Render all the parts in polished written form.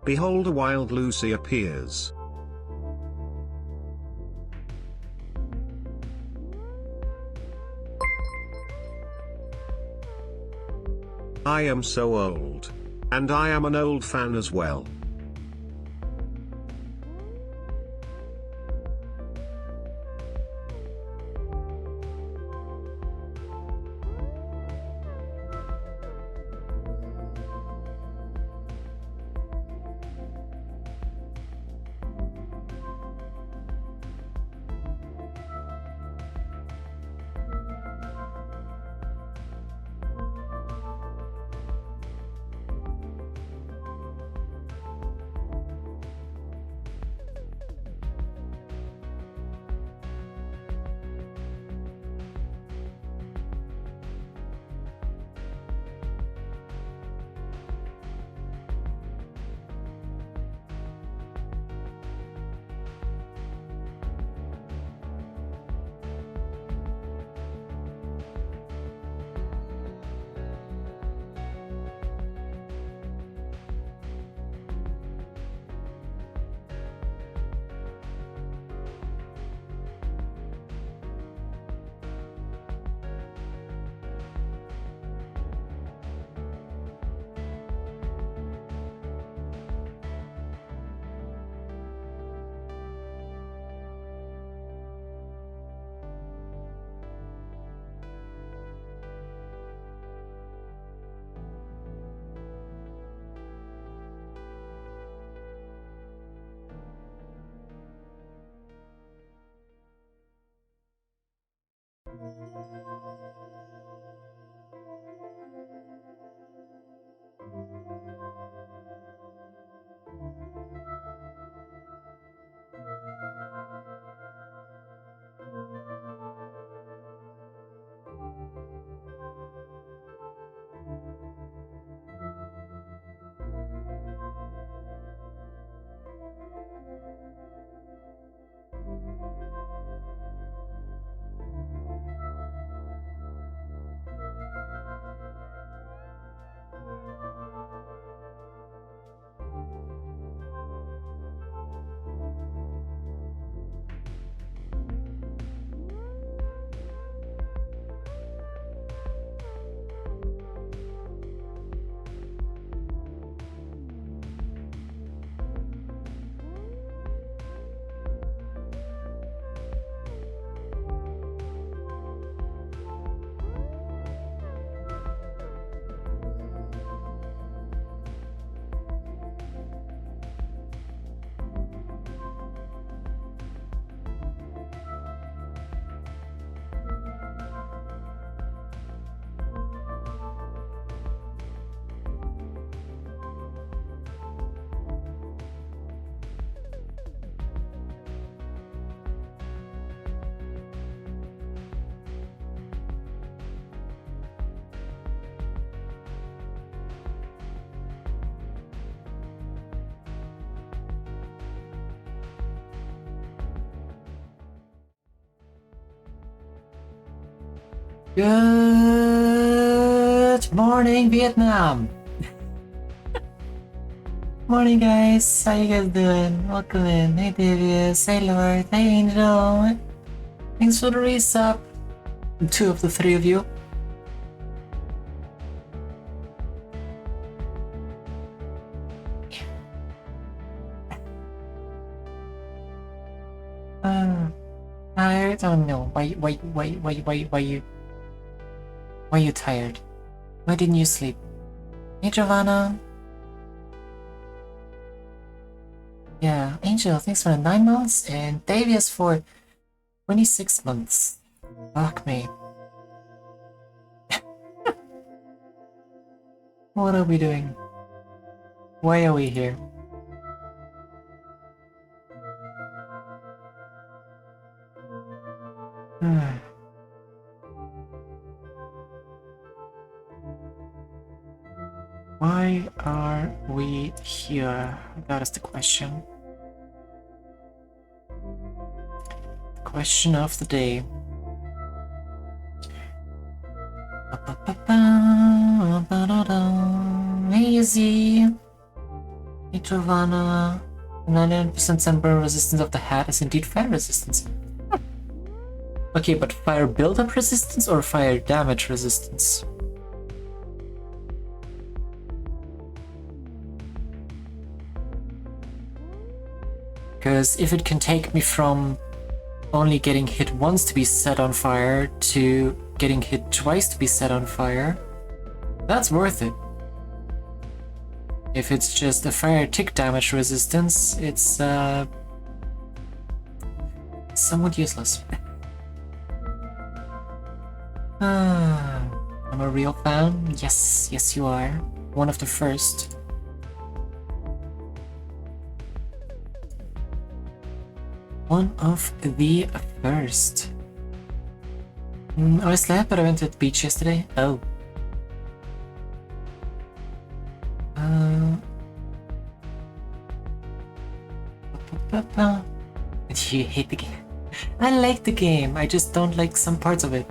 Behold, a wild Lucy appears. I am so old. And I am an old fan as well. Good morning, Vietnam! Morning, guys. How you guys doing? Welcome in. Hey, Davius. Hey, Lord. Hey, Angel. Thanks for the resub. 2 of the 3 of you. I don't know. Why you tired? Why didn't you sleep? Hey, Giovanna. Yeah, Angel, thanks for the 9 months, and Davius for 26 months. Fuck me. What are we doing? Why are we here? Why are we here? That is the question. The question of the day. Hey, Izzy. Hey, Giovanna. 99% sunburn resistance of the hat is indeed fire resistance. Okay, but fire buildup resistance or fire damage resistance? Because if it can take me from only getting hit once to be set on fire to getting hit twice to be set on fire, that's worth it. If it's just a fire tick damage resistance, it's somewhat useless. I'm a real fan. Yes, you are. One of the first. One of the first. I slept, but I went to the beach yesterday. Oh. You hate the game. I like the game, I just don't like some parts of it.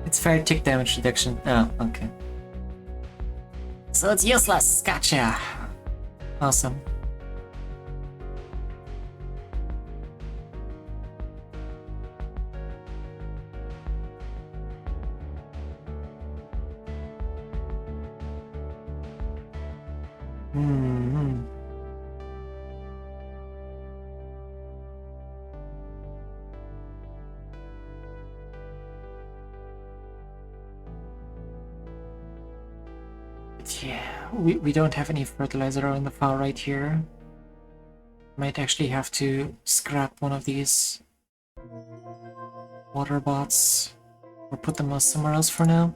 It's fire tick damage reduction. Oh, okay. So it's useless. Gotcha. Awesome. Yeah, we don't have any fertilizer on the far right here. Might actually have to scrap one of these water bots or put them somewhere else for now.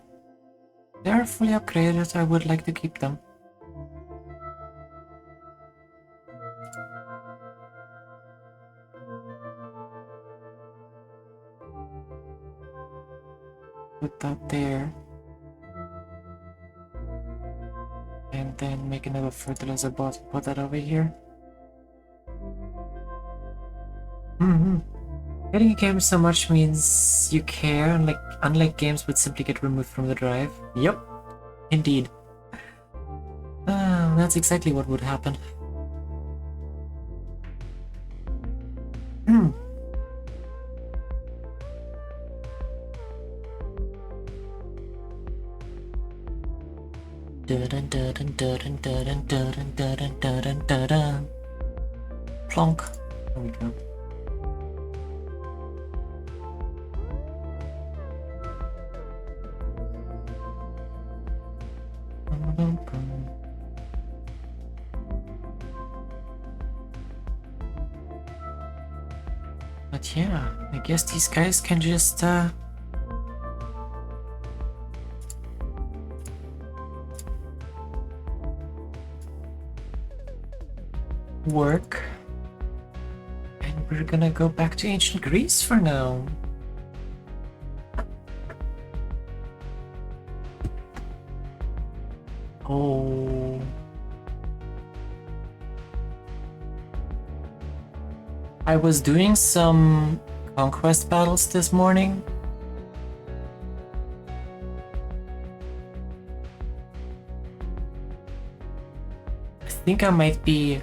They are fully upgraded, I would like to keep them. Put that there. And then make another fertilizer bot and put that over here. Getting a game so much means you care, unlike games would simply get removed from the drive. Yep, indeed. That's exactly what would happen. Plonk. There we go. But yeah, I guess these guys can just work. And we're gonna go back to ancient Greece for now. Oh. I was doing some conquest battles this morning. I think I might be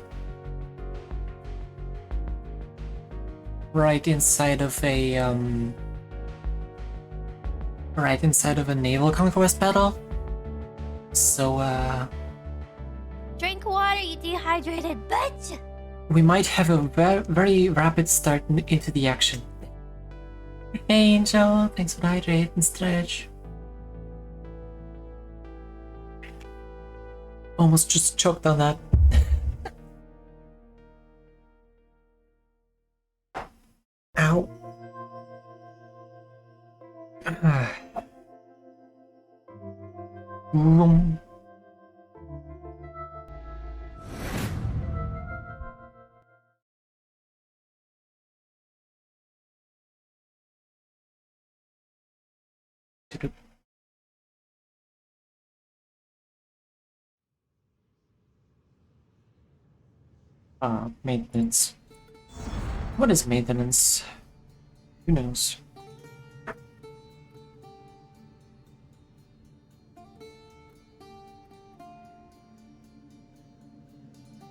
right inside of a naval conquest battle. So drink water, you dehydrated bitch! We might have a very rapid start into the action. Hey Angel, thanks for the hydrate and stretch. Almost just choked on that. Ow. Vroom. Maintenance. What is maintenance? Who knows?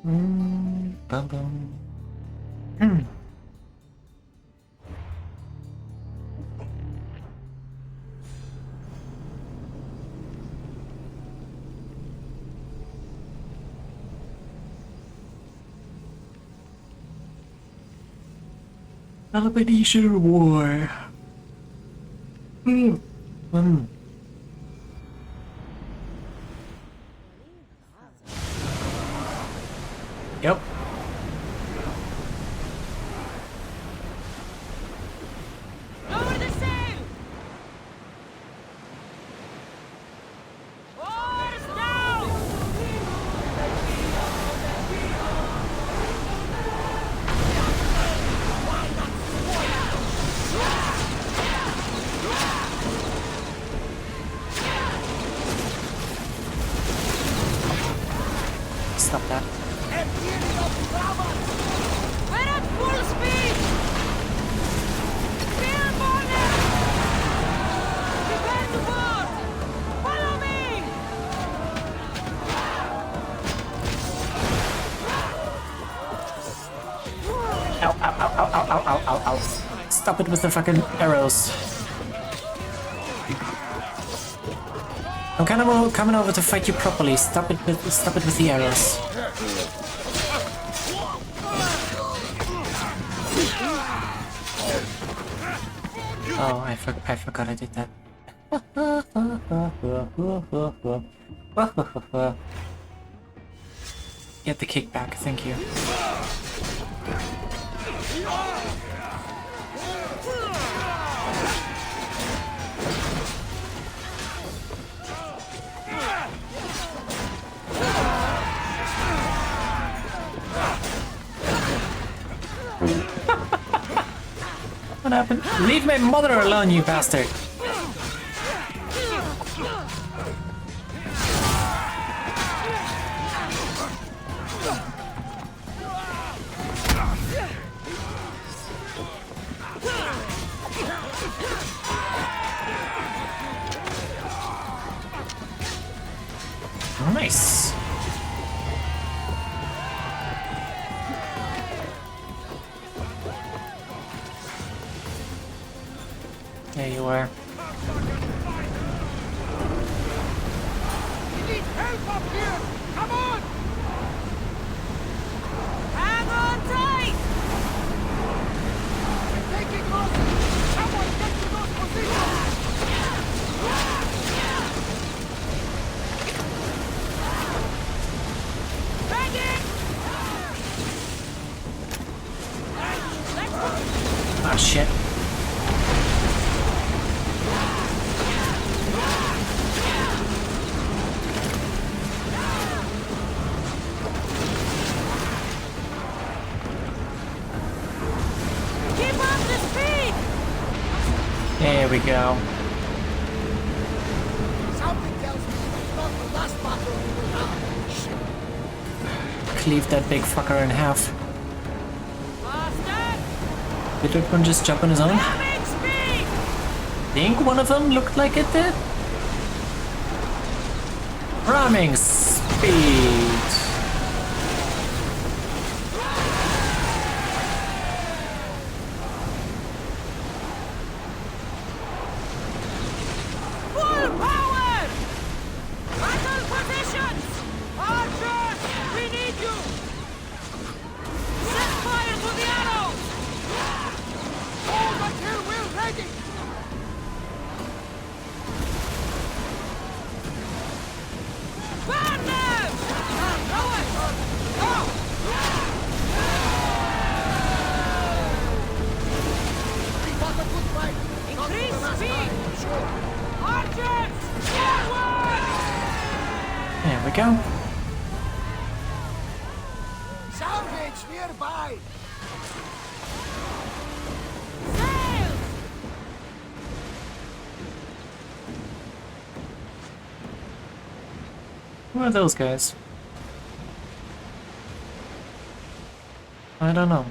Bum bum. Peloponnesian War. Yep. Lower the sail! Oars down! Stop that. We're at full speed! Spear bonnet! Prepare to board! Follow me! Ow, ow, ow, ow, ow, ow, ow, ow, ow. Stop it with the fucking arrows. I'm kind of coming over to fight you properly. Stop it with the arrows. Oh, I forgot I did that. Get the kickback, thank you. What happened? Leave my mother alone, you bastard! Nice. There you are. We need help up here! Come on! Hang on tight! We're taking losses! Someone get to those positions! Bang it! Ah, shit. Keep up the speed! There we go. Something tells me it's not the last battle we will have. Cleave that big fucker in half. Faster! Did that one just jump on his own? Ramming speed! Think one of them looked like it did? Ramming speed. Full power! Battle positions! Archers, we need you! Set fire to the arrows! Hold until we're ready! Burn them! go. Salvage nearby! Who are those guys? I don't know.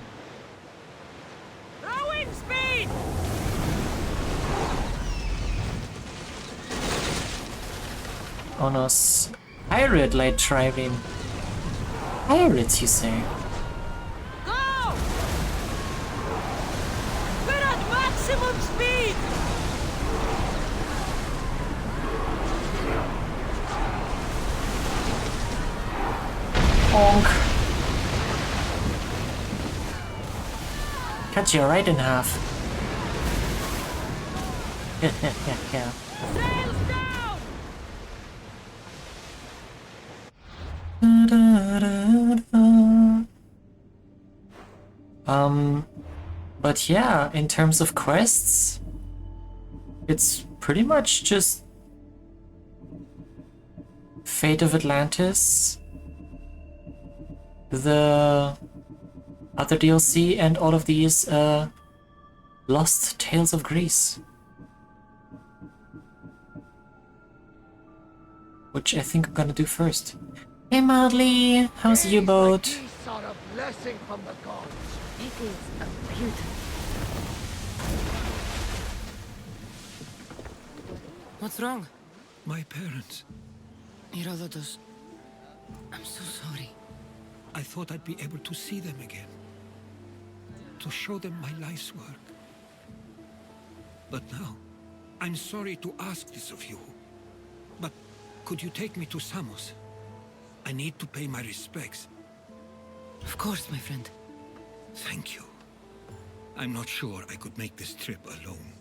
Rowing speed! On us. Pirate light driving. Pirates, you say? Go! We're at maximum speed! Honk. Cut you right in half. Yeah. Sails down! But yeah, in terms of quests, it's pretty much just Fate of Atlantis, the other DLC, and all of these Lost Tales of Greece, which I think I'm gonna do first. Hey Madly, how's the U-boat? These are a blessing from the gods. It is a beautiful. What's wrong? My parents. Herodotus, I'm so sorry. I thought I'd be able to see them again. To show them my life's work. But now, I'm sorry to ask this of you. But could you take me to Samos? I need to pay my respects. Of course, my friend. Thank you. I'm not sure I could make this trip alone.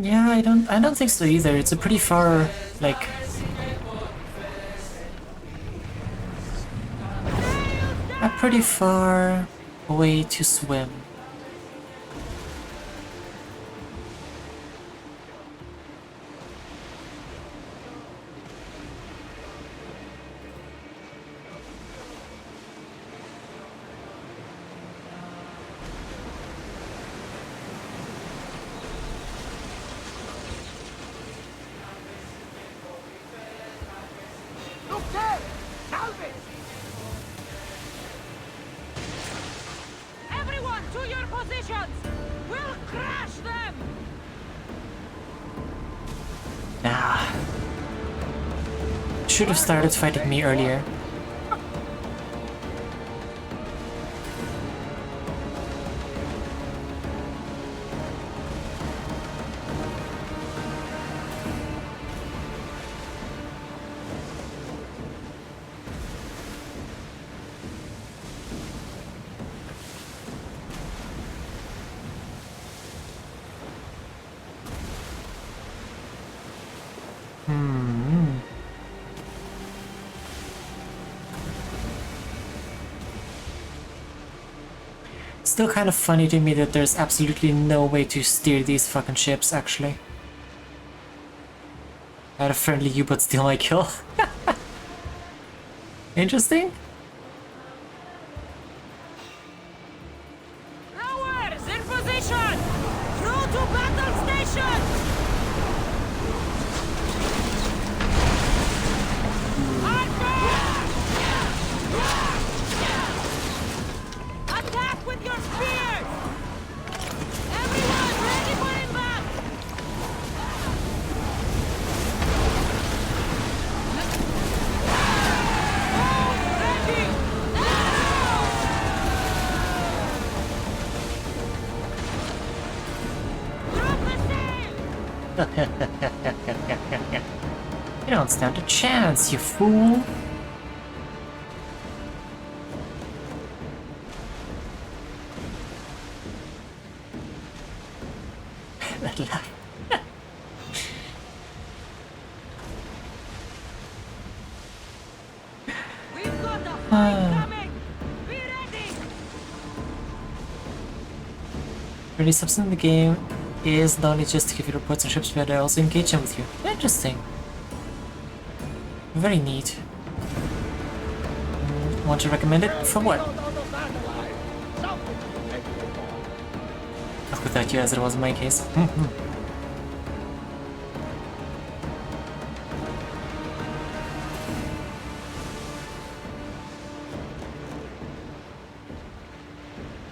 Yeah, I don't think so either. It's a pretty far, like, a pretty far way to swim. Look there! Salvage! Everyone to your positions! We'll crash them! Nah. Should have started fighting me earlier. Still kind of funny to me that there's absolutely no way to steer these fucking ships, actually. I had a friendly U-boat steal my kill. Interesting. Rowers in position! Through to battle station! Attack with your spears! Everyone ready for impact! Ready! Drop the sail! You don't stand a chance, you fool. That laugh. We've got a fight coming! Be ready! Really, substance in the game is not only just to give you reports on ships, but also engage them with you. Interesting. Very neat. Want to recommend it? For what? Without you, as it was in my case.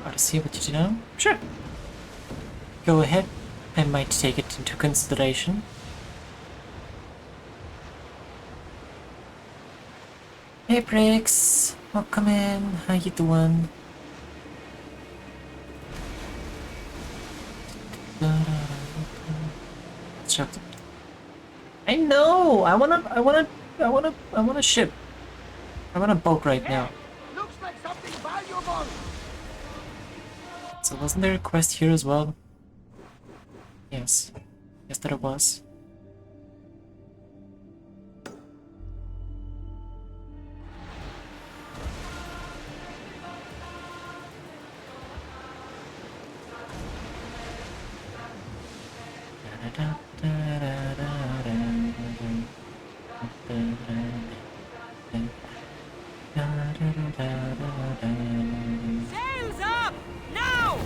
Odyssey, what did you know? Sure. Go ahead. I might take it into consideration. Hey, Briggs. Welcome in. How you doing? I know. I wanna ship. I want a boat right now. Looks like something valuable. So wasn't there a quest here as well? Yes. Yes, there was. Sails up now.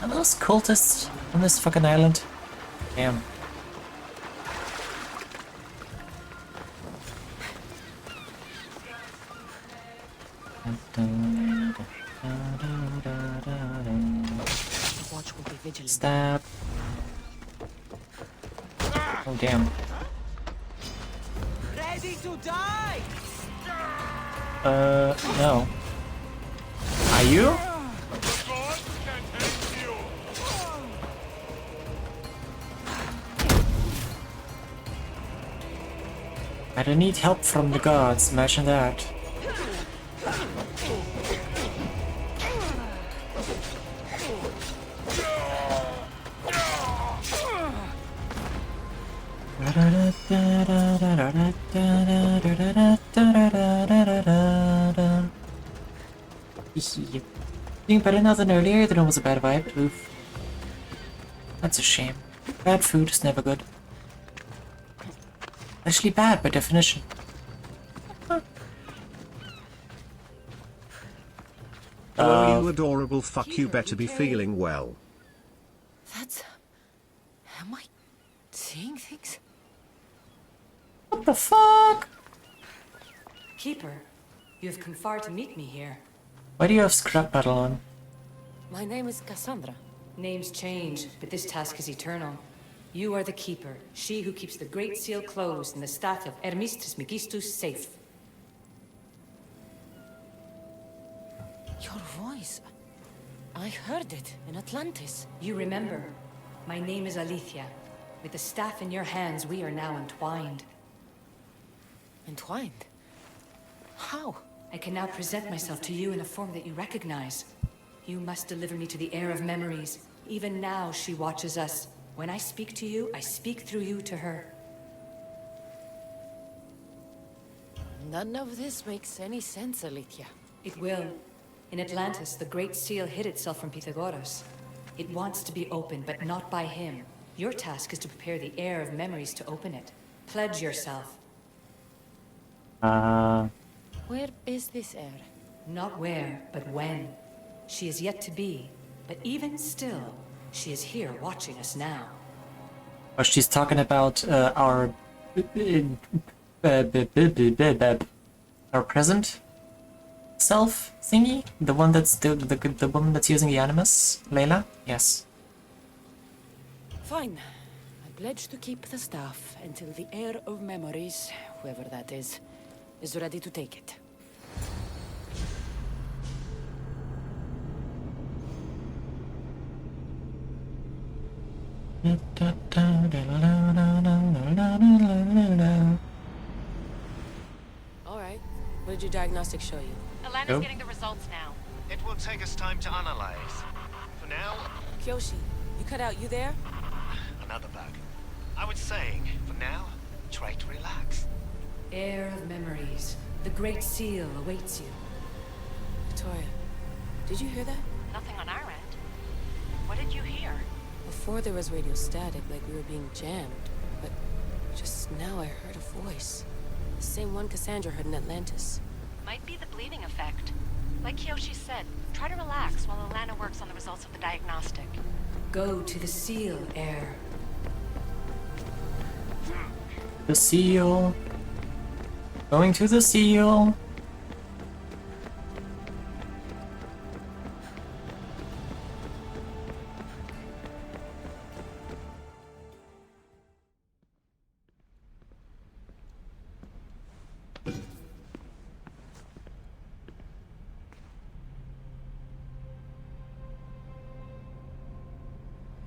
Are those cultists on this fucking island? Damn. Watch will be vigilant. Stab. Oh damn. Ready to die. No. Are you? I don't need help from the gods, imagine that. Being better now than earlier, that was a bad vibe. Oof. That's a shame. Bad food is never good. Actually bad by definition. Hello, you adorable fuck, you better be feeling well. That's... Am I seeing things? What the fuck? Keeper, you have come far to meet me here. Why do you have scrap metal on? My name is Kassandra. Names change, but this task is eternal. You are the Keeper, she who keeps the Great Seal closed and the staff of Hermes Trismegistus safe. Your voice. I heard it in Atlantis. You remember. My name is Alethea. With the staff in your hands, we are now entwined. Entwined? How? I can now present myself to you in a form that you recognize. You must deliver me to the heir of memories. Even now, she watches us. When I speak to you, I speak through you to her. None of this makes any sense, Alethea. It will. In Atlantis, the Great Seal hid itself from Pythagoras. It wants to be opened, but not by him. Your task is to prepare the heir of memories to open it. Pledge yourself. Where is this heir? Not where, but when. She is yet to be, but even still, she is here watching us now. Oh, she's talking about our present self thingy, the one that's the woman that's using the animus, Layla. Yes. Fine. I pledge to keep the staff until the heir of memories, whoever that is ready to take it. Alright. What did your diagnostics show you? Alana's Oh. getting the results now. It will take us time to analyze. For now, Kyoshi, you cut out, you there? another bug. I was saying, for now, try to relax. Heir of memories. The Great Seal awaits you. Victoria, did you hear that? Nothing on our end. What did you hear? Before there was radio static, like we were being jammed. But just now I heard a voice. The same one Kassandra heard in Atlantis. Might be the bleeding effect. Like Kiyoshi said, try to relax while Alana works on the results of the diagnostic. Go to the seal, heir. The seal. Going to the seal.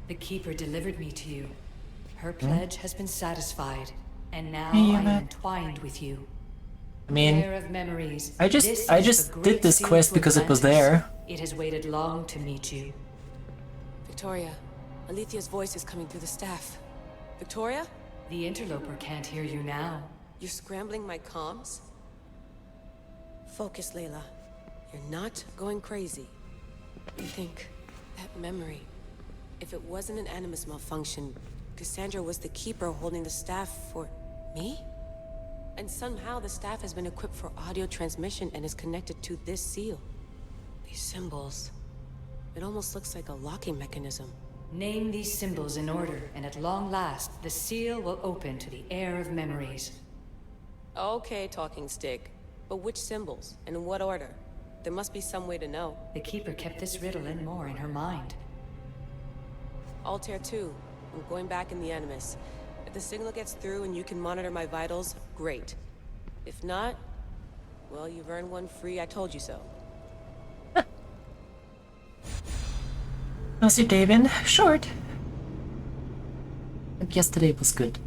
The Keeper delivered me to you. Her pledge has been satisfied, and now Yeah, I am man. entwined with you. I mean, Heir of memories. I This just is the did great this seal quest to because it was Atlantis. there. It has waited long to meet you. Victoria, Alethea's voice is coming through the staff. Victoria? The interloper can't hear you now. You're scrambling my comms? Focus, Layla. You're not going crazy. I think that memory, if it wasn't an Animus malfunction, Kassandra was the Keeper holding the staff for me? And somehow the staff has been equipped for audio transmission and is connected to this seal. These symbols, it almost looks like a locking mechanism. Name these symbols in order, and at long last, the seal will open to the heir of memories. Okay, talking stick. But which symbols, and in what order? There must be some way to know. The Keeper kept this riddle and more in her mind. Altair 2, I'm going back in the Animus. If the signal gets through and you can monitor my vitals, great. If not, well, you've earned one free I told you so. How's your day been? Short. But yesterday was good.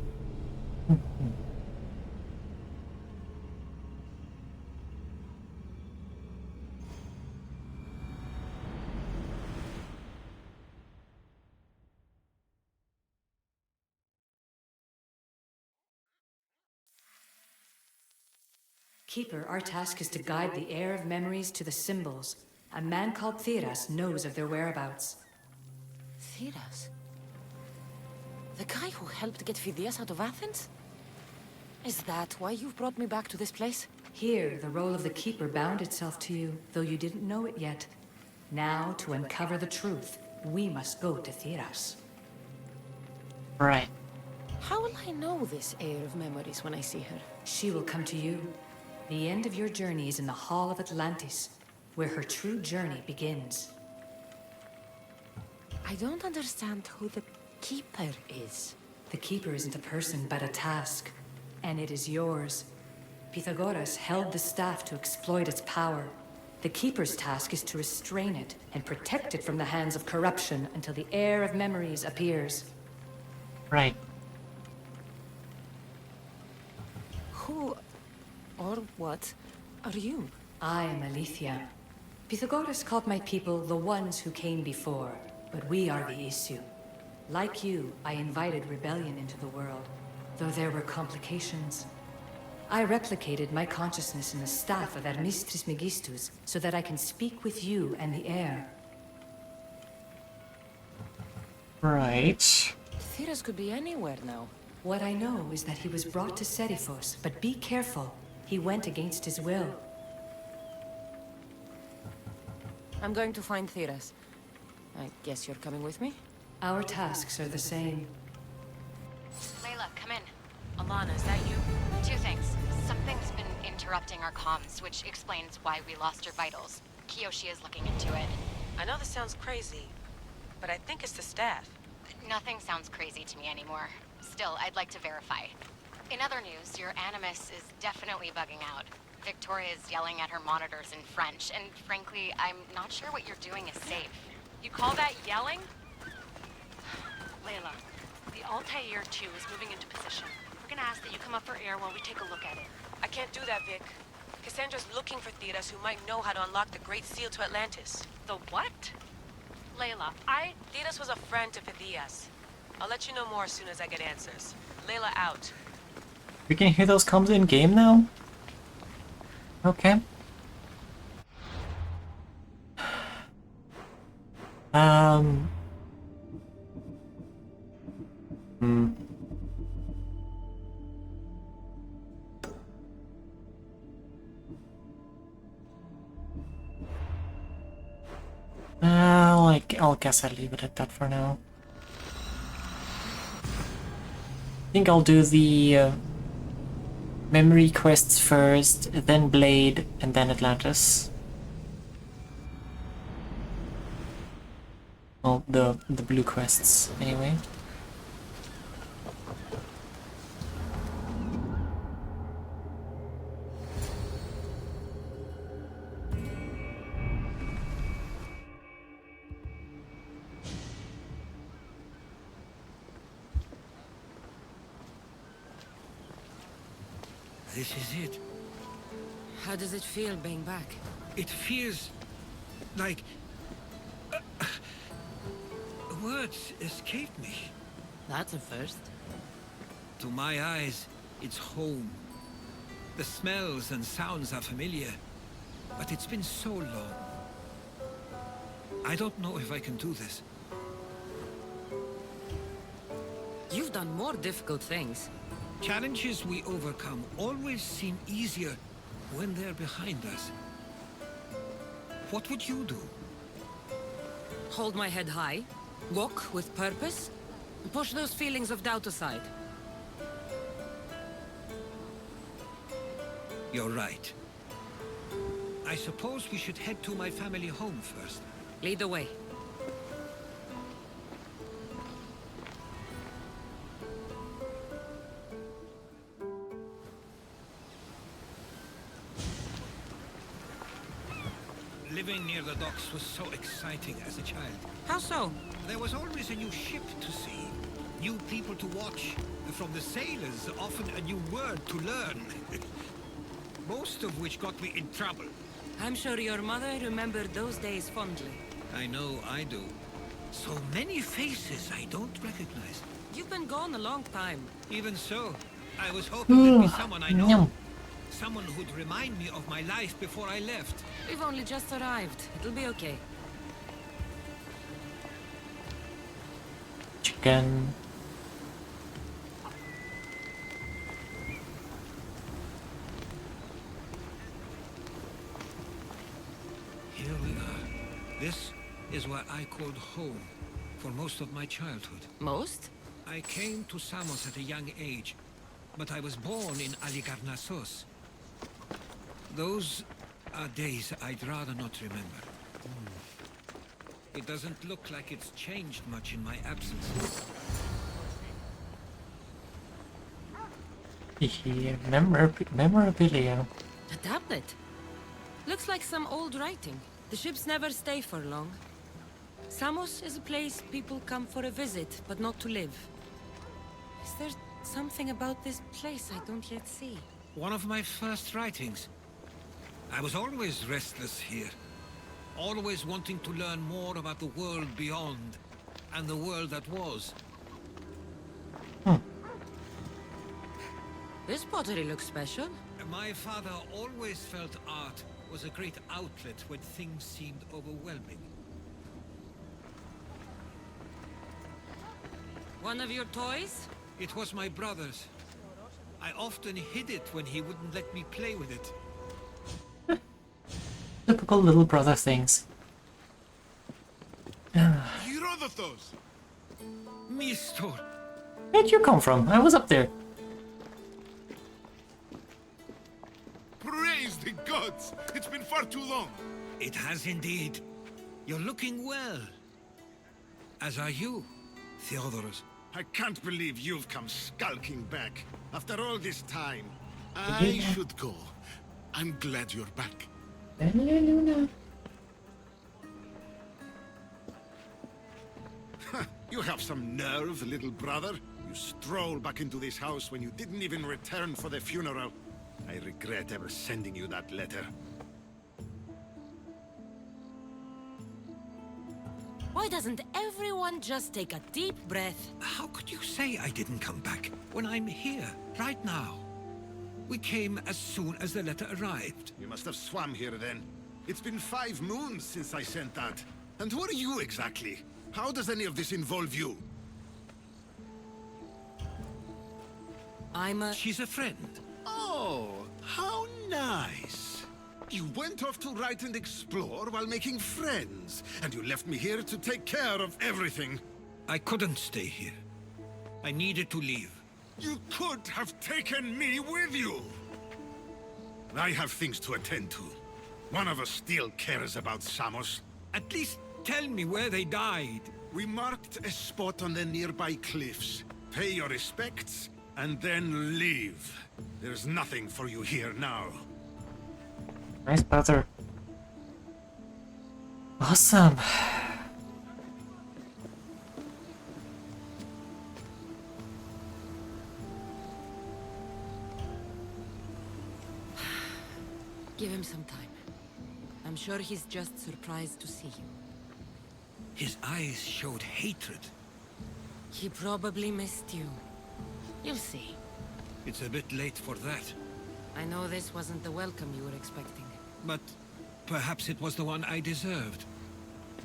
Keeper, our task is to guide the heir of memories to the symbols. A man called Theras knows of their whereabouts. Theras? The guy who helped get Phidias out of Athens? Is that why you've brought me back to this place? Here, the role of the Keeper bound itself to you, though you didn't know it yet. Now, to uncover the truth, we must go to Theras. Right. How will I know this heir of memories when I see her? She will come to you. The end of your journey is in the Hall of Atlantis, where her true journey begins. I don't understand who the Keeper is. The Keeper isn't a person, but a task. And it is yours. Pythagoras held the staff to exploit its power. The Keeper's task is to restrain it and protect it from the hands of corruption until the heir of memories appears. Right. Who or what are you? I am Aletheia. Pythagoras called my people the ones who came before, but we are the issue. Like you, I invited rebellion into the world, though there were complications. I replicated my consciousness in the staff of Hermistris Megistus so that I can speak with you and the heir. Right. Theras could be anywhere now. What I know is that he was brought to Seriphos, but be careful. He went against his will. I'm going to find Theras. I guess you're coming with me? Our tasks are the same. Layla, come in. Alana, is that you? Two things. Something's been interrupting our comms, which explains why we lost your vitals. Kiyoshi is looking into it. I know this sounds crazy, but I think it's the staff. Nothing sounds crazy to me anymore. Still, I'd like to verify. In other news, your Animus is definitely bugging out. Victoria is yelling at her monitors in French, and frankly, I'm not sure what you're doing is safe. You call that yelling? Layla, the Altair 2 is moving into position. We're gonna ask that you come up for air while we take a look at it. I can't do that, Vic. Cassandra's looking for Theras who might know how to unlock the Great Seal to Atlantis. The what? Layla, Theras was a friend to Phidias. I'll let you know more as soon as I get answers. Layla out. We can hear those comms in game now? Okay. Hmm. I'll guess I'll leave it at that for now. I think I'll do the memory quests first, then Blade, and then Atlantis. Well, the blue quests, anyway. This is it. How does it feel being back? It feels like... words escape me. That's a first. To my eyes, it's home. The smells and sounds are familiar, but it's been so long. I don't know if I can do this. You've done more difficult things. Challenges we overcome always seem easier when they're behind us. What would you do? Hold my head high, walk with purpose, and push those feelings of doubt aside. You're right. I suppose we should head to my family home first. Lead the way. Living near the docks was so exciting as a child. How so? There was always a new ship to see, new people to watch, and from the sailors, often a new word to learn. Most of which got me in trouble. I'm sure your mother remembered those days fondly. I know I do. So many faces I don't recognize. You've been gone a long time. Even so, I was hoping there'd be someone I know. Yum. Someone who'd remind me of my life before I left. We've only just arrived. It'll be okay. Chicken. Here we are. This is what I called home for most of my childhood. Most? I came to Samos at a young age, but I was born in Aligarnassos. Those are days I'd rather not remember. It doesn't look like it's changed much in my absence. Memorabilia. A tablet. Looks like some old writing. The ships never stay for long. Samos is a place people come for a visit, but not to live. Is there something about this place I don't yet see? One of my first writings. I was always restless here. Always wanting to learn more about the world beyond, and the world that was. This pottery looks special. My father always felt art was a great outlet when things seemed overwhelming. One of your toys? It was my brother's. I often hid it when he wouldn't let me play with it. Typical little brother things. Herodotos! Mistor! Where'd you come from? I was up there. Praise the gods! It's been far too long. It has indeed. You're looking well. As are you, Theodoros. I can't believe you've come skulking back. After all this time, I should go. I'm glad you're back. Luna. You have some nerve, little brother. You stroll back into this house when you didn't even return for the funeral. I regret ever sending you that letter. Why doesn't everyone just take a deep breath? How could you say I didn't come back when I'm here, right now? We came as soon as the letter arrived. You must have swum here then. It's been 5 moons since I sent that. And who are you exactly? How does any of this involve you? She's a friend. Oh, how nice. You went off to write and explore while making friends, and you left me here to take care of everything. I couldn't stay here. I needed to leave. You could have taken me with you. I have things to attend to. One of us still cares about Samos. At least tell me where they died. We marked a spot on the nearby cliffs. Pay your respects, and then leave. There's nothing for you here now. Nice brother. Awesome. Give him some time. I'm sure he's just surprised to see you. His eyes showed hatred. He probably missed you. You'll see. It's a bit late for that. I know this wasn't the welcome you were expecting. But perhaps it was the one I deserved.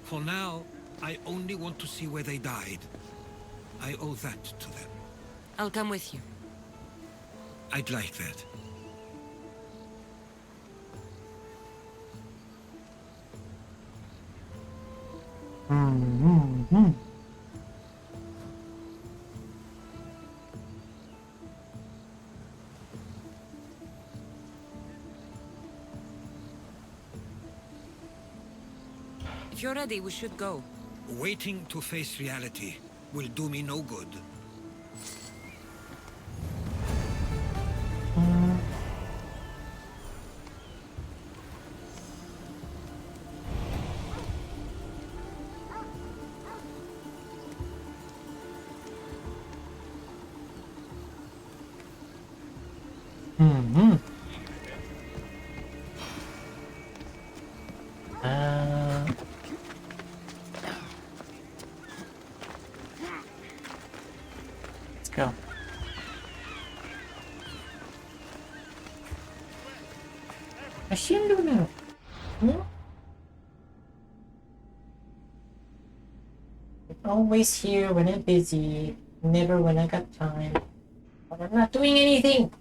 For now, I only want to see where they died. I owe that to them. I'll come with you. I'd like that. If you're ready, we should go. Waiting to face reality will do me no good. Let's go. Machine Luna. Always here when I'm busy, never when I got time. But I'm not doing anything.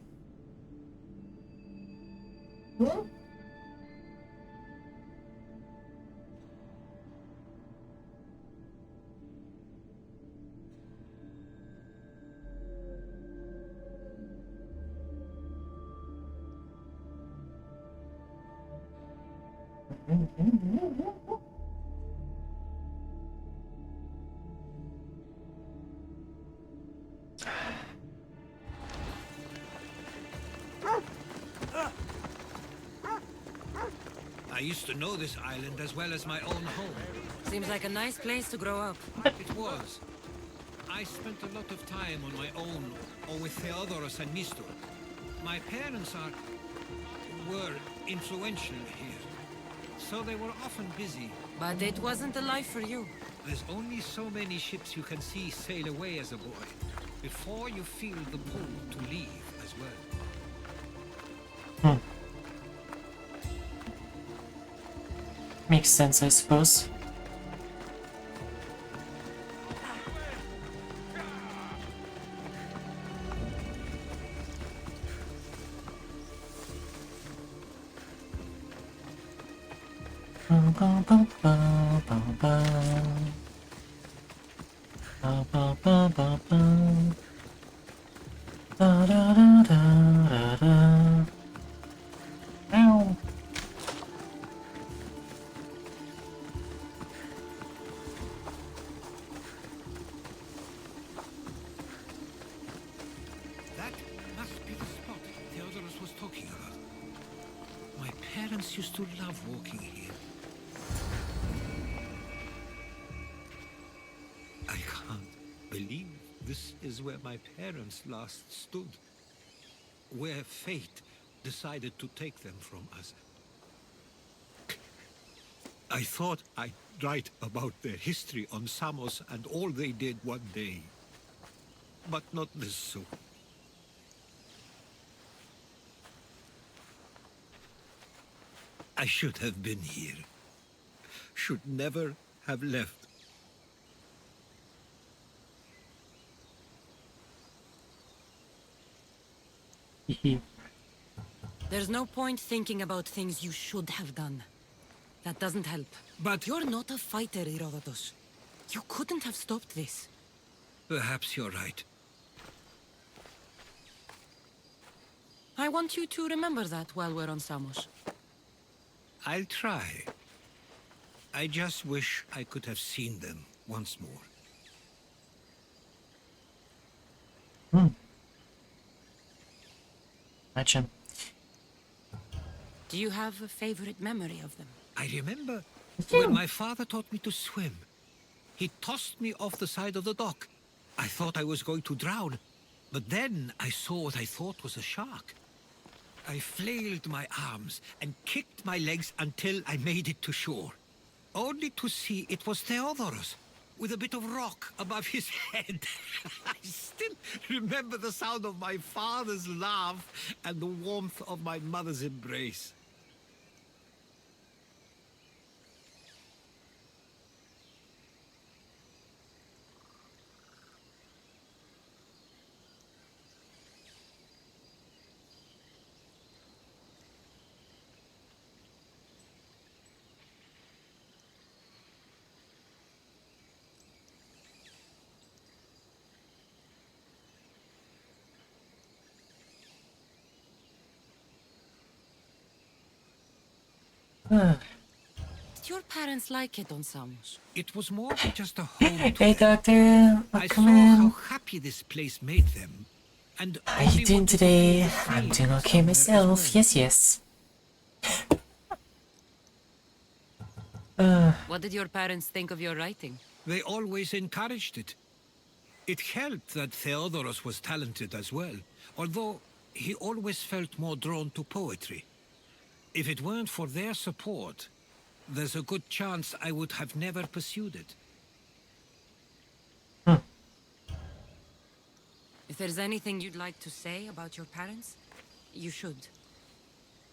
I used to know this island as well as my own home. Seems like a nice place to grow up. It was. I spent a lot of time on my own, or with Theodoros and Mistor. My parents were influential here, so they were often busy. But it wasn't a life for you. There's only so many ships you can see sail away as a boy, before you feel the pull to leave as well. Makes sense, I suppose. Ow. That must be the spot Theodoros was talking about. My parents used to love walking here. I can't believe this is where my parents last stood. Where fate decided to take them from us. I thought I'd write about their history on Samos and all they did one day. But not this soon. I should have been here. Should never have left. There's no point thinking about things you should have done. That doesn't help. But You're not a fighter, Herodotus. You couldn't have stopped this. perhaps you're right. I want you to remember that while we're on Samos. I'll try. I just wish I could have seen them once more. Gotcha. Do you have a favorite memory of them? I remember when my father taught me to swim. He tossed me off the side of the dock. I thought I was going to drown, but then I saw what I thought was a shark. I flailed my arms and kicked my legs until I made it to shore, only to see it was Theodorus, with a bit of rock above his head. I still remember the sound of my father's laugh and the warmth of my mother's embrace. Did your parents like it on Samos? It was more than just a home to Hey, them. Doctor. I saw Welcome how in. happy this place made them. And How you doing today? I'm doing okay myself. Yes, yes. What did your parents think of your writing? They always encouraged it. It helped that Theodorus was talented as well, although he always felt more drawn to poetry. If it weren't for their support, there's a good chance I would have never pursued it. If there's anything you'd like to say about your parents, you should.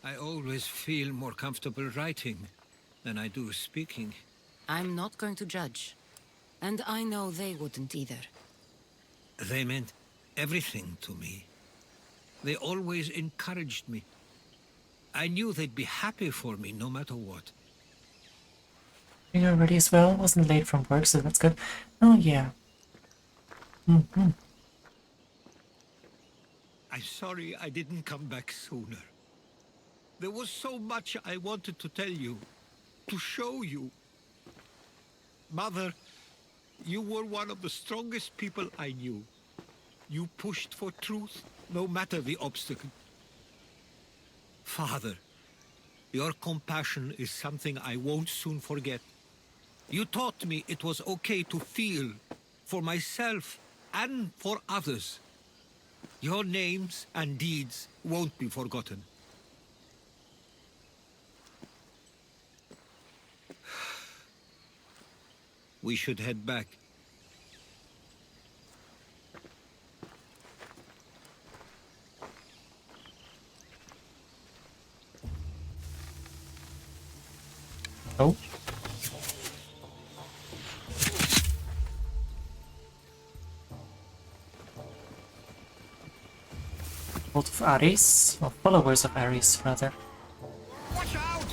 I always feel more comfortable writing than I do speaking. I'm not going to judge. And I know they wouldn't either. They meant everything to me. They always encouraged me. I knew they'd be happy for me no matter what. You're ready as well? Wasn't late from work, so that's good. Oh, yeah. Mm-hmm. I'm sorry I didn't come back sooner. There was so much I wanted to tell you, to show you. Mother, you were one of the strongest people I knew. You pushed for truth, no matter the obstacle. Father, your compassion is something I won't soon forget. You taught me it was okay to feel, for myself and for others. Your names and deeds won't be forgotten. We should head back. Oh. Cult of Ares, or followers of Ares, rather. Watch out!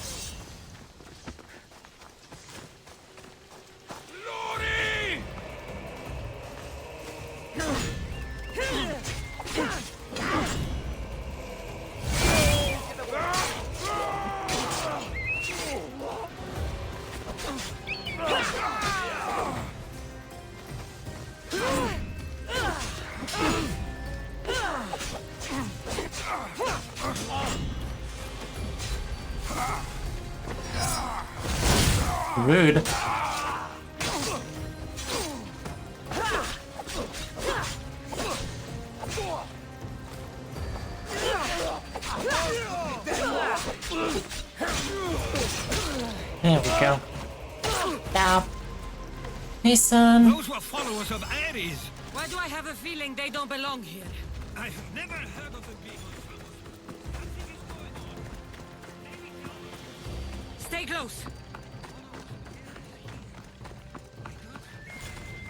Lori! Rude. There we go. Now. Hey, son. Those were followers of Ares. Why do I have a feeling they don't belong here? I've never heard of them being on Samos. Something is going on. Stay close.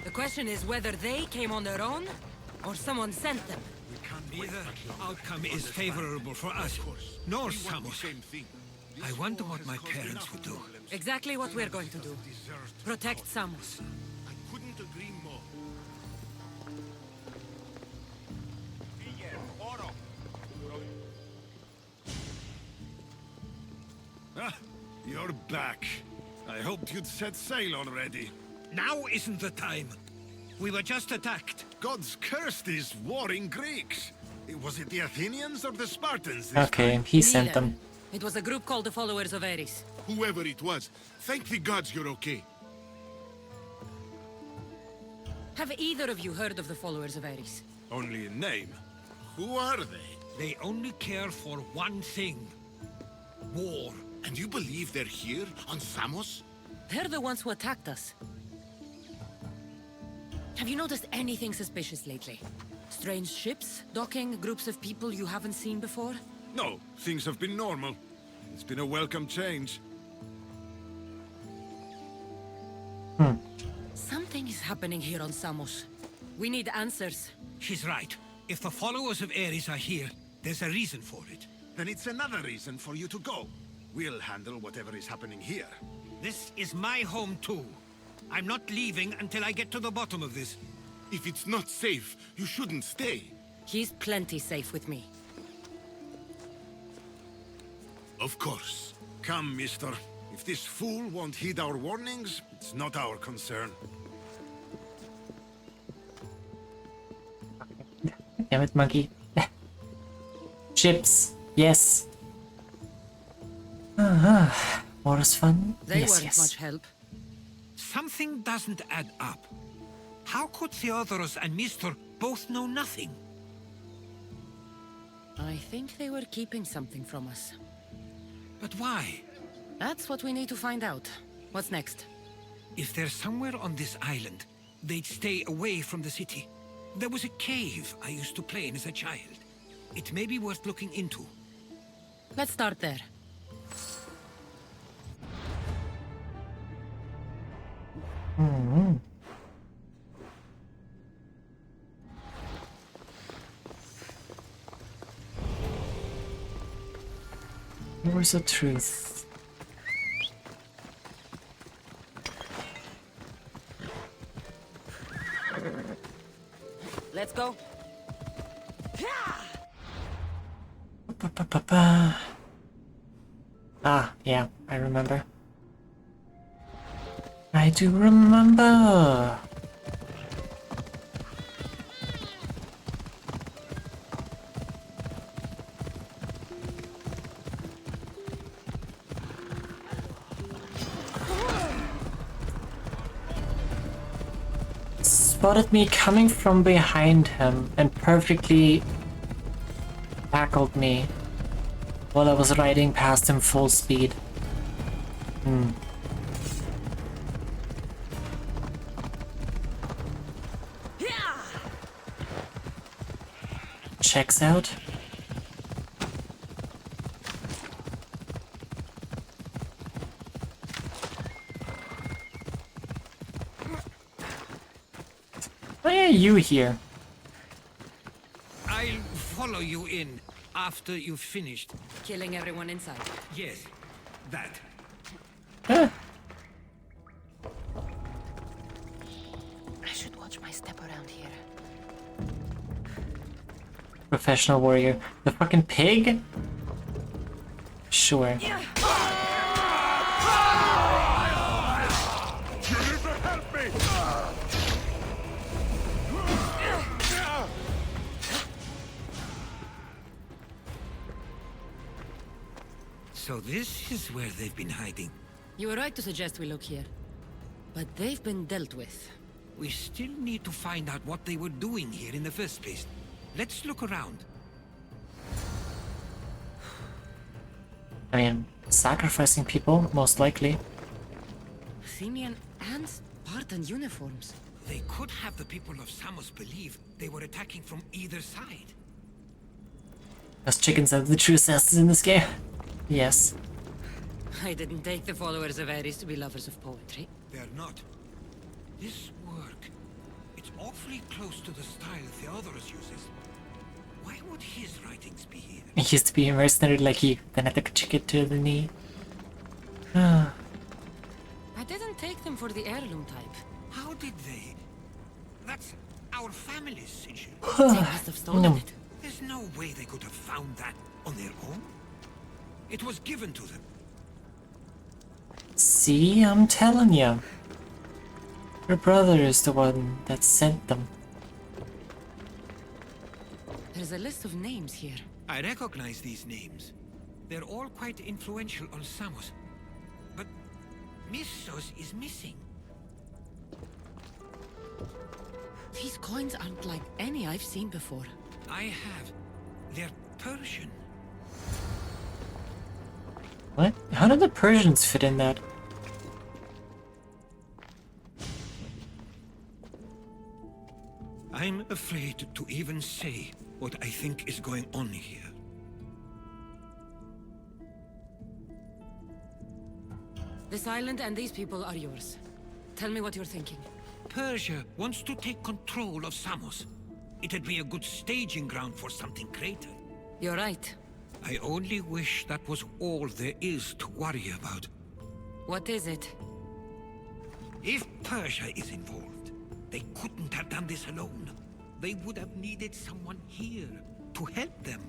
The question is whether they came on their own, or someone sent them. We can't Neither outcome is favorable for us, nor Samos. I wonder what my parents would do. Exactly what we're going to do. Protect Samos. I couldn't agree more. Ah, you're back. I hoped you'd set sail already. Now isn't the time. We were just attacked. God's cursed these warring Greeks. Was it the Athenians or the Spartans this Okay, time? he sent Neither. them. It was a group called the Followers of Ares. Whoever it was, thank the gods you're okay. Have either of you heard of the Followers of Ares? Only in name. Who are they? They only care for one thing. War. And you believe they're here, on Samos? They're the ones who attacked us. Have you noticed anything suspicious lately? Strange ships, docking, groups of people you haven't seen before? No, things have been normal. It's been a welcome change. Something is happening here on Samos. We need answers. She's right. If the followers of Ares are here, there's a reason for it. Then it's another reason for you to go. We'll handle whatever is happening here. This is my home too. I'm not leaving until I get to the bottom of this. If it's not safe, you shouldn't stay. He's plenty safe with me. Of course. Come, mister. If this fool won't heed our warnings, it's not our concern. Damn it, monkey. Ships. Yes. War is fun. They yes, weren't yes. much help. Something doesn't add up. How could Theodorus and Mr. both know nothing? I think they were keeping something from us. But why? That's what we need to find out. What's next? If they're somewhere on this island, they'd stay away from the city. There was a cave I used to play in as a child. It may be worth looking into. Let's start there. Where's the truth? Let's go. Ba-ba-ba-ba. Ah, yeah, I remember. I do remember. Spotted me coming from behind him and perfectly tackled me while I was riding past him full speed. Checks out. Why are you here? I'll follow you in after you've finished. Killing everyone inside. Yes, that. Huh. I should watch my step around here. Professional warrior. The fucking pig? Sure. So this is where they've been hiding. You were right to suggest we look here. But they've been dealt with. We still need to find out what they were doing here in the first place. Let's look around. I mean, sacrificing people, most likely. Athenian and Spartan uniforms. They could have the people of Samos believe they were attacking from either side. As chickens are the true assassins in this game. Yes. I didn't take the followers of Ares to be lovers of poetry. They're not. This work, it's awfully close to the style Theodorus uses. Why would his writings be here? It used to be a mercenary like you, then I took a ticket to the knee. Ah. I didn't take them for the heirloom type. How did they? That's our family's sigil. They must have stolen it. There's no way they could have found that on their own. It was given to them. See, I'm telling you. Your brother is the one that sent them. There's a list of names here. I recognize these names. They're all quite influential on Samos. But Missos is missing. These coins aren't like any I've seen before. I have. They're Persian. What? How did the Persians fit in that? I'm afraid to even say what I think is going on here. This island and these people are yours. Tell me what you're thinking. Persia wants to take control of Samos. It'd be a good staging ground for something greater. You're right. I only wish that was all there is to worry about. What is it? If Persia is involved, they couldn't have done this alone. They would have needed someone here to help them.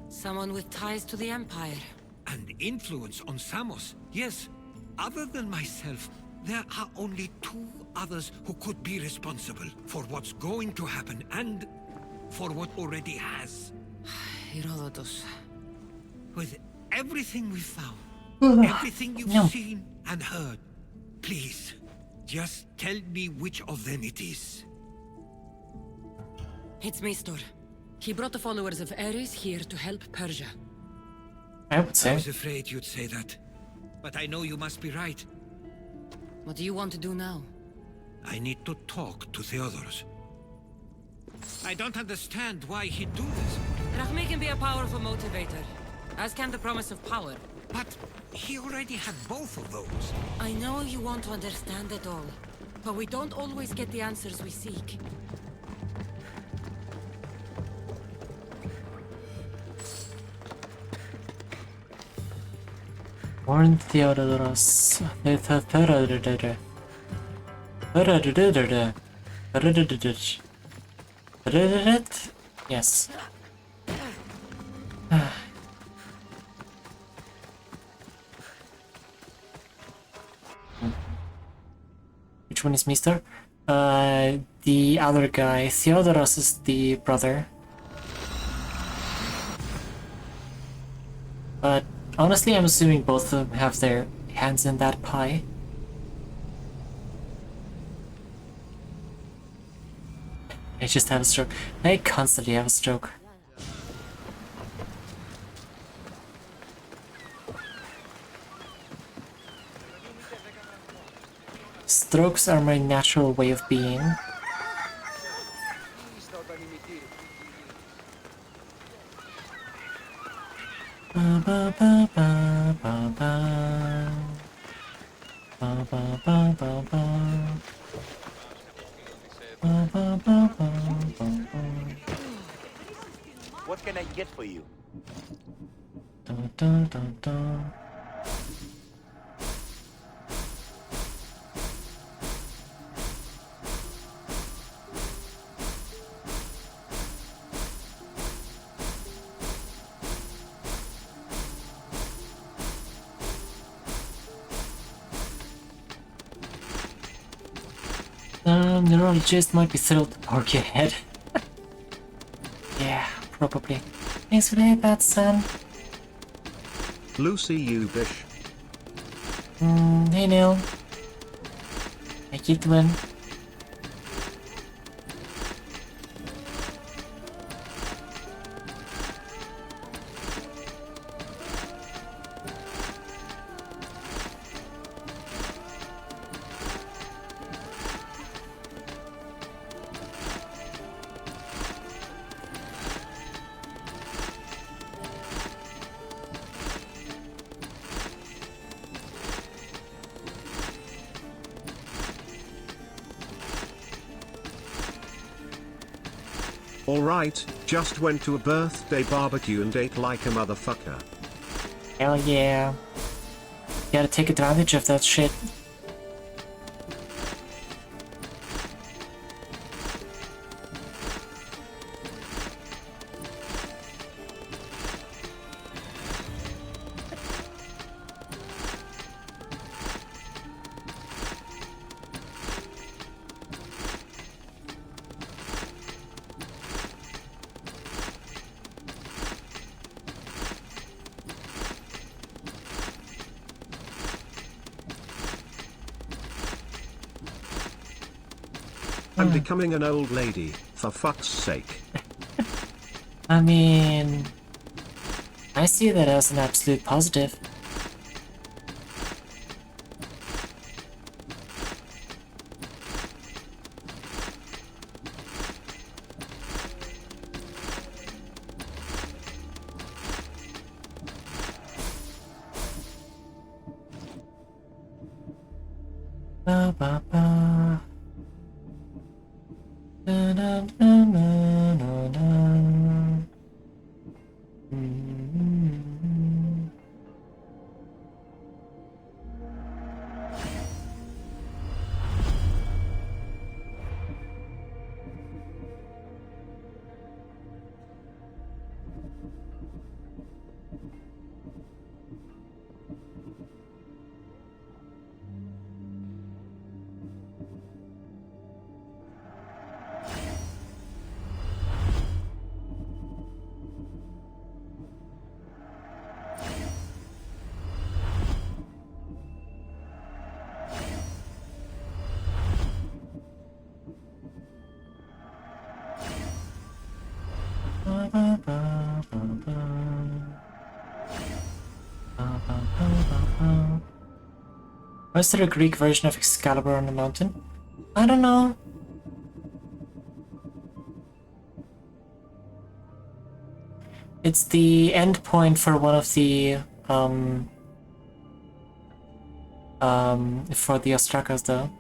Someone with ties to the Empire. And influence on Samos, yes. Other than myself, there are only two others who could be responsible for what's going to happen and for what already has. Herodotus. With everything we've found, everything you've seen and heard, please, just tell me which of them it is. It's Mistor. He brought the followers of Ares here to help Persia. I would I say. was afraid you'd say that. But I know you must be right. What do you want to do now? I need to talk to Theodoros. I don't understand why he'd do this. Rahmi can be a powerful motivator, as can the promise of power. But he already had both of those. I know you want to understand it all, but we don't always get the answers we seek. Warn Theodoros. Yes. Which one is Mister? The other guy. Theodoros is the brother. But honestly, I'm assuming both of them have their hands in that pie. I just have a stroke. I constantly have a stroke. Strokes are my natural way of being. Ba ba ba ba ba ba. Ba ba ba ba ba. Ba ba ba ba ba ba. What can I get for you? Dun dun dun dun. Neurologist might be thrilled to poke your head. Yeah, probably. Thanks for the bad son. Lucy Ubish. Hey Neil. How you doing? Alright, just went to a birthday barbecue and ate like a motherfucker. Hell yeah. Gotta take advantage of that shit. I'm becoming an old lady, for fuck's sake. I mean, I see that as an absolute positive. Ba, ba, ba. Da, da, da, da, da, da. Was there a Greek version of Excalibur on the mountain? I don't know. It's the end point for one of the for the Ostrakas though.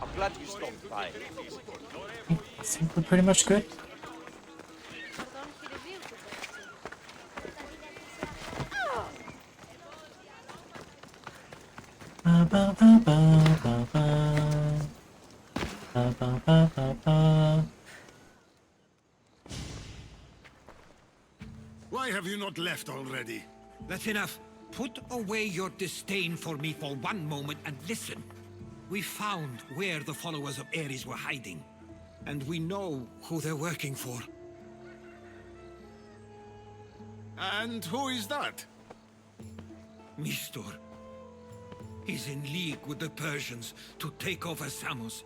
I'm glad you stopped by. I think we're pretty much good. Ba, ba, ba, ba, ba, ba. Ba, ba, ba, ba, ba. Why have you not left already? That's enough. Put away your disdain for me for one moment and listen. We found where the followers of Ares were hiding, and we know who they're working for. And who is that? Mistor. He's in league with the Persians to take over Samos.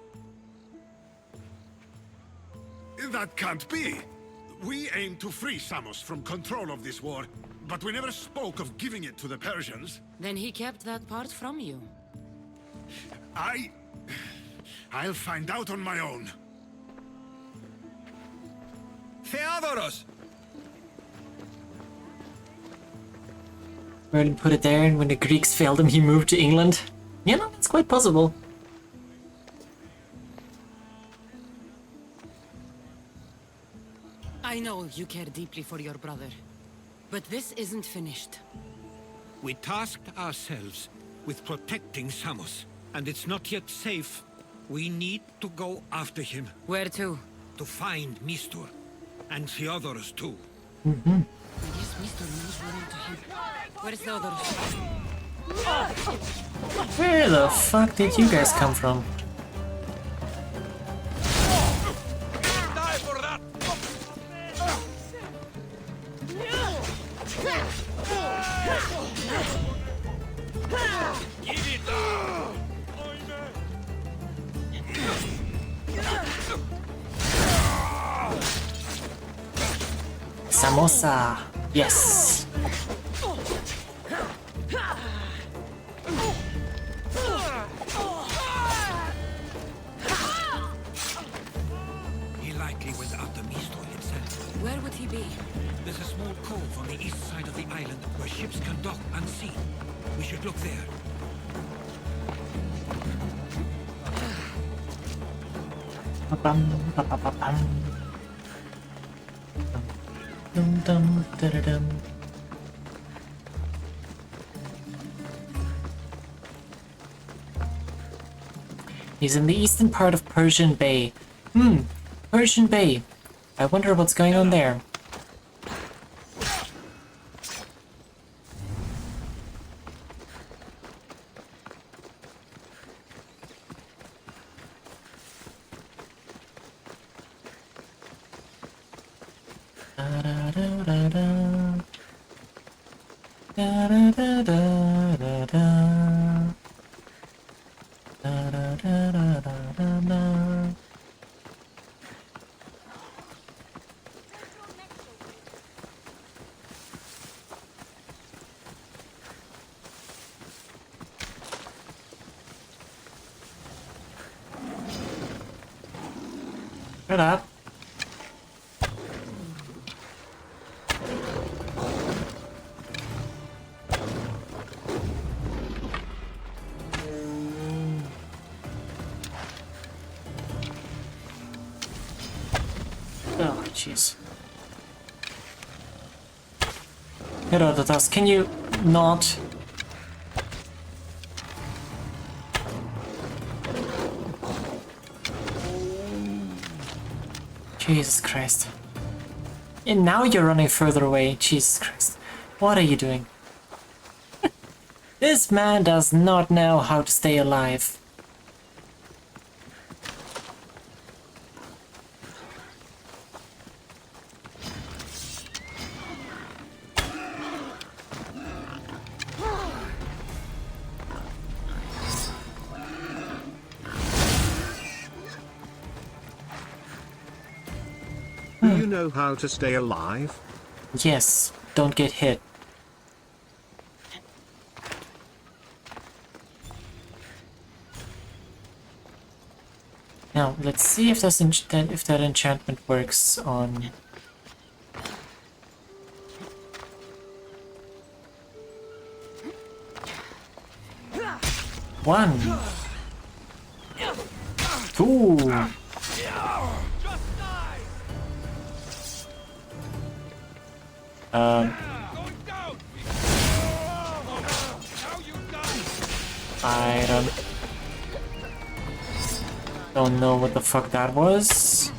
That can't be. We aim to free Samos from control of this war, but we never spoke of giving it to the Persians. Then he kept that part from you. I'll find out on my own. Theodoros! Merlin put it there, and when the Greeks failed him, he moved to England. You know, it's quite possible. I know you care deeply for your brother, but this isn't finished. We tasked ourselves with protecting Samos, and it's not yet safe. We need to go after him. Where to? To find Mistur. And the others too. I guess Mr. knows where to him. Where's the others? Where the fuck did you guys come from? Samosa! Yes! He likely went after Mistur himself. Where would he be? There's a small cove on the east side of the island where ships can dock unseen. We should look there. Ba-bum, ba-ba-ba-bum. Dum-dum, da-da-dum. He's in the eastern part of Persian Bay. Persian Bay. I wonder what's going on there. Shut up. Oh, jeez. Herodotus, can you not? Jesus Christ. And now you're running further away. Jesus Christ. What are you doing? This man does not know how to stay alive. Do you know how to stay alive? Yes, don't get hit. Now, let's see if that enchantment works on... One. Two. I don't know what the fuck that was.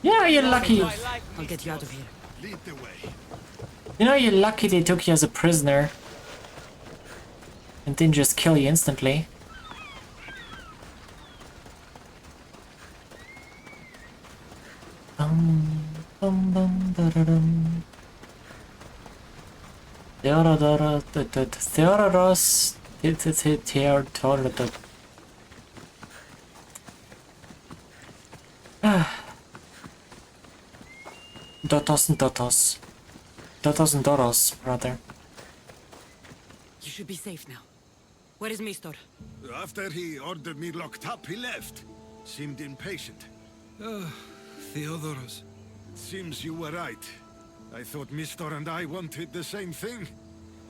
Yeah, you're lucky. I'll get you out of here. Lead the way. You know, you're lucky they took you as a prisoner. And didn't just kill you instantly. Dum, Theodoros. Dotos and Dotos. Dotos and Doros, rather. You should be safe now. Where is Mistor? After he ordered me locked up, he left. Seemed impatient. Theodoros. Seems you were right. I thought Mistor and I wanted the same thing.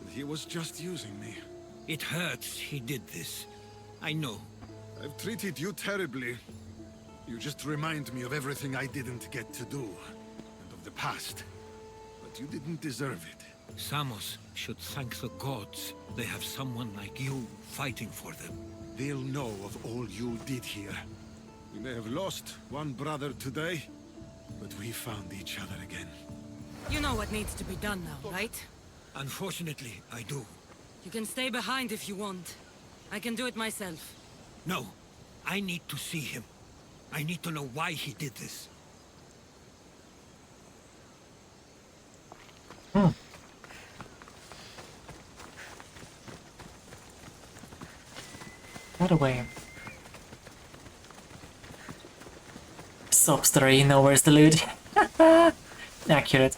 He was just using me. It hurts he did this. I know. I've treated you terribly. You just remind me of everything I didn't get to do. And of the past. But you didn't deserve it. Samos should thank the gods. They have someone like you fighting for them. They'll know of all you did here. We may have lost one brother today, but we found each other again. You know what needs to be done now, right? Unfortunately, I do. You can stay behind if you want. I can do it myself. No, I need to see him. I need to know why he did this. Right away. Sob story, you know where's the loot? Accurate.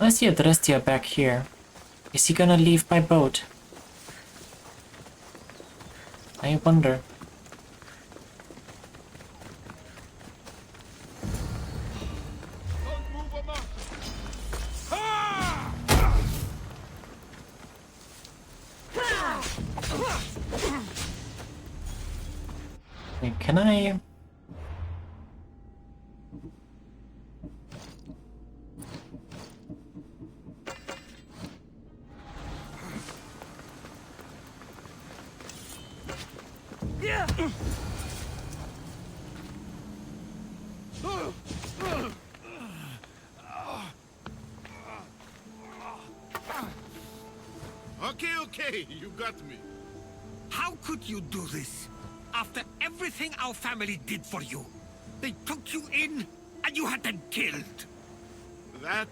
I see Adrestia back here. Is he gonna leave by boat? I wonder. Wait, can I... Okay, you got me. How could you do this? After everything our family did for you. They took you in, and you had them killed. That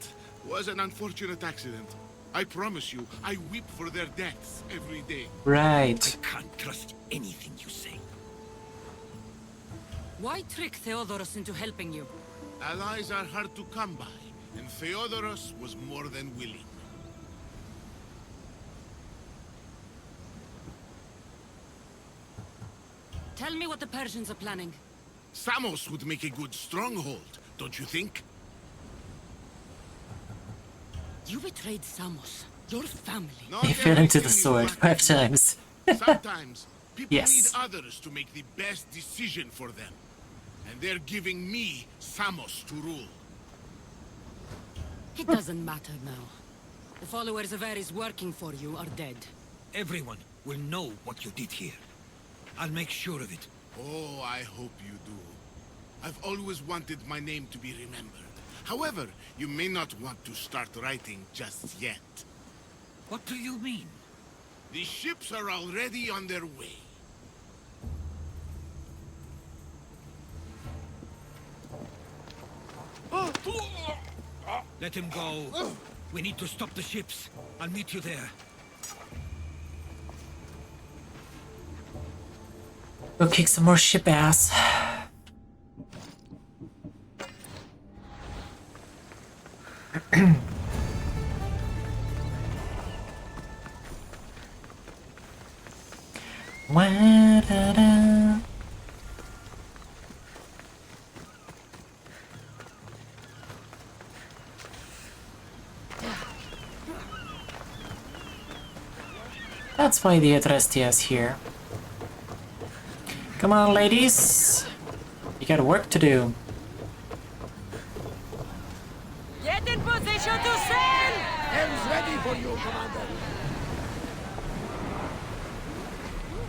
was an unfortunate accident. I promise you, I weep for their deaths every day. Right. I can't trust anything you say. Why trick Theodoros into helping you? Allies are hard to come by, and Theodoros was more than willing. Tell me what the Persians are planning. Samos would make a good stronghold, don't you think? You betrayed Samos, your family. Not He fell into the everything is sword black 5 and white. times. Sometimes, people Yes. need others to make the best decision for them. And they're giving me Samos to rule. It doesn't matter now. The followers of Ares working for you are dead. Everyone will know what you did here. I'll make sure of it. Oh, I hope you do. I've always wanted my name to be remembered. However, you may not want to start writing just yet. What do you mean? The ships are already on their way. Let him go. We need to stop the ships. I'll meet you there. Go kick some more ship ass. Wa-da-da. That's why the Adrestia is here. Come on, ladies. You got work to do. Get in position to sail! Hands ready for you, Commander.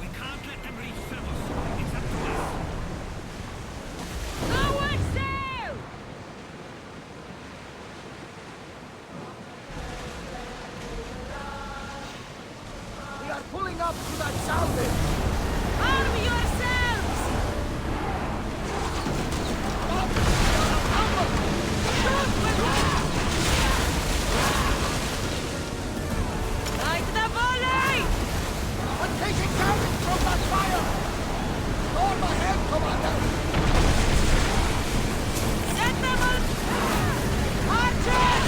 We can't let them reach Samos. It's up to us. Forward sail! We are pulling up to that salvage. Arm yourselves! Like the volley! I'm taking damage from that fire! Storm ahead, Commander! Set them on! Archers!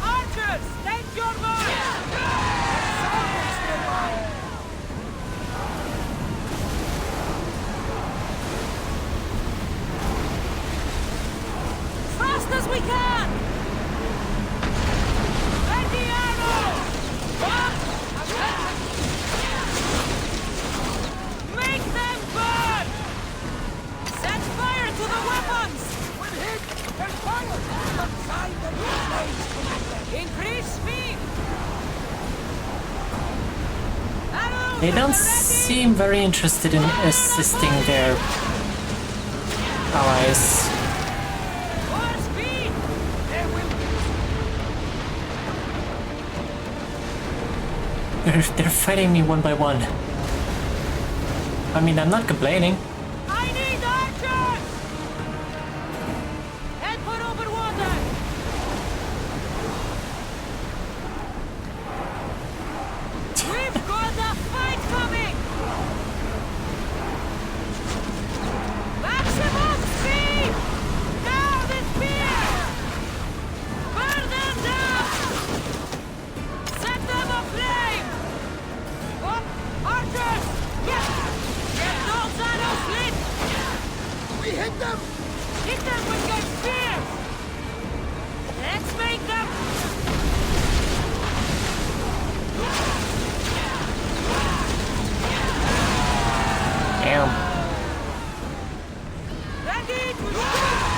Archers, take your mark! Someone's nearby! Fast as we can! Ready arrows! One! Make them burn! Set fire to the weapons! We're hit! There's fire! Outside the flames, Commander! Increase speed! Arrows They at don't the ready! seem very interested in assisting their allies. More speed! There will be... They're fighting me one by one. I mean, I'm not complaining. I need archers! Head for open water! We've got a fight coming! Maximum speed! Now the spear! Burn them down! Set them aflame! Oh, archers! Get those arrows lit! We hit them! Hit them with your spears! Let's make them... Damn. Ready to shoot!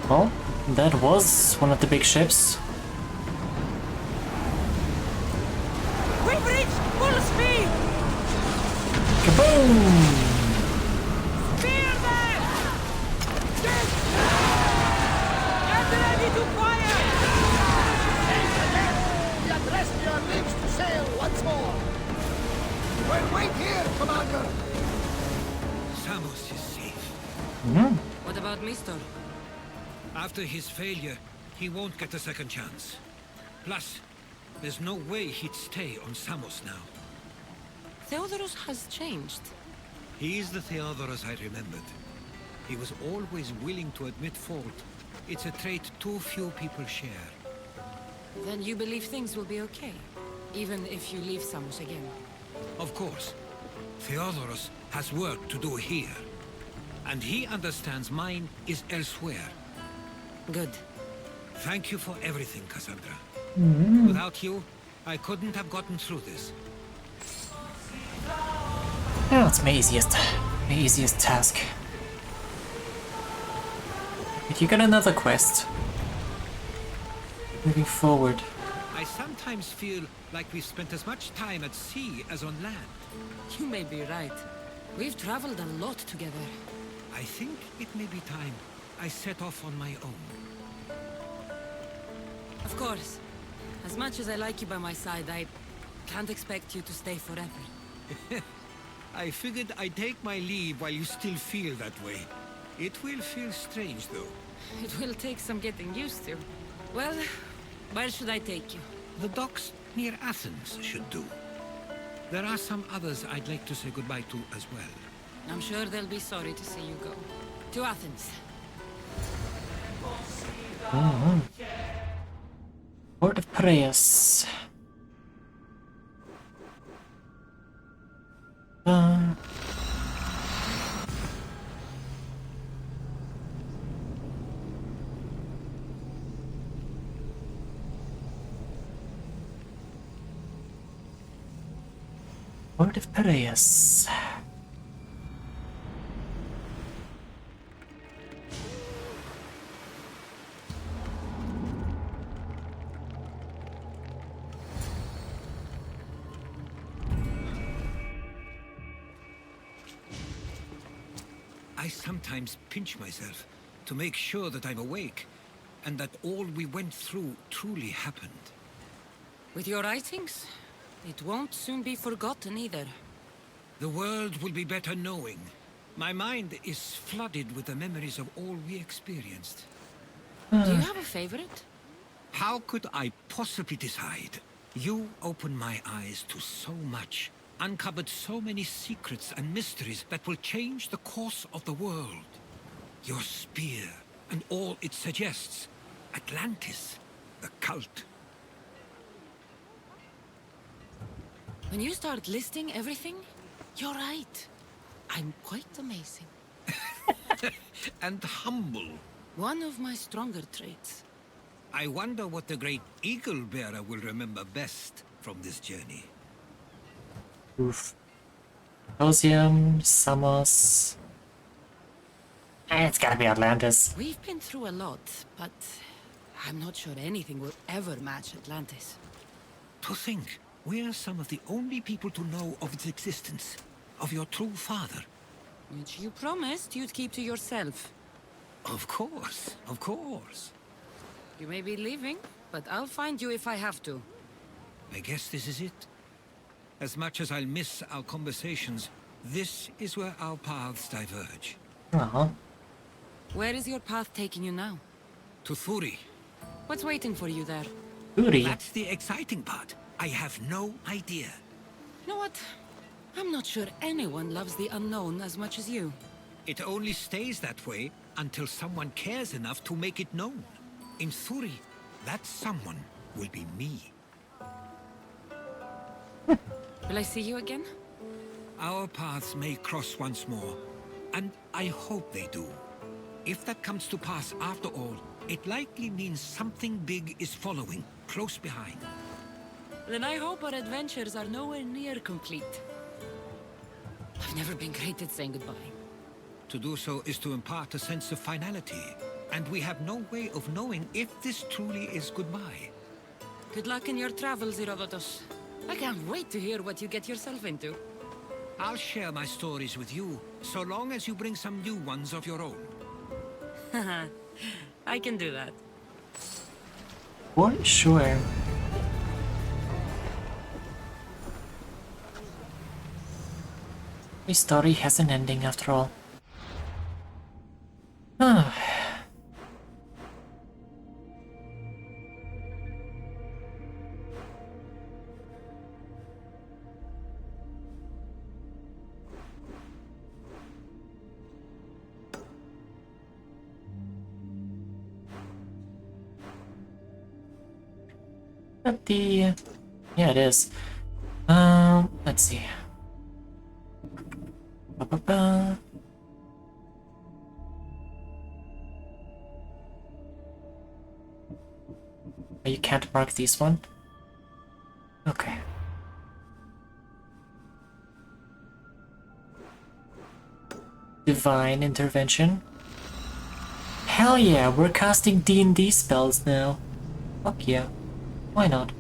Well, that was one of the big ships. We've reached full speed! Kaboom! Spear them! Get ready to fire! We addressed your lips to sail once more! We'll wait here, Commander! Samos is safe. What about Mister? After his failure, he won't get a second chance. Plus, there's no way he'd stay on Samos now. Theodorus has changed. He's the Theodorus I remembered. He was always willing to admit fault. It's a trait too few people share. Then you believe things will be okay, even if you leave Samos again. Of course. Theodorus has work to do here. And he understands mine is elsewhere. Good. Thank you for everything, Kassandra. Without you, I couldn't have gotten through this. Yeah, it's my easiest task. But you got another quest. Moving forward. I sometimes feel like we've spent as much time at sea as on land. You may be right. We've traveled a lot together. I think it may be time I set off on my own. Of course. As much as I like you by my side, I can't expect you to stay forever. I figured I'd take my leave while you still feel that way. It will feel strange, though. It will take some getting used to. Well, where should I take you? The docks near Athens should do. There are some others I'd like to say goodbye to as well. I'm sure they'll be sorry to see you go. To Athens. Port of Piraeus. Port of Piraeus. I sometimes pinch myself to to make sure that I'm awake, and that all we went through truly happened. With your writings, it won't soon be forgotten either. The world will be better knowing. My mind is flooded with the memories of all we experienced. Do you have a favorite? How could I possibly decide? You opened my eyes to so much, uncovered so many secrets and mysteries that will change the course of the world. Your spear, and all it suggests. Atlantis, the cult. When you start listing everything, you're right. I'm quite amazing. And humble. One of my stronger traits. I wonder what the great eagle bearer will remember best from this journey. Oof. Symposium, Samos. It's gotta be Atlantis. We've been through a lot, but I'm not sure anything will ever match Atlantis. To think, we're some of the only people to know of its existence, of your true father. Which you promised you'd keep to yourself. Of course, of course. You may be leaving, but I'll find you if I have to. I guess this is it. As much as I'll miss our conversations, this is where our paths diverge. Uh-huh. Where is your path taking you now? To Thuri. What's waiting for you there? Thuri? That's the exciting part. I have no idea. You know what? I'm not sure anyone loves the unknown as much as you. It only stays that way until someone cares enough to make it known. In Thuri, that someone will be me. Will I see you again? Our paths may cross once more, and I hope they do. If that comes to pass after all, it likely means something big is following, close behind. Then I hope our adventures are nowhere near complete. I've never been great at saying goodbye. To do so is to impart a sense of finality, and we have no way of knowing if this truly is goodbye. Good luck in your travels, Herodotus. I can't wait to hear what you get yourself into. I'll share my stories with you, so long as you bring some new ones of your own. I can do that. For sure. My story has an ending after all. At the... yeah, it is. Let's see. Ba-ba-ba. Oh, you can't mark this one? Okay. Divine intervention. Hell yeah, we're casting D&D spells now. Fuck yeah. Why not?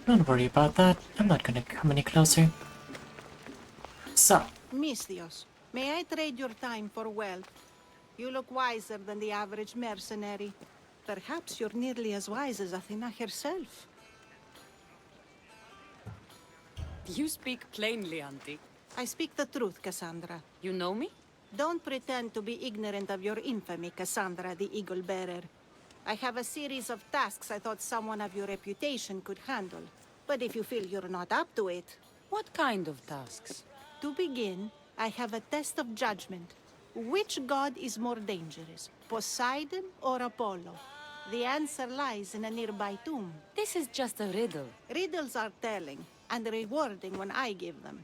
Don't worry about that. I'm not gonna come any closer. So. Misthios, may I trade your time for wealth? You look wiser than the average mercenary. Perhaps you're nearly as wise as Athena herself. You speak plainly, Auntie. I speak the truth, Kassandra. You know me? Don't pretend to be ignorant of your infamy, Kassandra the Eagle Bearer. I have a series of tasks I thought someone of your reputation could handle. But if you feel you're not up to it... What kind of tasks? To begin, I have a test of judgment. Which god is more dangerous, Poseidon or Apollo? The answer lies in a nearby tomb. This is just a riddle. Riddles are telling, and rewarding when I give them.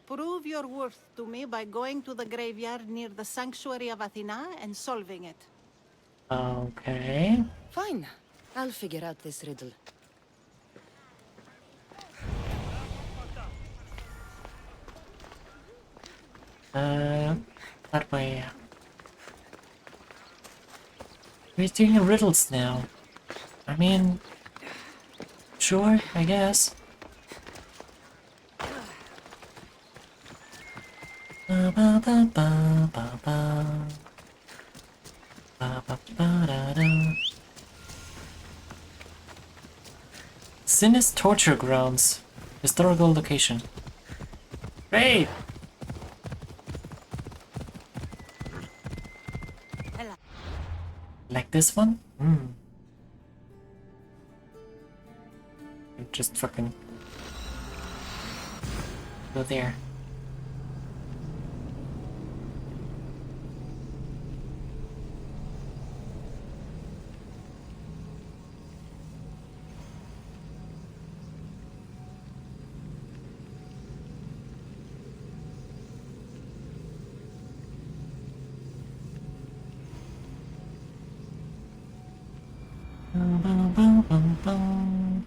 Prove your worth to me by going to the graveyard near the sanctuary of Athena and solving it. Okay. Fine. I'll figure out this riddle. That way. We're doing riddles now. I mean, sure, I guess. Ba ba ba ba ba ba. Ba ba ba da da. Sin's torture grounds. Historical location. Great! Like this one? Just fucking go there. Bum, bum, bum, bum.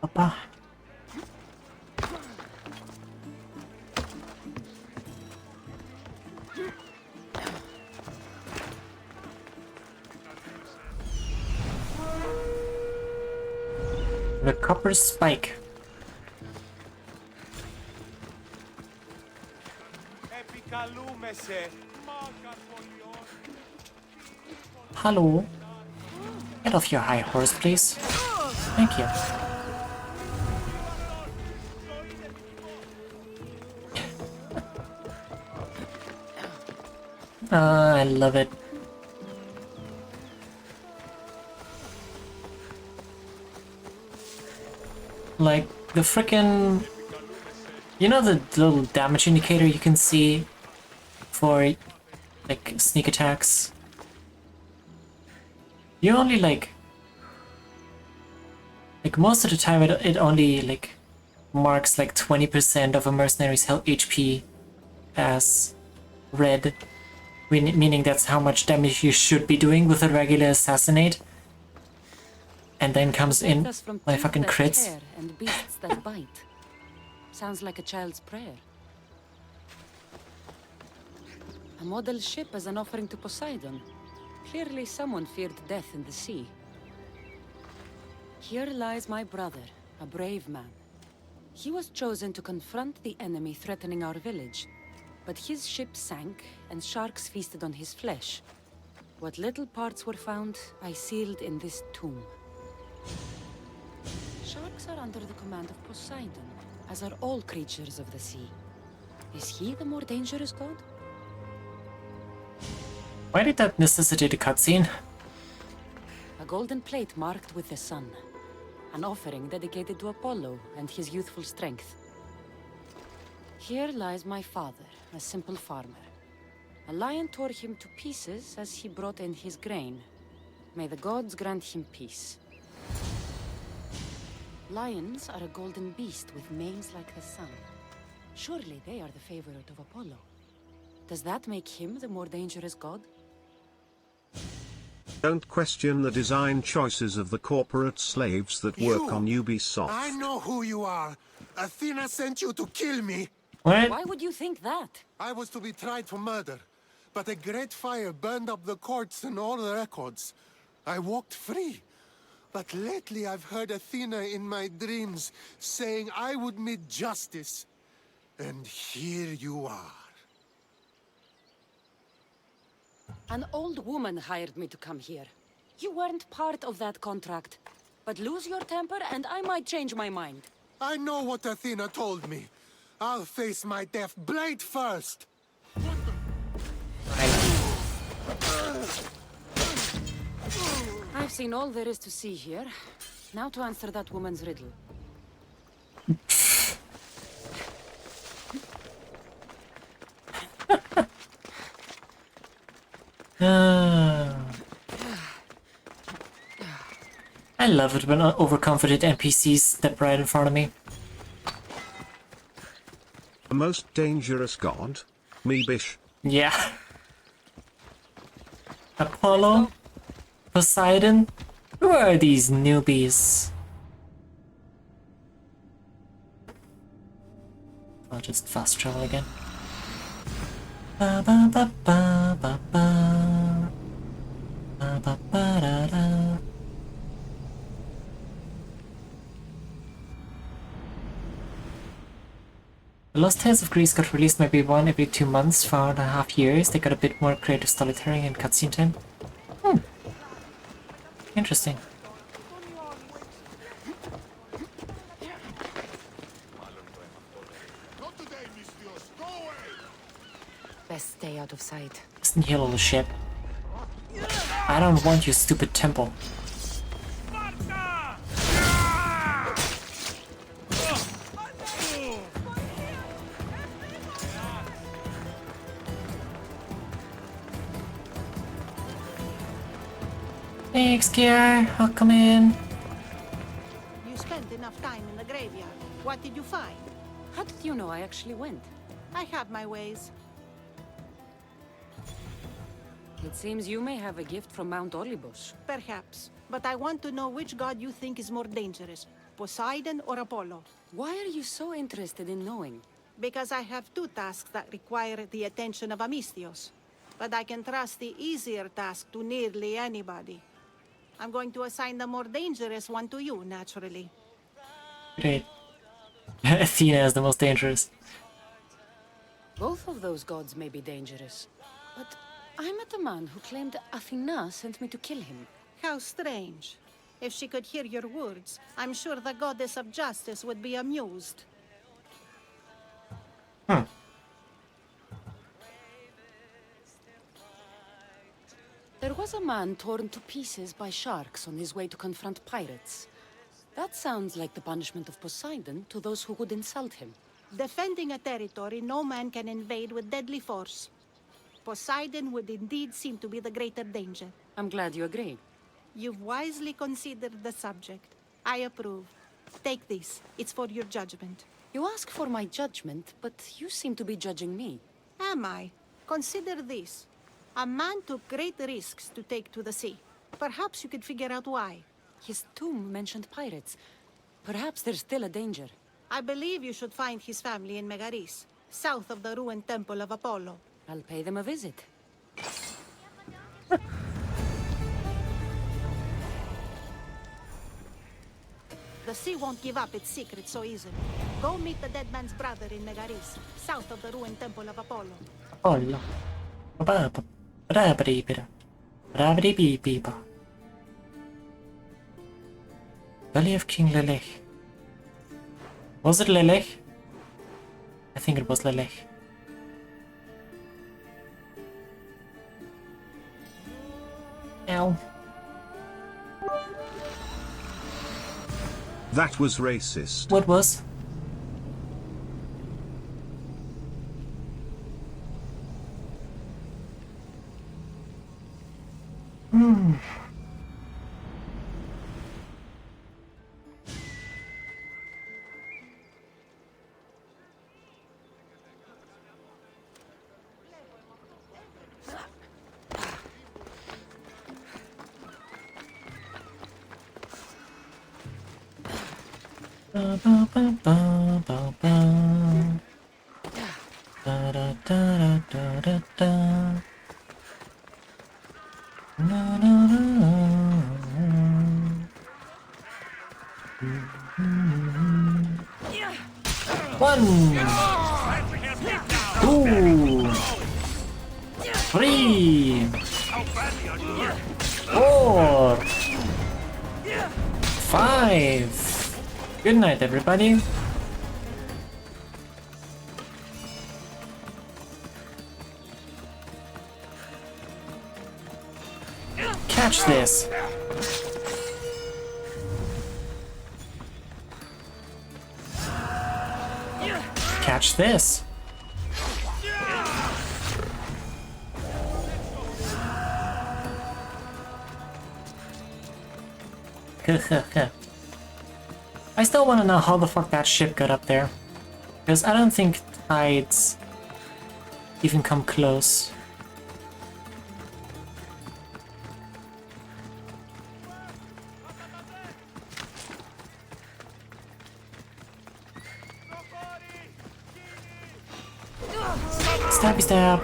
Papa. The copper spike. Hello. Get off your high horse, please. Thank you. I love it. Like, the frickin'... You know the little damage indicator you can see for, like, sneak attacks? You only, like, most of the time it only, like, marks, like, 20% of a mercenary's health HP as red, meaning that's how much damage you should be doing with a regular assassinate. And then comes in my fucking crits. And beasts that bite. Sounds like a child's prayer. A model ship as an offering to Poseidon. Clearly someone feared death in the sea. Here lies my brother, a brave man. He was chosen to confront the enemy threatening our village. But his ship sank, and sharks feasted on his flesh. What little parts were found, I sealed in this tomb. Sharks are under the command of Poseidon, as are all creatures of the sea. Is he the more dangerous god? Why did that necessitate a cutscene? A golden plate marked with the sun. An offering dedicated to Apollo and his youthful strength. Here lies my father, a simple farmer. A lion tore him to pieces as he brought in his grain. May the gods grant him peace. Lions are a golden beast with manes like the sun. Surely they are the favorite of Apollo. Does that make him the more dangerous god? Don't question the design choices of the corporate slaves that work on Ubisoft. I know who you are. Athena sent you to kill me. What? Why would you think that? I was to be tried for murder, but a great fire burned up the courts and all the records. I walked free. But lately I've heard Athena in my dreams saying I would meet justice. And here you are. An old woman hired me to come here. You weren't part of that contract. But lose your temper and I might change my mind. I know what Athena told me. I'll face my death blade first. I've seen all there is to see here. Now to answer that woman's riddle. I love it when overconfident NPCs step right in front of me. The most dangerous god? Me bish. Yeah. Apollo? Poseidon? Who are these newbies? I'll just fast travel again. Ba ba ba ba ba ba. Ba ba ba da da. The Lost Tales of Greece got released maybe one every 2 months for 1.5 years. They got a bit more creative storytelling and cutscene time. Interesting. Best stay out of sight. Listen here, little ship. I don't want your stupid temple. Thanks, Kier. I'll come in. You spent enough time in the graveyard. What did you find? How did you know I actually went? I have my ways. It seems you may have a gift from Mount Olympus. Perhaps. But I want to know which god you think is more dangerous, Poseidon or Apollo. Why are you so interested in knowing? Because I have 2 tasks that require the attention of Amistios. But I can trust the easier task to nearly anybody. I'm going to assign the more dangerous one to you, naturally. Great. Athena is the most dangerous. Both of those gods may be dangerous. But I met a man who claimed Athena sent me to kill him. How strange. If she could hear your words, I'm sure the goddess of justice would be amused. There was a man torn to pieces by sharks on his way to confront pirates. That sounds like the punishment of Poseidon to those who would insult him. Defending a territory no man can invade with deadly force. Poseidon would indeed seem to be the greater danger. I'm glad you agree. You've wisely considered the subject. I approve. Take this. It's for your judgment. You ask for my judgment, but you seem to be judging me. Am I? Consider this. A man took great risks to take to the sea. Perhaps you could figure out why. His tomb mentioned pirates. Perhaps there's still a danger. I believe you should find his family in Megaris, south of the ruined temple of Apollo. I'll pay them a visit. The sea won't give up its secret so easily. Go meet the dead man's brother in Megaris, south of the ruined temple of Apollo. Apollo. Valley of King Lelech. Was it Lelech? I think it was Lelech. Ow. That was racist. What was? Ba ba ba ba ba ba. Da da da da da da. Na na na. One, 2, 3, 4, 5. Good night, everybody. Catch this. Catch this. I still want to know how the fuck that ship got up there. Because I don't think tides even come close. Stabby stab.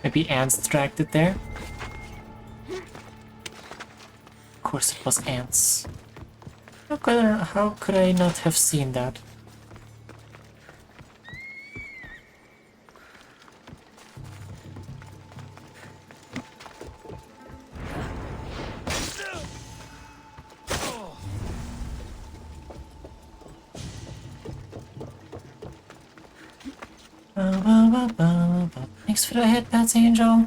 Maybe ants distracted there? Of course it was ants. How could I not have seen that? Thanks for the hit, Pats Angel.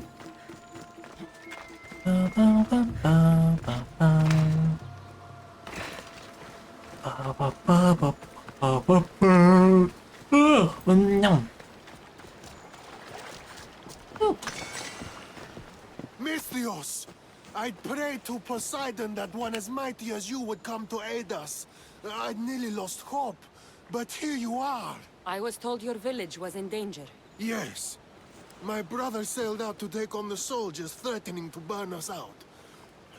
Misthios! I'd prayed to Poseidon that one as mighty as you would come to aid us. I'd nearly lost hope, but here you are. I was told your village was in danger. Yes. My brother sailed out to take on the soldiers threatening to burn us out.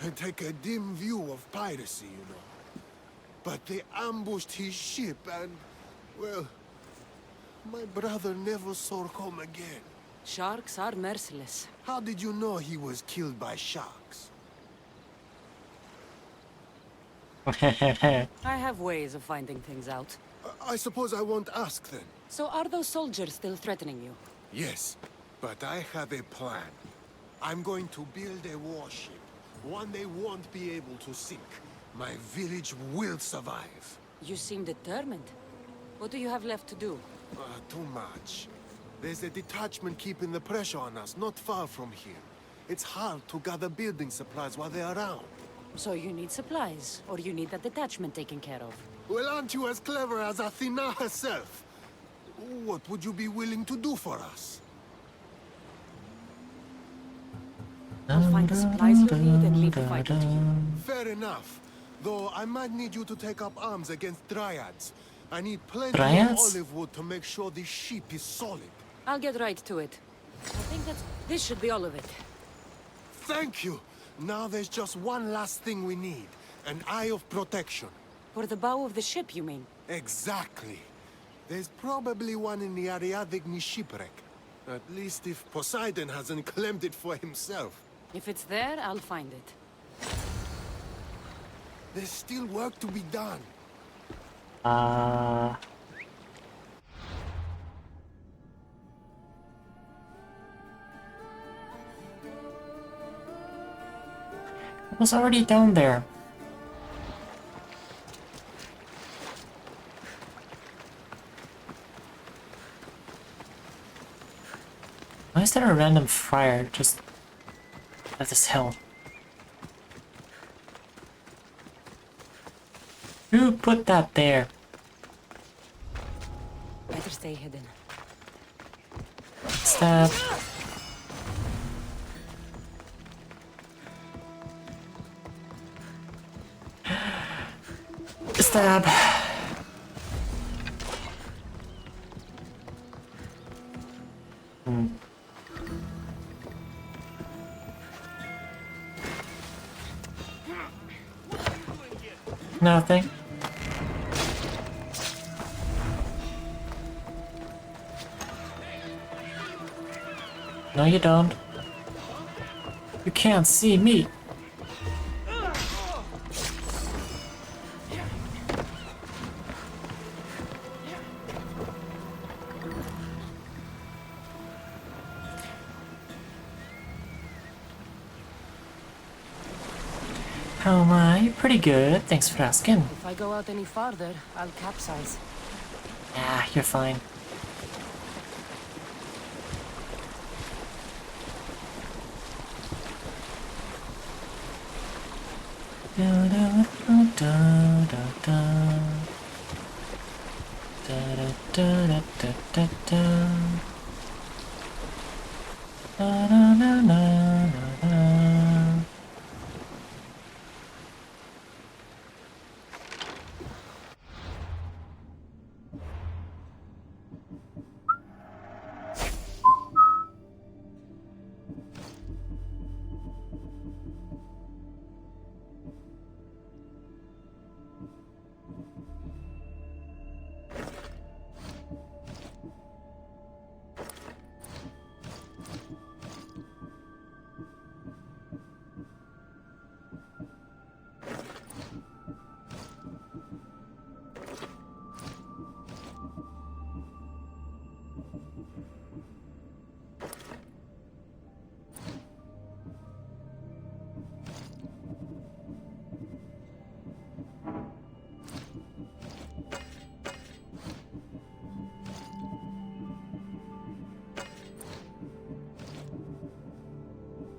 I take a dim view of piracy, you know. But they ambushed his ship and, well, my brother never saw home again. Sharks are merciless. How did you know he was killed by sharks? I have ways of finding things out. I suppose I won't ask then. So are those soldiers still threatening you? Yes, but I have a plan. I'm going to build a warship. One they won't be able to sink. My village will survive. You seem determined. What do you have left to do? Too much. There's a detachment keeping the pressure on us, not far from here. It's hard to gather building supplies while they're around. So you need supplies, or you need that detachment taken care of? Well, aren't you as clever as Athena herself? What would you be willing to do for us? I'll find the supplies you need and leave the fighting to you. Fair enough. Though I might need you to take up arms against Dryads. I need plenty Dryads? of olive wood to make sure this ship is solid. I'll get right to it. I think this should be all of it. Thank you! Now there's just one last thing we need. An eye of protection. For the bow of the ship, you mean? Exactly. There's probably one in the Ariadne shipwreck. At least if Poseidon hasn't claimed it for himself. If it's there, I'll find it. There's still work to be done. It was already down there. Why is there a random fire just at this hill? Who put that there? Better stay hidden. Stab. Stab. Nothing. No, you don't. You can't see me. How am I? Pretty good, thanks for asking. If I go out any farther, I'll capsize. Ah, you're fine. Da da da da da da da da da da da. Na na na na na na.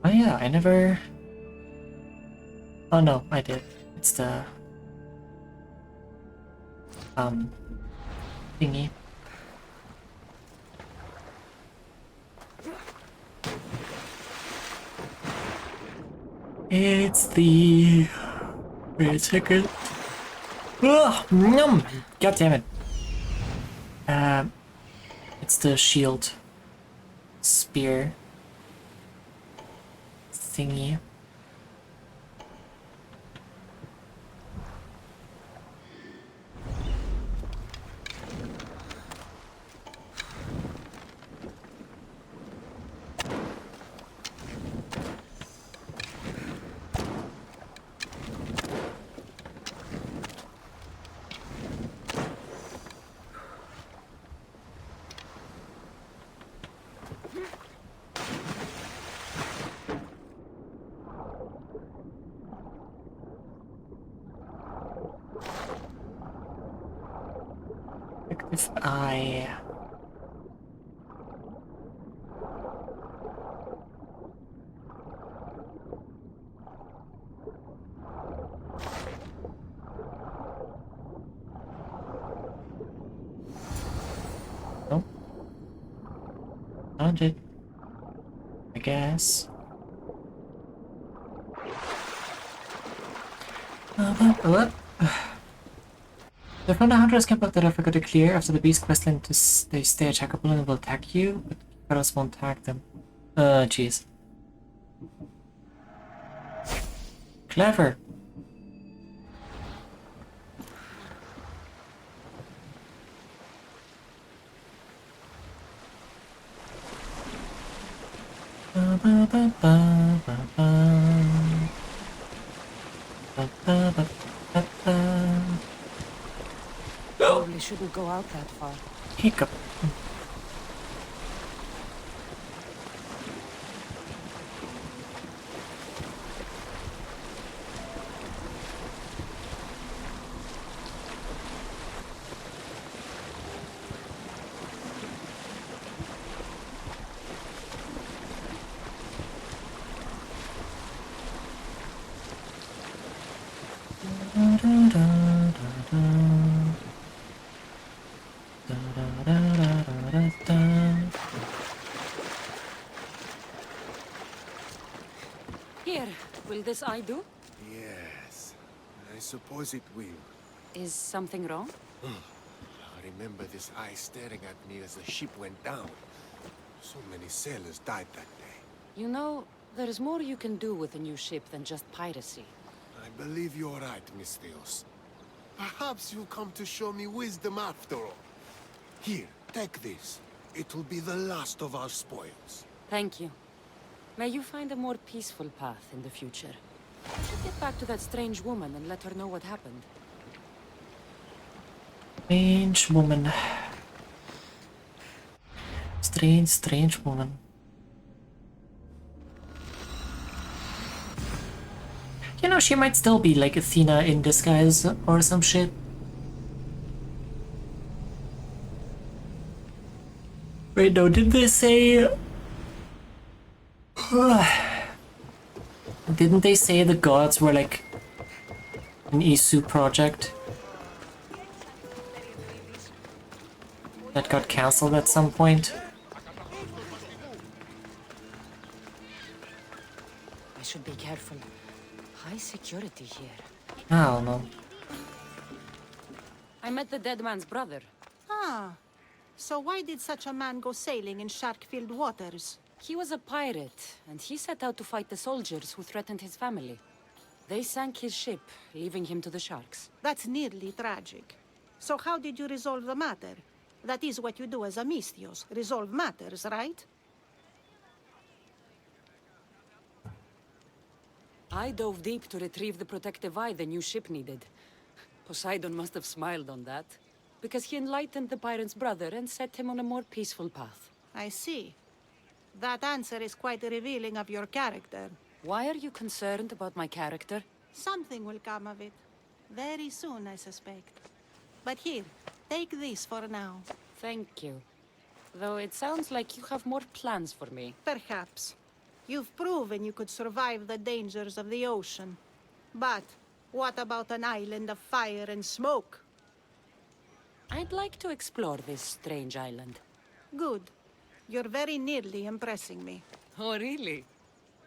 Oh yeah, I never... Oh no, I did. It's the... thingy. It's the... Wait a second. Ugh, nom! God damn it. It's the shield. Spear. Thingy. If I... Nope. Found it. I guess. What? The front hunters camp out that I forgot to clear after the beast questline they stay attackable and will attack you, but Karos won't attack them. Jeez. Clever. Ba ba ba ba ba ba ba ba ba ba. Probably shouldn't go out that far. Hiccup. Here, will this eye do? Yes, I suppose it will. Is something wrong? I remember this eye staring at me as the ship went down. So many sailors died that day. You know, there's more you can do with a new ship than just piracy. I believe you're right, Miss Theos. Perhaps you'll come to show me wisdom after all. Here, take this. It will be the last of our spoils. Thank you. May you find a more peaceful path in the future. I should get back to that strange woman and let her know what happened. Strange woman. Strange woman. You know, she might still be like Athena in disguise or some shit. Wait, no, did they say... Didn't they say the gods were like an Isu project that got cancelled at some point? I should be careful. High security here. I don't know. I met the dead man's brother. Ah, so why did such a man go sailing in shark-filled waters? He was a pirate, and he set out to fight the soldiers who threatened his family. They sank his ship, leaving him to the sharks. That's nearly tragic. So how did you resolve the matter? That is what you do as a Misthios, resolve matters, right? I dove deep to retrieve the protective eye the new ship needed. Poseidon must have smiled on that, because he enlightened the pirate's brother and set him on a more peaceful path. I see. That answer is quite revealing of your character. Why are you concerned about my character? Something will come of it. Very soon, I suspect. But here, take this for now. Thank you. Though it sounds like you have more plans for me. Perhaps. You've proven you could survive the dangers of the ocean. But what about an island of fire and smoke? I'd like to explore this strange island. Good. You're very nearly impressing me. Oh, really?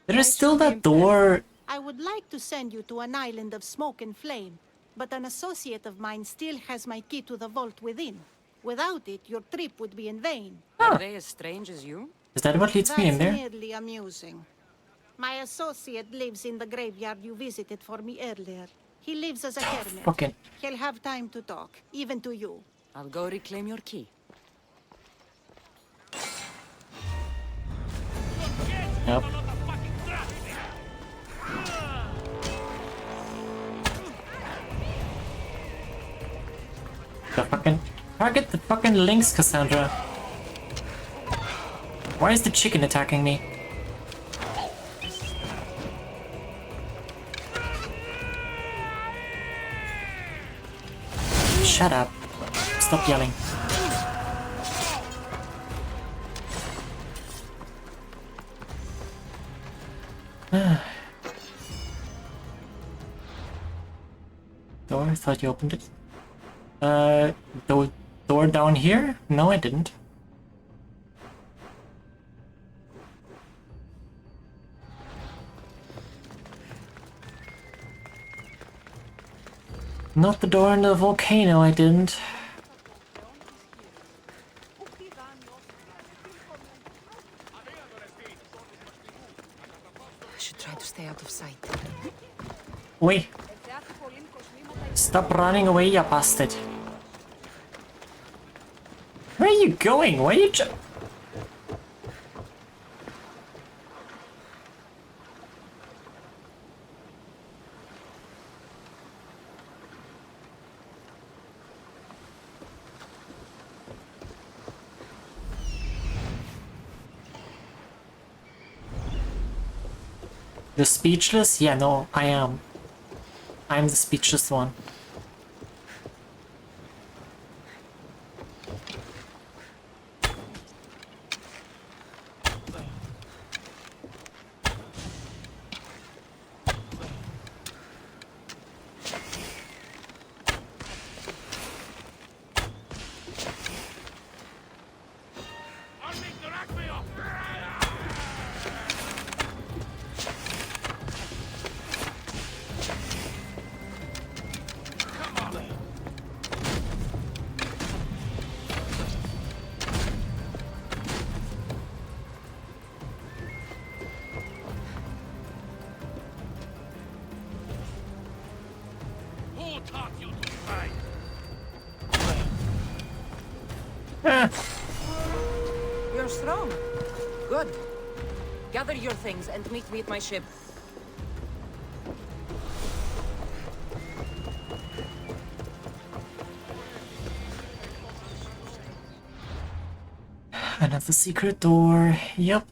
There's still that door. I would like to send you to an island of smoke and flame, but an associate of mine still has my key to the vault within. Without it, your trip would be in vain. Are they as strange as you? Is that what leads me in there? That's nearly amusing. My associate lives in the graveyard you visited for me earlier. He lives as a hermit. Fucking. He'll have time to talk, even to you. I'll go reclaim your key. Yep. The fucking... Target the fucking links, Kassandra. Why is the chicken attacking me? Shut up. Stop yelling. Door, I thought you opened it. The door down here? No, I didn't. Not the door into the volcano, I didn't. I should try to stay out of sight. Wait. Stop running away, you bastard. Where are you going? Why are you The speechless? Yeah, no, I am. I'm the speechless one. You're strong. Good. Gather your things and meet me at my ship. Another secret door. Yep.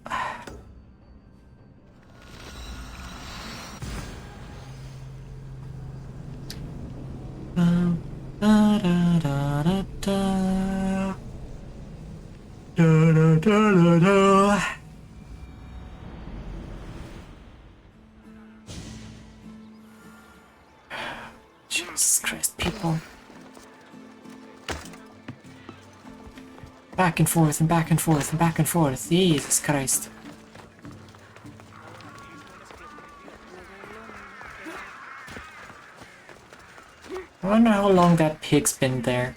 Da, da, da, da, da. Da, da, da, da, da. Jesus Christ, people. Back and forth and back and forth and back and forth. Jesus Christ. I wonder how long that pig's been there.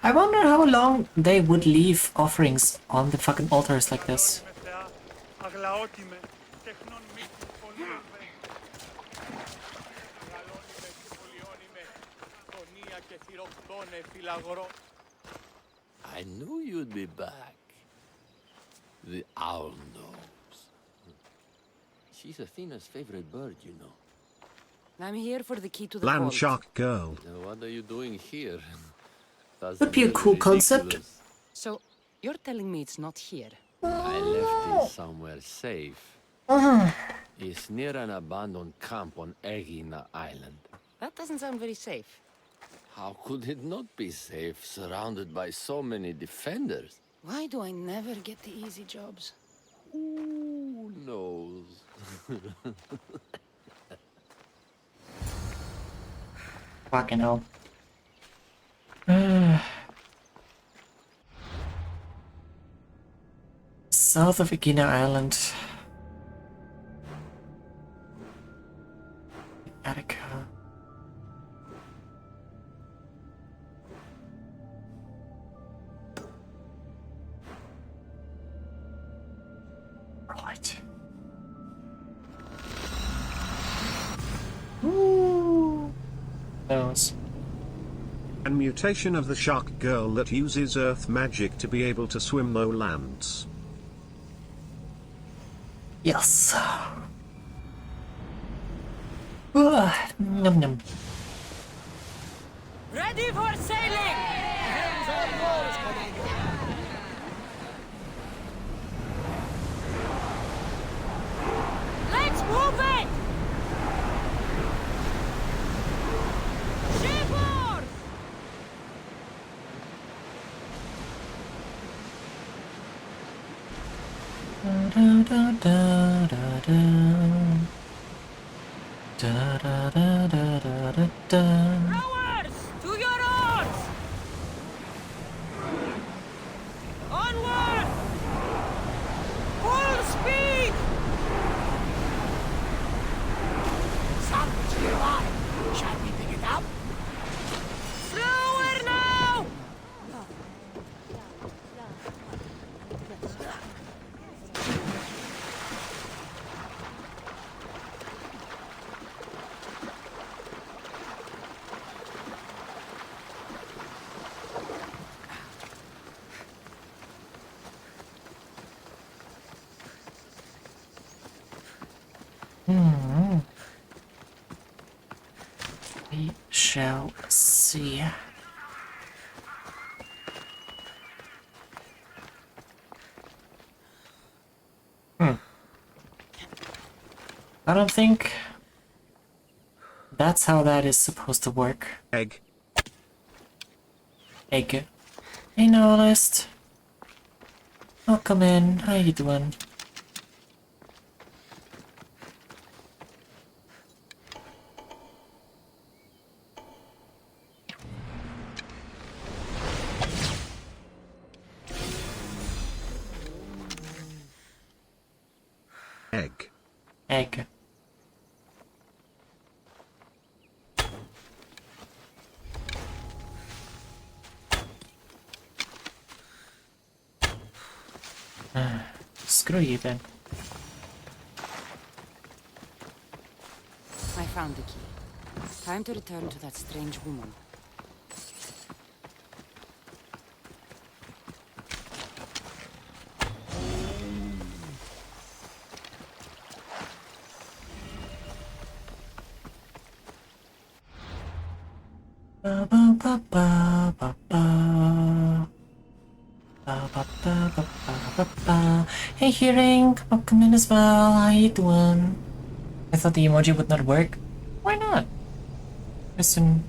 I wonder how long they would leave offerings on the fucking altars like this. I knew you'd be back. The owl knows. She's Athena's favorite bird, you know. I'm here for the key to the Land vault. shark girl. What are you doing here? That'd be a cool concept. So, you're telling me it's not here? I left it somewhere safe. It's near an abandoned camp on Egina Island. That doesn't sound very safe. How could it not be safe, surrounded by so many defenders? Why do I never get the easy jobs? Who knows? Fucking hell. South of Egina Island. Attica. Right. Ooh. Those. And mutation of the shark girl that uses earth magic to be able to swim low lands. Yes. Num num. Ready for sailing! Let's move it! Shipboard! Da da da da da. Da da da da da da da. Rowers! To your oars! Onward! Full speed! Salvage nearby. Shall we pick it up? Slower now! We shall see. I don't think that's how that is supposed to work. Egg. Egg. Hey, novelist. Welcome in. How you doing? Egg. Egg. Screw you then. I found the key. Time to return to that strange woman. Ba, ba, ba, ba, ba, ba. Ba, ba, ba, ba, ba, ba. Hey, Hearing, come in as well. How you doing? I thought the emoji would not work. Why not? Listen.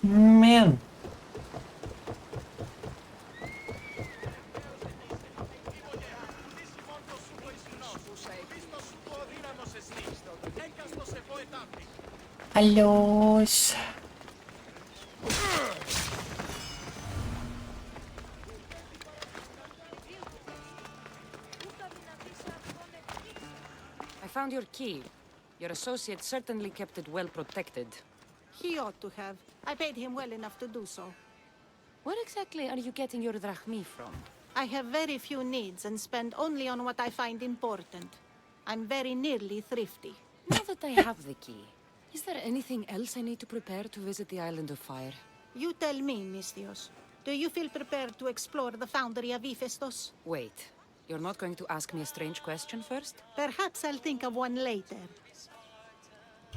Man. Hello. I found your key. Your associate certainly kept it well protected. He ought to have. I paid him well enough to do so. Where exactly are you getting your drachmi from? I have very few needs and spend only on what I find important. I'm very nearly thrifty. Now that I have the key, is there anything else I need to prepare to visit the Island of Fire? You tell me, Mistios. Do you feel prepared to explore the foundry of Hephaestus? Wait, you're not going to ask me a strange question first? Perhaps I'll think of one later.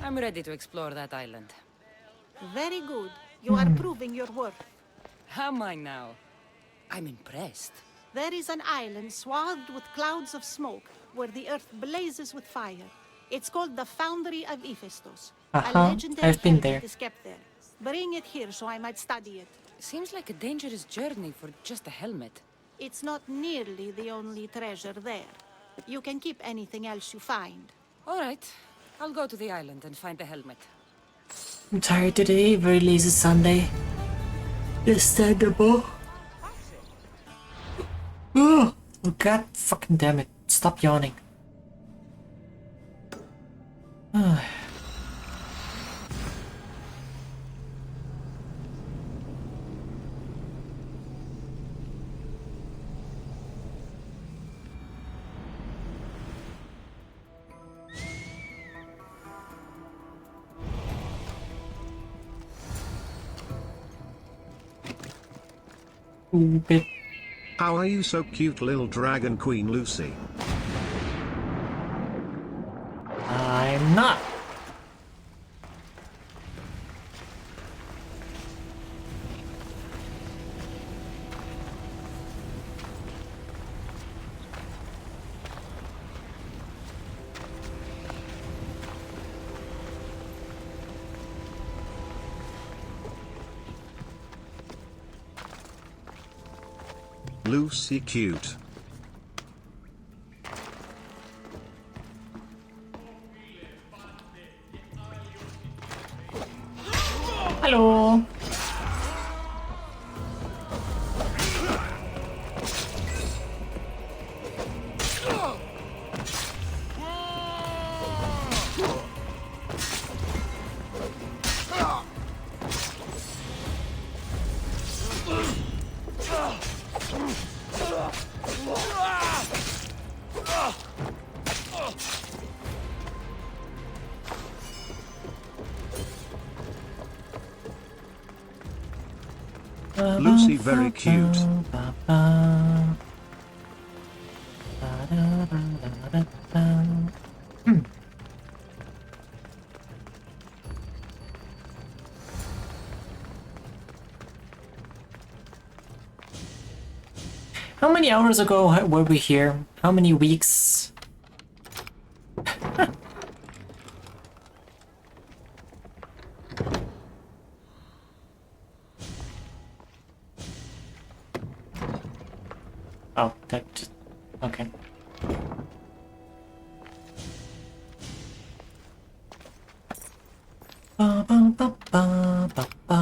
I'm ready to explore that island. Very good. You are proving your worth. Am I now? I'm impressed. There is an island swathed with clouds of smoke, where the earth blazes with fire. It's called the Foundry of Hephaestus. A legendary I've been helmet there. is kept there. Bring it here so I might study it. Seems like a dangerous journey for just a helmet. It's not nearly the only treasure there. You can keep anything else you find. All right, I'll go to the island and find the helmet. I'm tired today, very lazy Sunday. Understandable. Oh, god fucking damn it. Stop yawning. Bit. How are you so cute, little dragon queen Lucy? I'm not. Lucy cute. Hello. Lucy very cute. How many hours ago were we here? How many weeks? Oh, that just... okay. Ba, ba, ba, ba, ba, ba.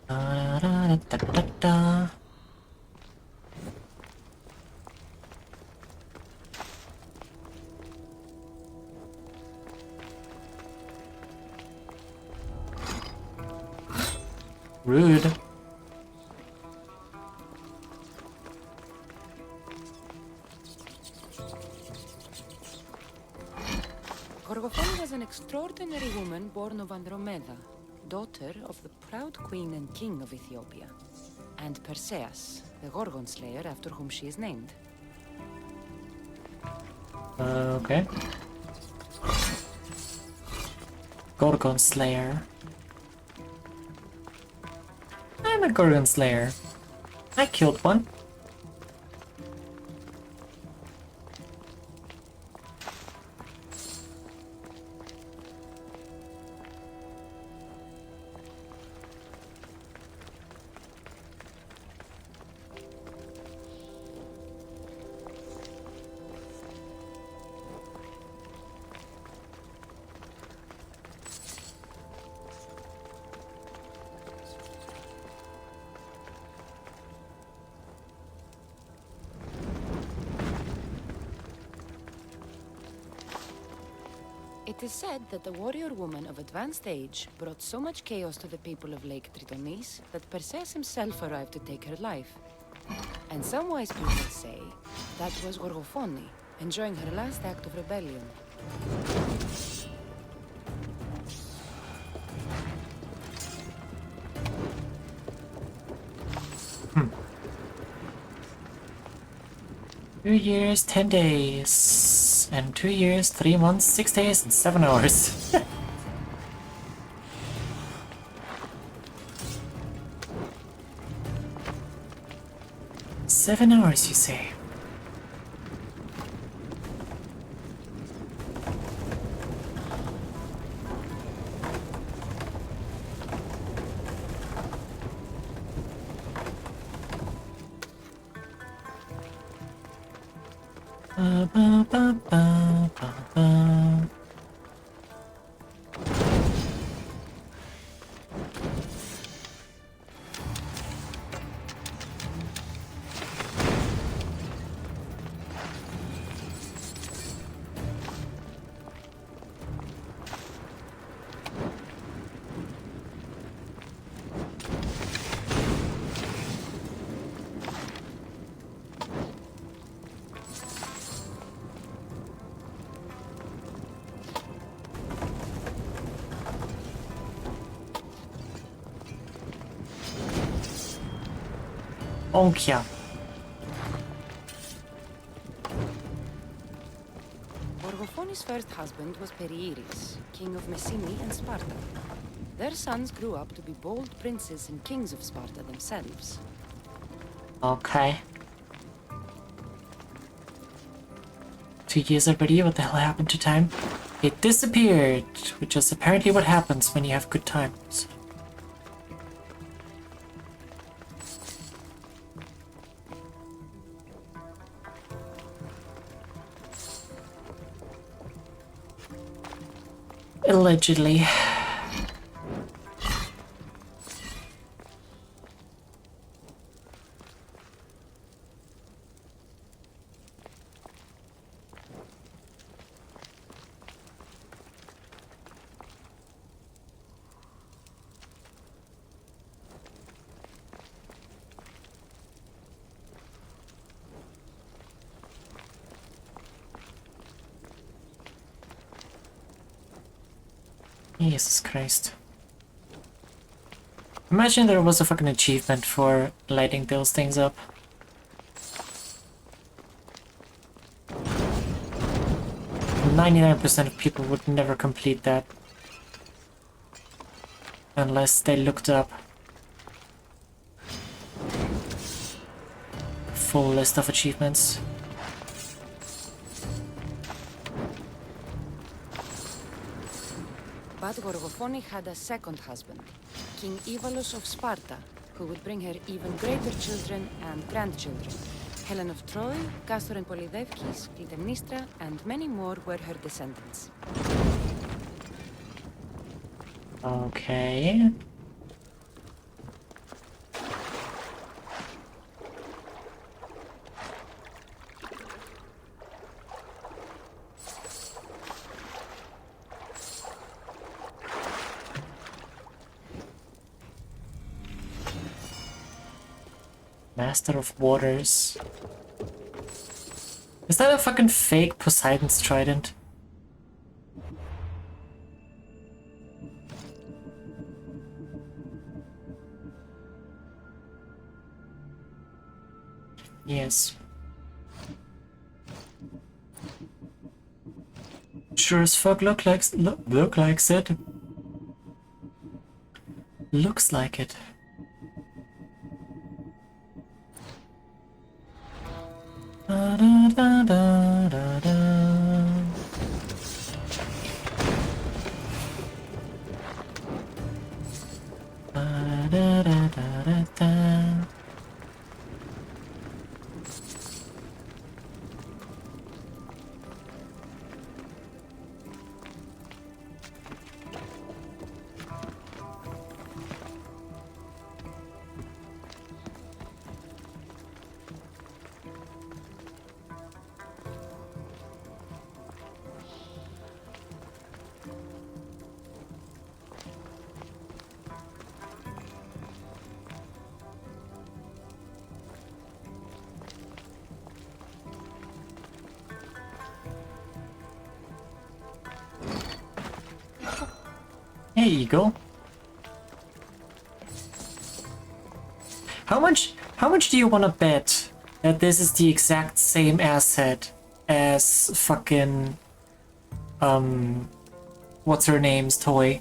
Da, da, da, da, da. Rude. Gorgophone was an extraordinary woman born of Andromeda, daughter of the proud queen and king of Ethiopia, and Perseus, the Gorgon slayer after whom she is named. Okay. Gorgon Slayer. I'm a Gorgon Slayer. I killed one. It is said that the warrior woman of advanced age brought so much chaos to the people of Lake Tritonis that Perseus himself arrived to take her life. And some wise people say that was Gorgophone, enjoying her last act of rebellion. 2 years, 10 days. And 2 years, 3 months, 6 days, and 7 hours. Seven hours, you say? Ba, ba, ba, ba, ba, ba. Onkia. Gorgophone's first husband was Perieris, king of Messini and Sparta. Their sons grew up to be bold princes and kings of Sparta themselves. Okay. 2 years already? What the hell happened to time? It disappeared, which is apparently what happens when you have good times. Allegedly. Jesus Christ. Imagine there was a fucking achievement for lighting those things up. %99 of people would never complete that. Unless they looked up full list of achievements. But Gorgophone had a second husband, King Ivalos of Sparta, who would bring her even greater children and grandchildren. Helen of Troy, Castor and Polydevkis, Clytemnestra, and many more were her descendants. Okay. Master of Waters. Is that a fucking fake Poseidon's trident? Yes. sure as fuck look like it. Looks like it. Da, da, da, da, da, da. Da, da, da, da, da, da. Hey, Eagle. How much do you want to bet that this is the exact same asset as fucking what's her name's toy?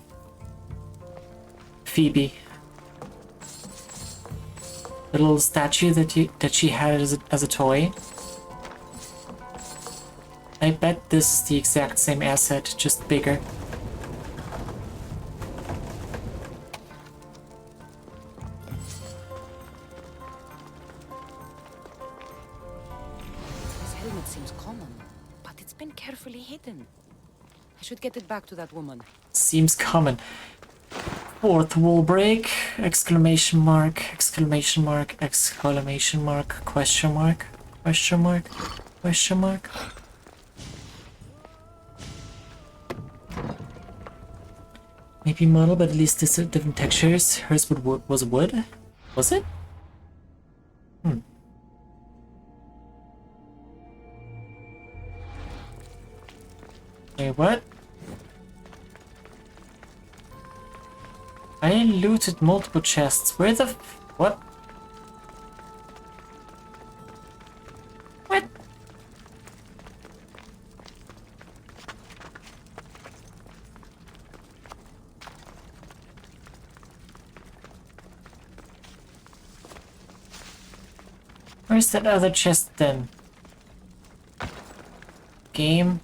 Phoebe. The little statue that she had as a toy. I bet this is the exact same asset, just bigger. I should get it back to that woman. Seems common. Fourth wall break! Exclamation mark! Exclamation mark! Exclamation mark! Question mark! Question mark! Question mark! Maybe model, but at least this are different textures. Hers was wood? Was it? Wait, what? I looted multiple chests. Where the what? What? Where's that other chest then? Game?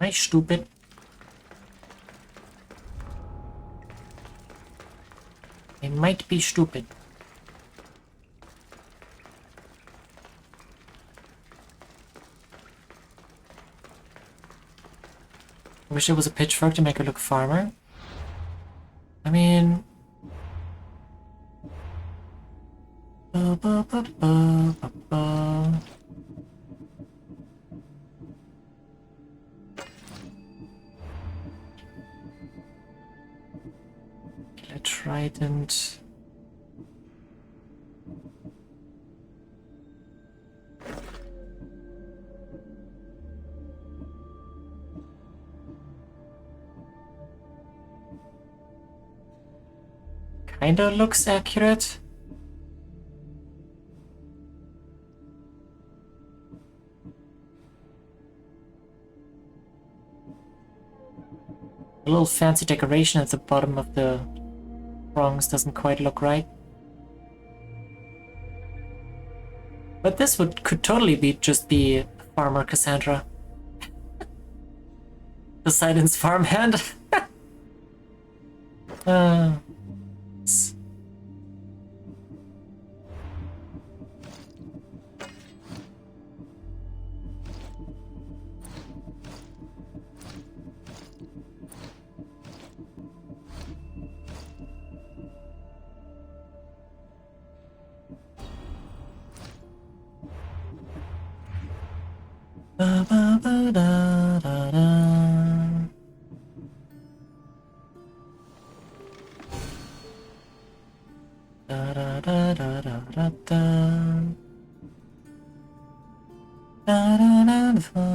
Am I stupid? I might be stupid. I wish there was a pitchfork to make her look farmer. I mean... Trident. Kinda looks accurate. A little fancy decoration at the bottom of the prongs doesn't quite look right. But this could totally be just be Farmer Kassandra. Poseidon's farmhand. uh, ba, ba, ba, da, da, da. Da, da, da, da, da, da, da. Da, da, da, da.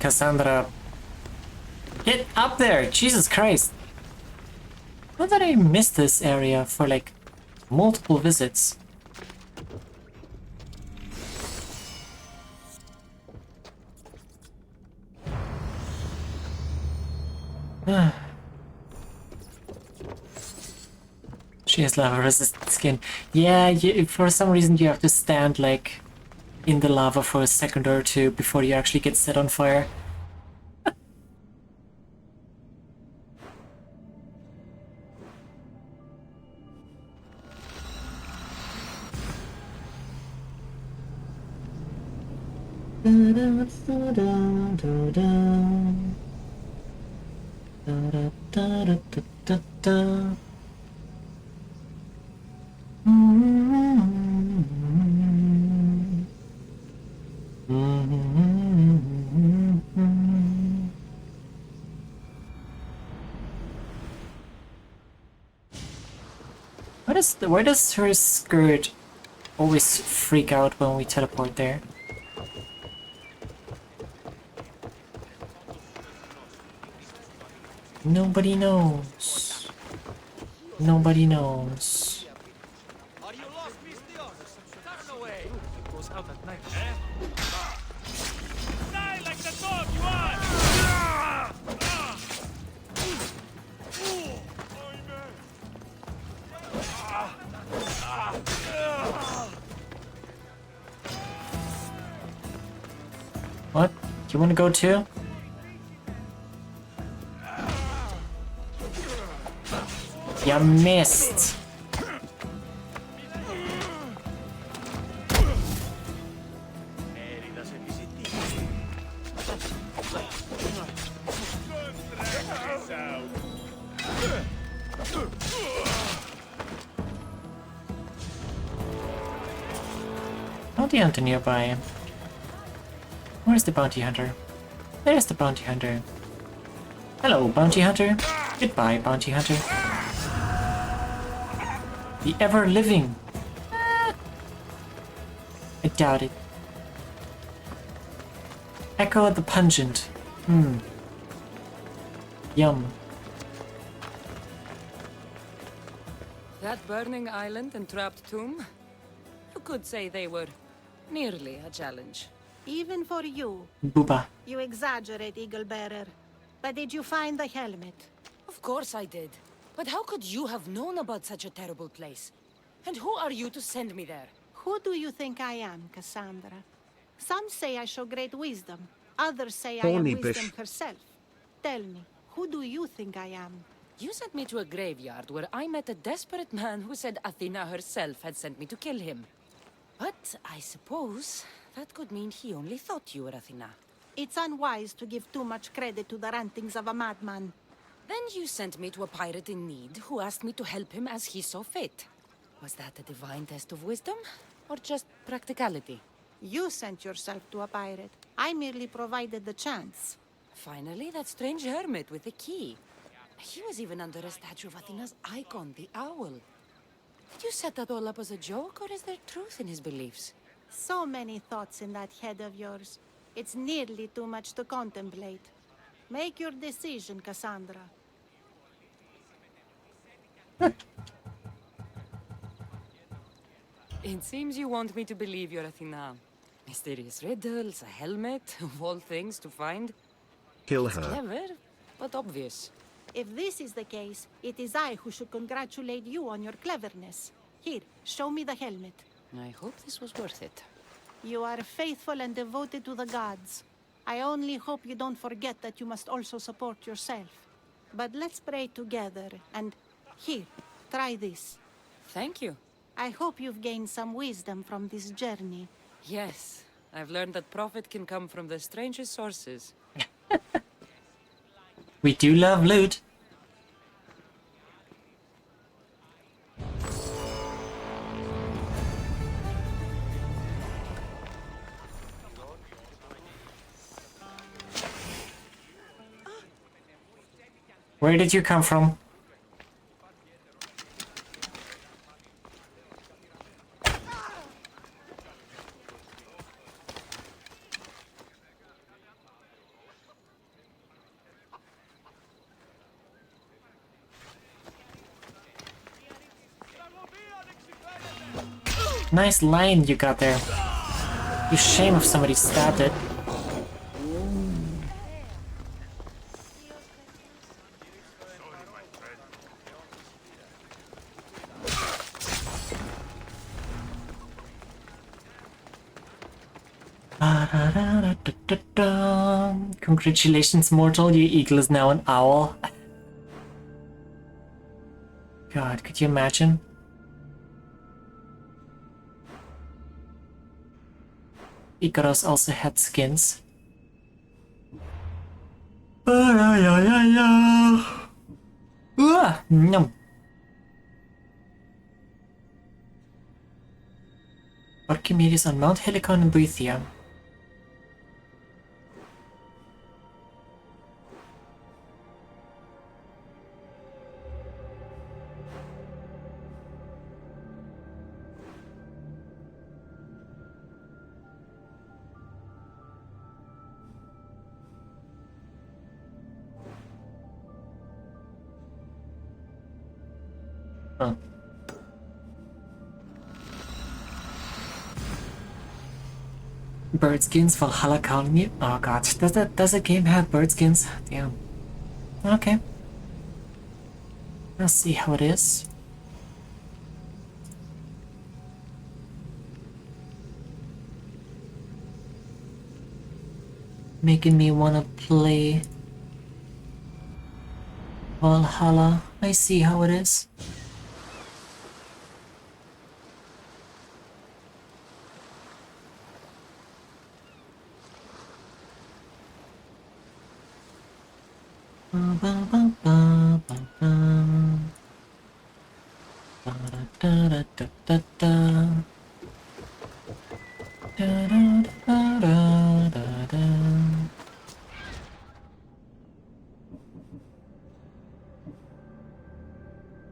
Kassandra, get up there! Jesus Christ! How did I miss this area for like multiple visits? She has lava resistant skin. Yeah, for some reason you have to stand like in the lava for a second or two before you actually get set on fire. Why does her skirt always freak out when we teleport there? Nobody knows. Nobody knows. Are you lost, Mistios? Turn away! It goes out at night, eh? Die like the dog you are! What? You wanna go too? You missed! Bounty hunter nearby. Where's the bounty hunter? There's the bounty hunter. Hello, bounty hunter. Goodbye, bounty hunter. The ever-living. I doubt it. Echo the pungent. Yum. That burning island and trapped tomb? You could say they were nearly a challenge. Even for you. Booba. You exaggerate, Eagle Bearer. But did you find the helmet? Of course I did. But how could you have known about such a terrible place? And who are you to send me there? Who do you think I am, Kassandra? Some say I show great wisdom. Others say I am Horny wisdom bish. herself. Tell me, who do you think I am? You sent me to a graveyard where I met a desperate man who said Athena herself had sent me to kill him. But I suppose that could mean he only thought you were Athena. It's unwise to give too much credit to the rantings of a madman. Then you sent me to a pirate in need who asked me to help him as he saw fit. Was that a divine test of wisdom? Or just practicality? You sent yourself to a pirate. I merely provided the chance. Finally, that strange hermit with the key. He was even under a statue of Athena's icon, the owl. Did you set that all up as a joke, or is there truth in his beliefs? So many thoughts in that head of yours. It's nearly too much to contemplate. Make your decision, Kassandra. It seems you want me to believe you're Athena. Mysterious riddles, a helmet, of all things to find. Kill It's her. clever, but obvious. If this is the case, it is I who should congratulate you on your cleverness. Here, show me the helmet. I hope this was worth it. You are faithful and devoted to the gods. I only hope you don't forget that you must also support yourself. But let's pray together, and here, try this. Thank you. I hope you've gained some wisdom from this journey. Yes, I've learned that profit can come from the strangest sources. We do love loot. Where did you come from? Nice line you got there. Be shame if somebody stabbed it. Congratulations, mortal, your eagle is now an owl. God, could you imagine? Icaros also had skins. Nom. Archimedes on Mount Helicon in Brythia. Huh. Bird skins for Valhalla Colony? Oh god, does the game have bird skins? Damn. Okay. Let's see how it is. Making me wanna play Valhalla. I see how it is.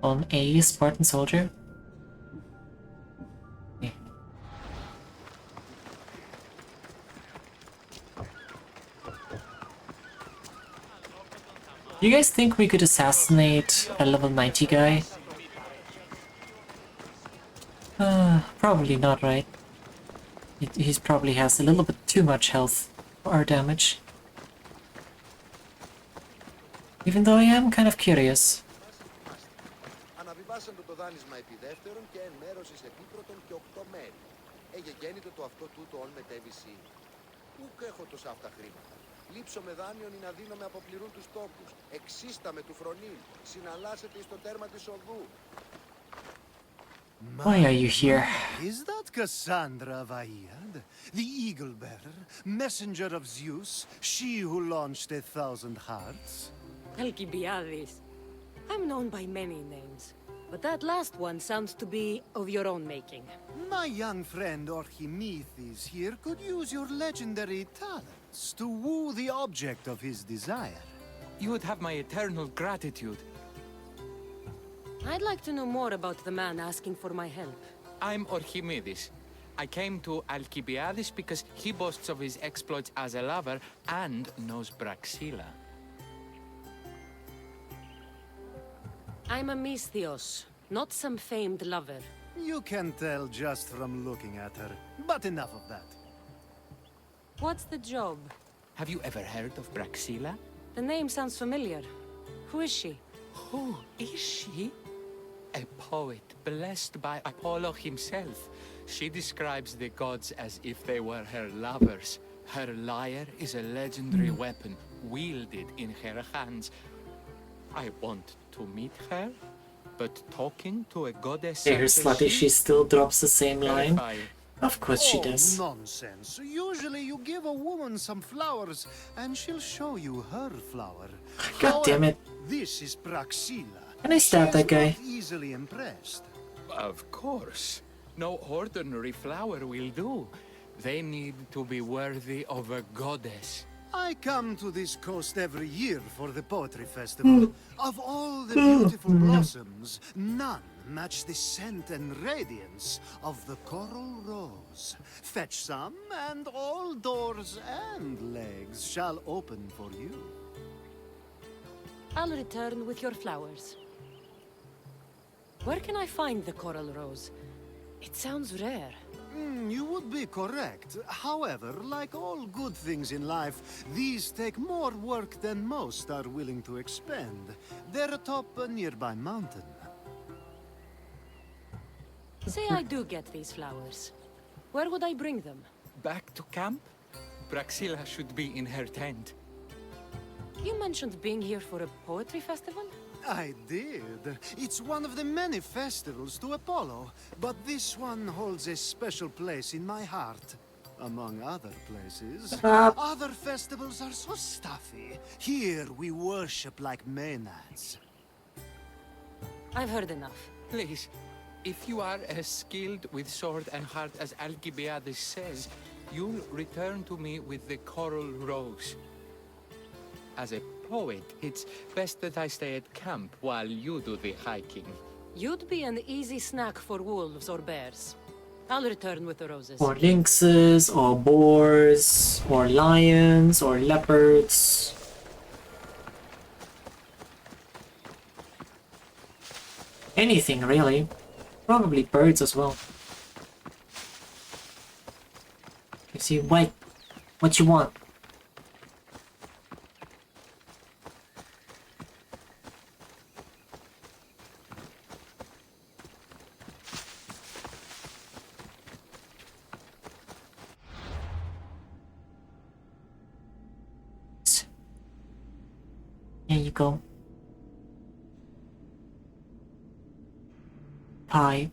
On A, Spartan soldier. Okay. Do you guys think we could assassinate a level 90 guy? Probably not, right? He probably has a little bit too much health for our damage. Even though I am kind of curious. Αναβιβάσαν το δάνεισμα επί δεύτερον και ενημέρωσης επί πρώτον και 8 μέρη. Γέννητο το αυτό τούτο όν μετέβηση. Ούκ έχω τόσα αυτά χρήματα. Λείψω με δάνειον ή να δίνω με αποπληρούν τους τόπους. Εξίστα με του φρονίλ. Συναλλάσσεται εις το τέρμα της οδού. Why are you here? Is that Kassandra of Aiad, the Eagle Bearer, messenger of Zeus, she who launched 1,000 hearts? Alcibiades. I'm known by many names, but that last one sounds to be of your own making. My young friend Archimedes here could use your legendary talents to woo the object of his desire. You would have my eternal gratitude. I'd like to know more about the man asking for my help. I'm Archimedes. I came to Alcibiades because he boasts of his exploits as a lover and knows Braxilla. I'm a Misthios, not some famed lover. You can tell just from looking at her. But enough of that. What's the job? Have you ever heard of Braxilla? The name sounds familiar. Who is she? Who is she? A poet blessed by Apollo himself. She describes the gods as if they were her lovers. Her lyre is a legendary weapon wielded in her hands. I want to meet her, but talking to a goddess Hey, her slutty, she still drops the same line. Of course she does. Nonsense. Usually you give a woman some flowers, and she'll show you her flower. God damn it. This is Praxilla. Can I stab that guy? Not easily impressed. Of course. No ordinary flower will do. They need to be worthy of a goddess. I come to this coast every year for the poetry festival. Of all the beautiful blossoms, none match the scent and radiance of the coral rose. Fetch some, and all doors and legs shall open for you. I'll return with your flowers. Where can I find the coral rose? It sounds rare. You would be correct. However, like all good things in life, these take more work than most are willing to expend. They're atop a nearby mountain. Say I do get these flowers. Where would I bring them? Back to camp? Braxilla should be in her tent. You mentioned being here for a poetry festival? I did. It's one of the many festivals to Apollo, but this one holds a special place in my heart. Among other places. Other festivals are so stuffy. Here we worship like Maenads. I've heard enough. Please, if you are as skilled with sword and heart as Alcibiades says, you'll return to me with the coral rose. As a poet, it's best that I stay at camp while you do the hiking. You'd be an easy snack for wolves or bears. I'll return with the roses. Or lynxes, or boars, or lions, or leopards. Anything, really. Probably birds as well. You see, what you want? There you go. Pie.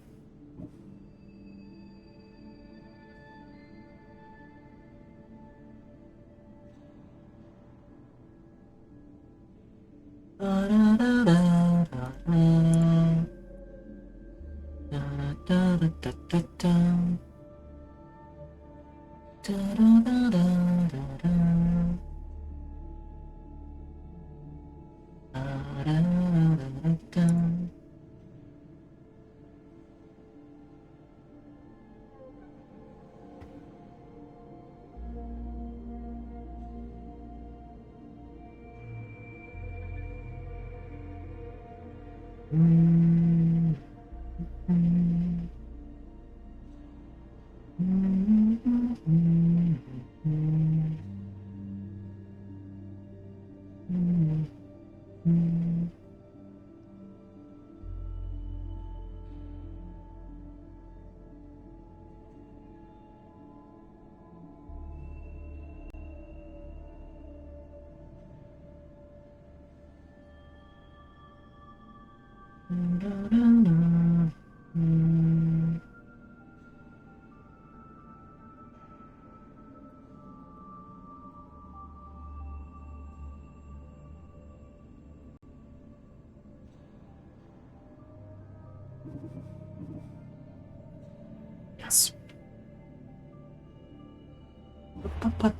Yes.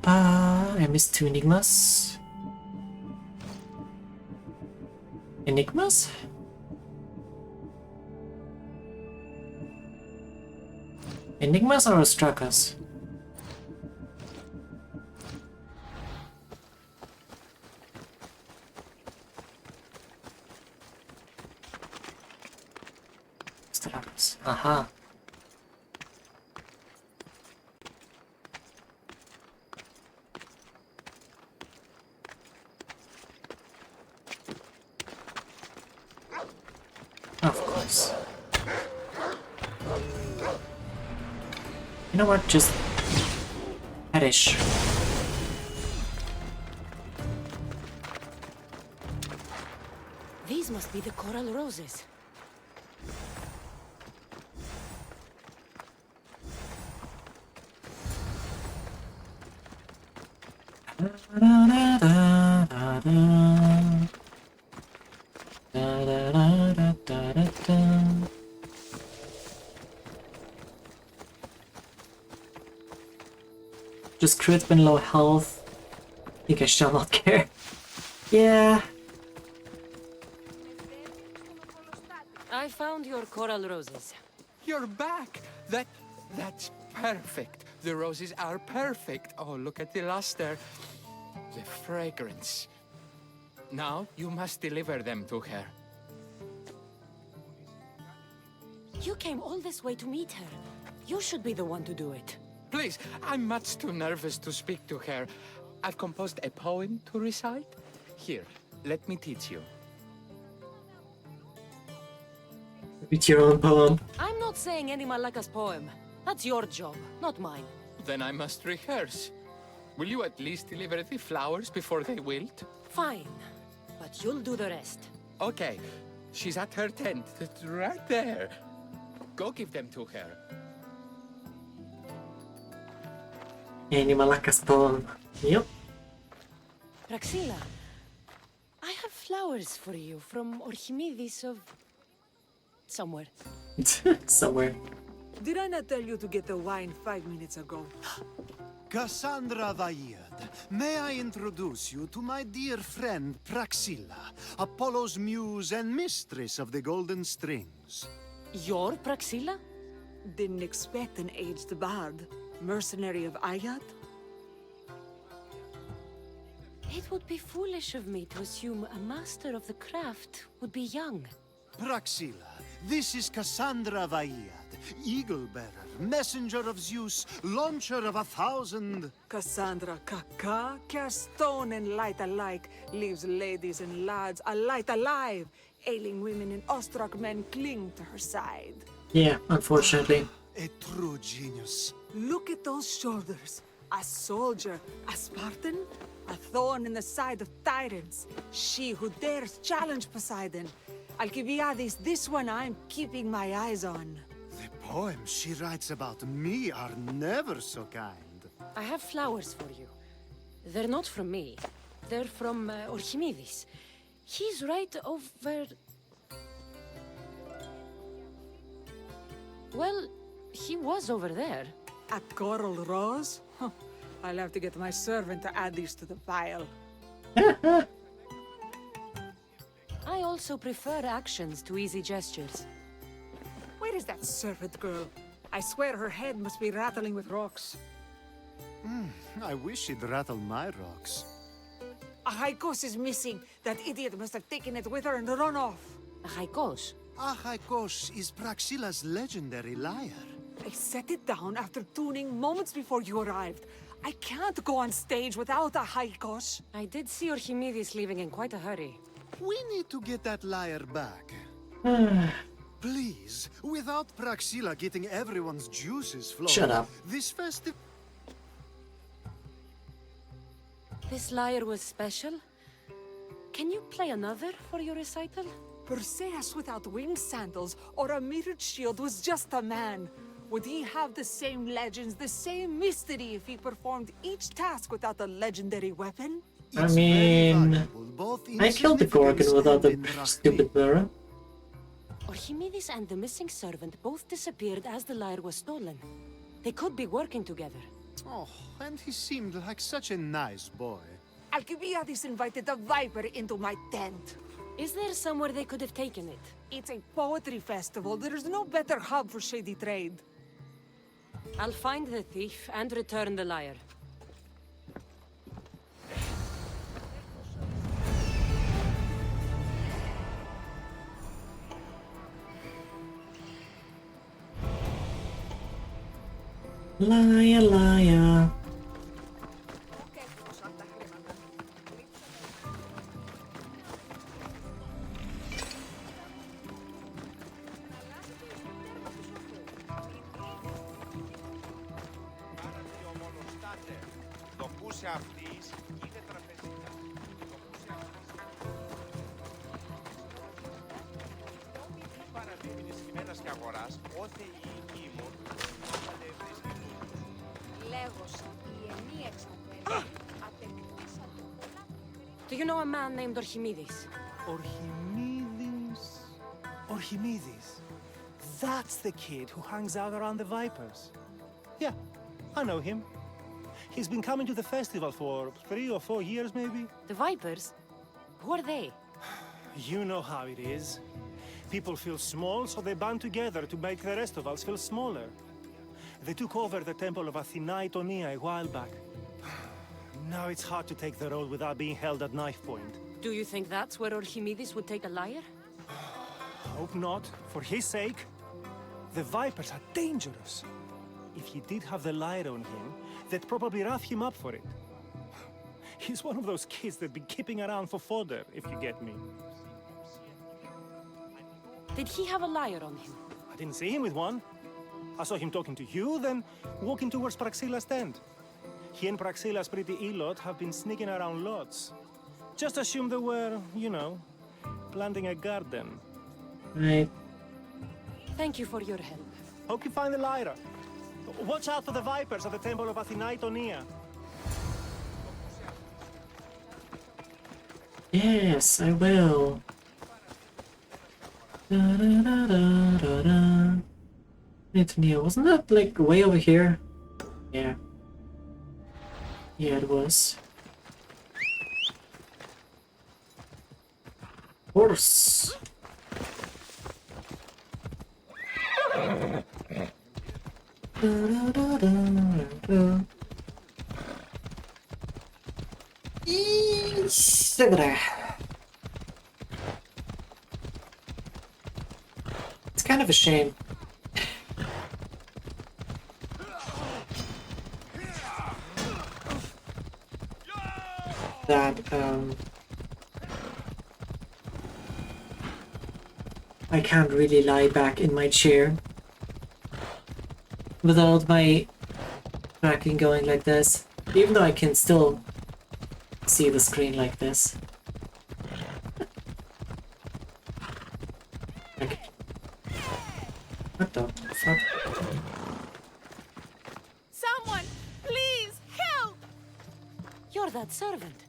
I miss two enigmas. Enigmas? Enigmas or Ostrakas? Ostrakas. Aha. Of course. You know what? Just perish. These must be the coral roses. Just crit when low health. Think I shall not care. Yeah. I found your coral roses. You're back! That's perfect. The roses are perfect. Oh, look at the luster. The fragrance. Now, you must deliver them to her. You came all this way to meet her. You should be the one to do it. Please, I'm much too nervous to speak to her. I've composed a poem to recite. Here, let me teach you. It's your own poem. I'm not saying any Malaka's poem. That's your job, not mine. Then I must rehearse. Will you at least deliver the flowers before they wilt? Fine, but you'll do the rest. Okay, she's at her tent. It's right there. Go give them to her. Any Malaka's poem. Yep. Praxila, I have flowers for you from Orchimidis of... somewhere. Somewhere. Did I not tell you to get the wine 5 minutes ago? Kassandra Vaiyad, may I introduce you to my dear friend Praxila, Apollo's muse and mistress of the Golden Strings. You're Praxila? Didn't expect an aged bard. Mercenary of Ayat? It would be foolish of me to assume a master of the craft would be young. Praxila, this is Kassandra Vaiyad, Eagle-bearer, messenger of Zeus, launcher of 1,000... Kassandra Kaka, stone and light alike, leaves ladies and lads alight alive. Ailing women and awestruck men cling to her side. Yeah, unfortunately. A true genius. Look at those shoulders. A soldier, a Spartan, a thorn in the side of tyrants. She who dares challenge Poseidon. Alcibiades, this one I'm keeping my eyes on. The poems she writes about me are never so kind. I have flowers for you. They're not from me. They're from Orchimidis. He's right over... Well, he was over there. A coral rose? Huh. I'll have to get my servant to add these to the pile. I also prefer actions to easy gestures. Where is that servant girl? I swear her head must be rattling with rocks. I wish she'd rattle my rocks. A Haikos is missing. That idiot must have taken it with her and run off. A Haikos? A Haikos is Praxila's legendary lyre. I set it down after tuning moments before you arrived. I can't go on stage without a Haikos. I did see Orchimidis leaving in quite a hurry. We need to get that lyre back. Please, without Praxila getting everyone's juices flowing. Shut up. This festival... This lyre was special. Can you play another for your recital? Perseus without winged sandals or a mirrored shield was just a man. Would he have the same legends, the same mystery if he performed each task without a legendary weapon? I mean... I killed the Gorgon without the stupid mirror. Orchimidis and the missing servant both disappeared as the lyre was stolen. They could be working together. Oh, and he seemed like such a nice boy. Alcibiades invited a viper into my tent. Is there somewhere they could have taken it? It's a poetry festival. There's no better hub for shady trade. I'll find the thief and return the lyre. Liar, liar. Do you know a man named Archimedes? Archimedes? Archimedes? That's the kid who hangs out around the Vipers. Yeah, I know him. He's been coming to the festival for 3 or 4 years, maybe. The Vipers? Who are they? You know how it is. People feel small, so they band together to make the rest of us feel smaller. They took over the temple of Athena Itonia a while back. Now it's hard to take the road without being held at knife point. Do you think that's where Archimedes would take a lyre? Hope not. For his sake. The Vipers are dangerous. If he did have the lyre on him, they'd probably rough him up for it. He's one of those kids that'd be keeping around for fodder, if you get me. Did he have a lyre on him? I didn't see him with one. I saw him talking to you, then walking towards Praxila's tent. He and Praxila's pretty Elot have been sneaking around lots. Just assume they were, you know, planting a garden. Right. Thank you for your help. Hope you find the lyre. Watch out for the Vipers at the temple of Athena Itonia. Yes, I will. Da, da, da, da, da, da. Itonia, wasn't that like way over here? Yeah. Yeah, it was. Horse. Da, da, da, da, da. Look at there. It's kind of a shame. That, I can't really lie back in my chair without my tracking going like this, even though I can still see the screen like this. Okay. What the fuck? Someone, please help! You're that servant.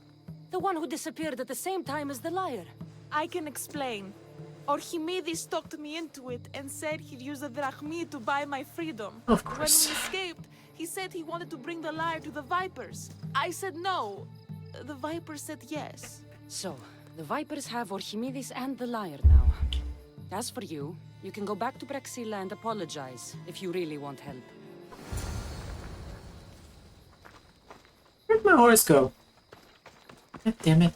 The one who disappeared at the same time as the lyre. I can explain. Archimedes talked me into it and said he'd use the drachmi to buy my freedom. Of course. When we escaped, he said he wanted to bring the lyre to the Vipers. I said no. The Vipers said yes. So, the Vipers have Archimedes and the lyre now. As for you, you can go back to Praxila and apologize if you really want help. Where'd my horse go? God damn it.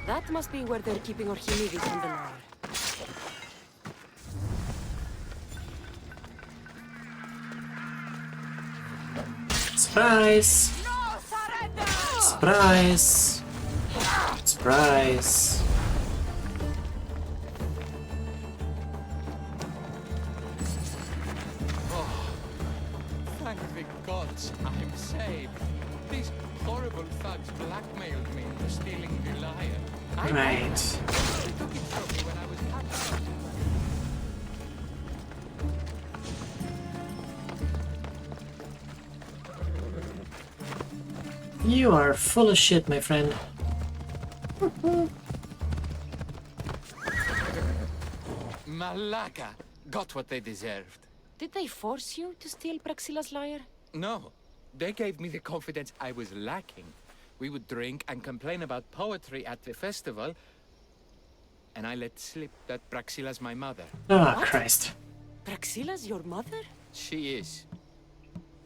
That must be where they're keeping Archimedes and the lyre. Surprise! Surprise! Surprise! Oh, thank the gods I'm saved. These horrible thugs blackmailed me into stealing the lyre. Right. They took it from me when I was packed out. You are full of shit, my friend. Malaka got what they deserved. Did they force you to steal Praxila's lyre? No, they gave me the confidence I was lacking. We would drink and complain about poetry at the festival, and I let slip that Praxila's my mother. Ah, Christ. Praxila's your mother? She is.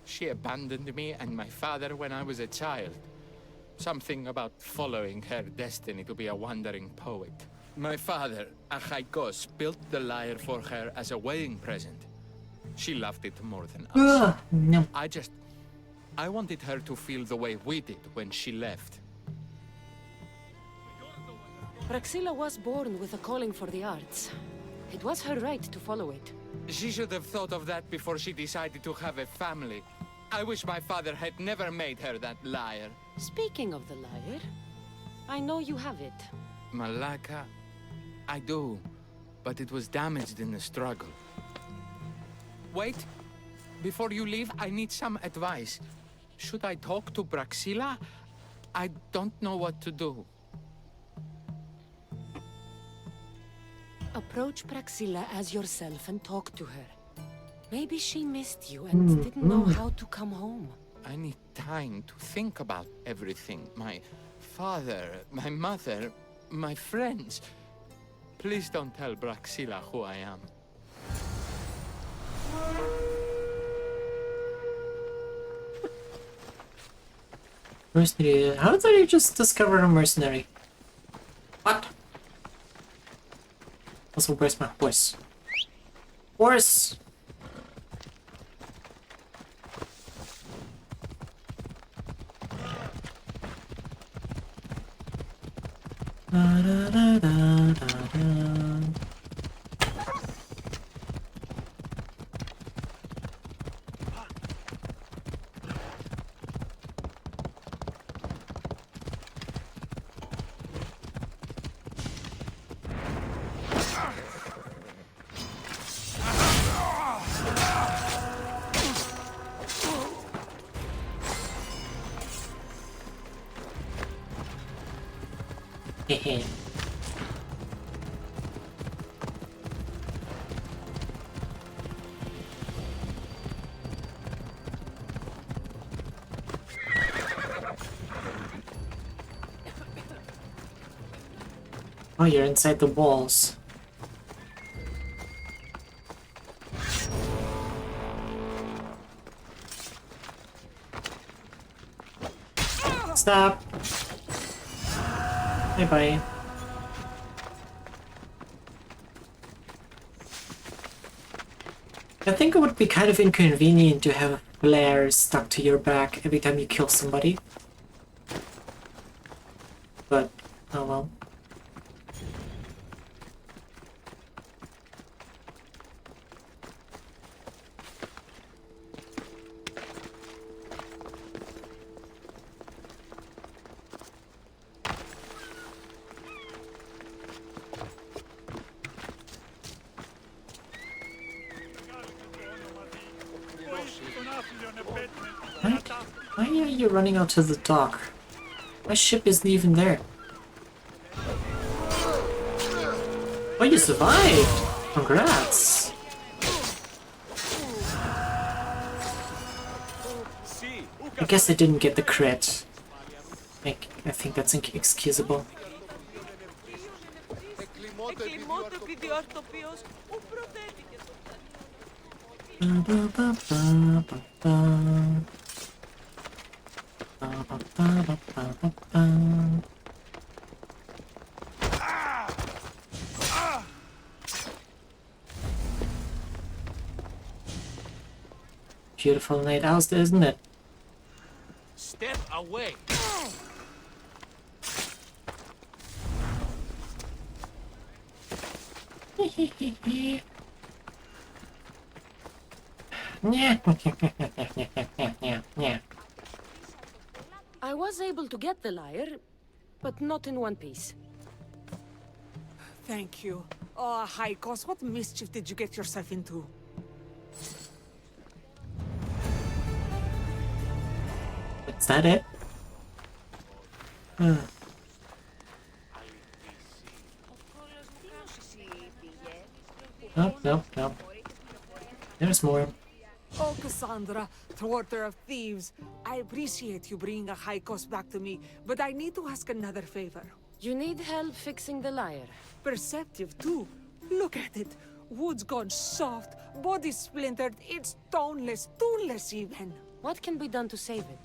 She abandoned me and my father when I was a child. Something about following her destiny to be a wandering poet. My father, Achaikos, built the lyre for her as a wedding present. She loved it more than us. No. I wanted her to feel the way we did when she left. Praxila was born with a calling for the arts. It was her right to follow it. She should have thought of that before she decided to have a family. I wish my father had never made her that lyre. Speaking of the lyre, I know you have it. Malaka, I do, but it was damaged in the struggle. Wait, before you leave, I need some advice. Should I talk to Praxila? I don't know what to do. Approach Praxila as yourself and talk to her. Maybe she missed you and didn't know how to come home. I need time to think about everything. My father, my mother, my friends. Please don't tell Praxila who I am. Mercenary. How did you just discover a mercenary? What? Also, where's my horse? Horse! Da, da, da, da, da, da. Hehe. Oh, you're inside the walls. Stop. Bye-bye. I think it would be kind of inconvenient to have flares stuck to your back every time you kill somebody. But, oh well. Why are you running out to the dock? My ship isn't even there. Oh, you survived! Congrats! I guess I didn't get the crit. I think that's inexcusable. Beautiful night out, isn't it? Step away. I was able to get the lyre, but not in one piece. Thank you. Oh, Haikos, what mischief did you get yourself into? Is that it? No. There's more. Oh, Kassandra, thwarter of thieves. I appreciate you bringing a high cost back to me, but I need to ask another favor. You need help fixing the lyre. Perceptive, too. Look at it. Wood's gone soft, body splintered, it's toneless, tuneless even. What can be done to save it?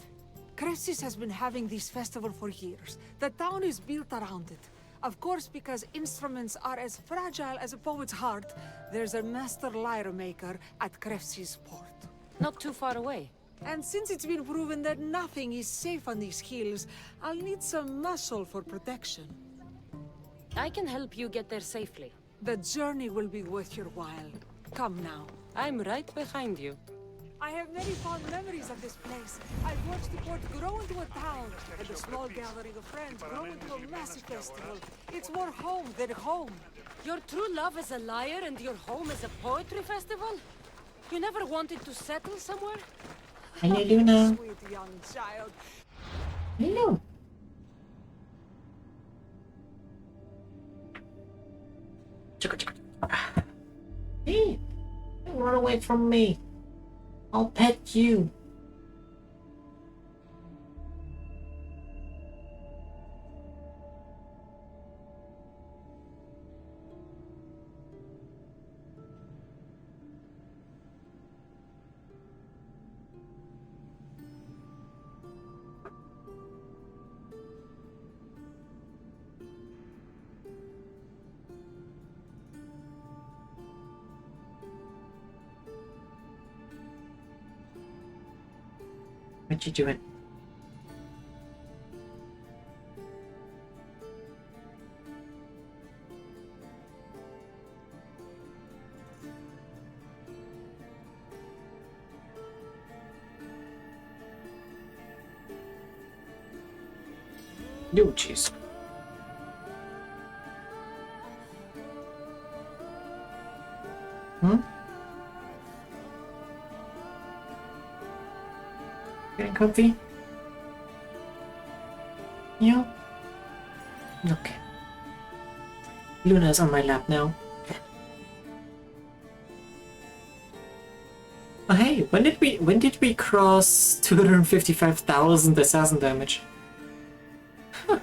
Cressis has been having this festival for years. The town is built around it. Of course, because instruments are as fragile as a poet's heart, there's a master lyre maker at Cressis port. Not too far away. And since it's been proven that nothing is safe on these hills, I'll need some muscle for protection. I can help you get there safely. The journey will be worth your while. Come now. I'm right behind you. I have many fond memories of this place. I've watched the port grow into a town, and a small gathering of friends grow into a massive festival. It's more home than home. Your true love is a lyre and your home is a poetry festival? You never wanted to settle somewhere? Hello, Luna. Sweet young child. Hello. Hey, don't run away from me. I'll pet you. What you doing? No, jeez. Getting comfy? Yeah. Okay. Luna's on my lap now. Oh hey, when did we cross 255,000 assassin damage? Huh.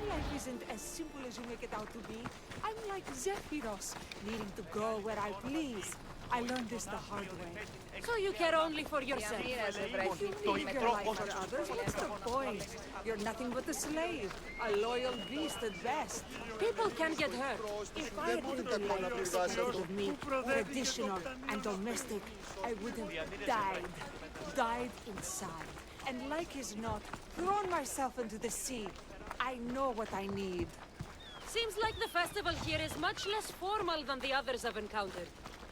Life isn't as simple as you make it out to be. I'm like Zephyros, needing to go where I please. I learned this the hard way. So you care only for yourself? You live your life for others, what's the point? You're nothing but a slave, a loyal beast at best. People can get hurt. If I had lived a life expected of me, traditional and domestic, I would have died inside. And like as not, thrown myself into the sea. I know what I need. Seems like the festival here is much less formal than the others I've encountered.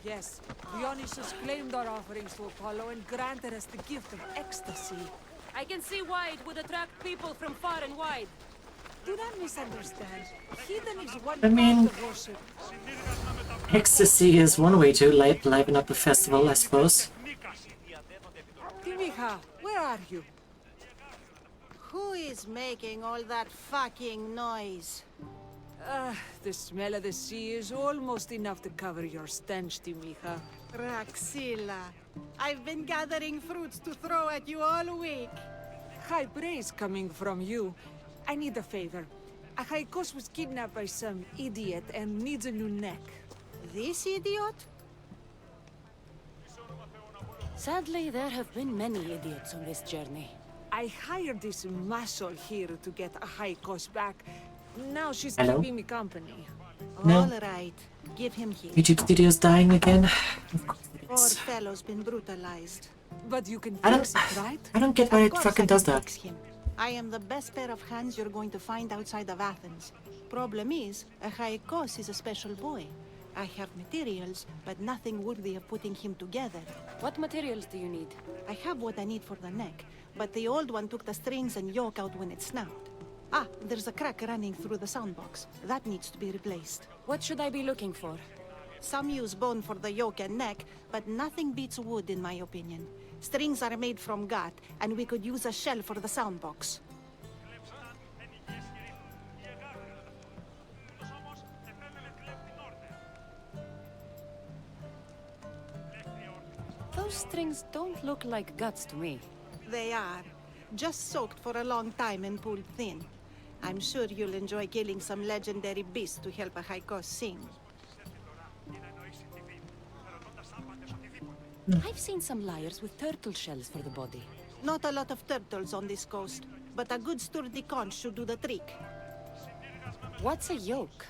Yes, Dionysus claimed our offerings to Apollo and granted us the gift of ecstasy. I can see why it would attract people from far and wide. Do not misunderstand. Heathen is one I mean, part of worship. Ecstasy is one way to liven up a festival, I suppose. Timiha, where are you? Who is making all that fucking noise? The smell of the sea is almost enough to cover your stench, Timiha. Raxilla, I've been gathering fruits to throw at you all week. High praise coming from you. I need a favor. Achaikos was kidnapped by some idiot and needs a new neck. This idiot? Sadly, there have been many idiots on this journey. I hired this muscle here to get Achaikos back. Now she's Hello? keeping me company. No. All right, give him here. YouTube Studio's dying again. Of course it Poor is. fellow's been brutalized. But you can I fix it, right? don't get why Of it course fucking I does can that. fix him. I am the best pair of hands you're going to find outside of Athens. Problem is, Achaikos is a special boy. I have materials, but nothing worthy of putting him together. What materials do you need? I have what I need for the neck, but the old one took the strings and yoke out when it snapped. Ah, there's a crack running through the soundbox. That needs to be replaced. What should I be looking for? Some use bone for the yoke and neck, but nothing beats wood in my opinion. Strings are made from gut, and we could use a shell for the sound box. Those strings don't look like guts to me. They are. Just soaked for a long time and pulled thin. I'm sure you'll enjoy killing some legendary beast to help a Haikos sing. I've seen some liars with turtle shells for the body. Not a lot of turtles on this coast, but a good sturdy conch should do the trick. What's a yoke?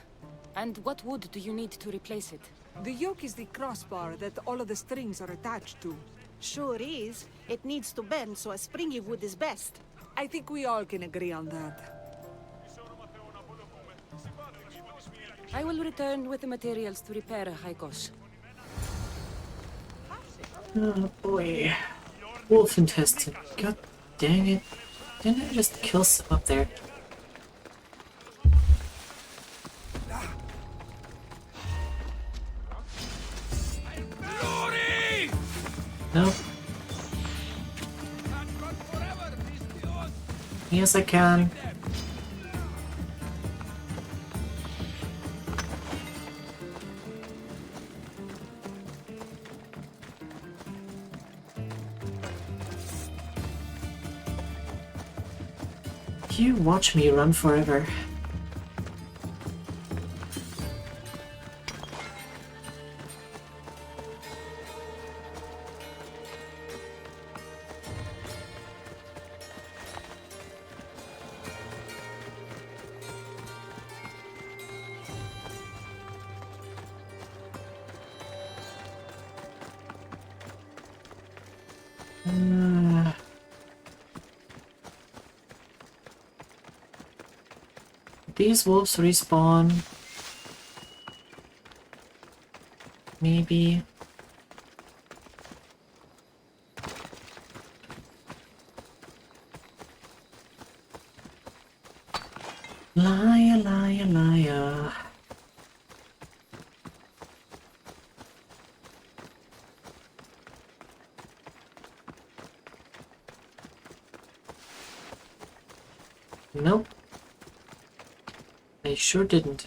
And what wood do you need to replace it? The yoke is the crossbar that all of the strings are attached to. Sure is. It needs to bend, so a springy wood is best. I think we all can agree on that. I will return with the materials to repair a Haikos. Oh boy. Wolf intestine. God dang it. Didn't I just kill some up there? Nope. Yes, I can. You watch me run forever. These wolves respawn. Maybe. Liar, liar, liar. Nope. I sure didn't.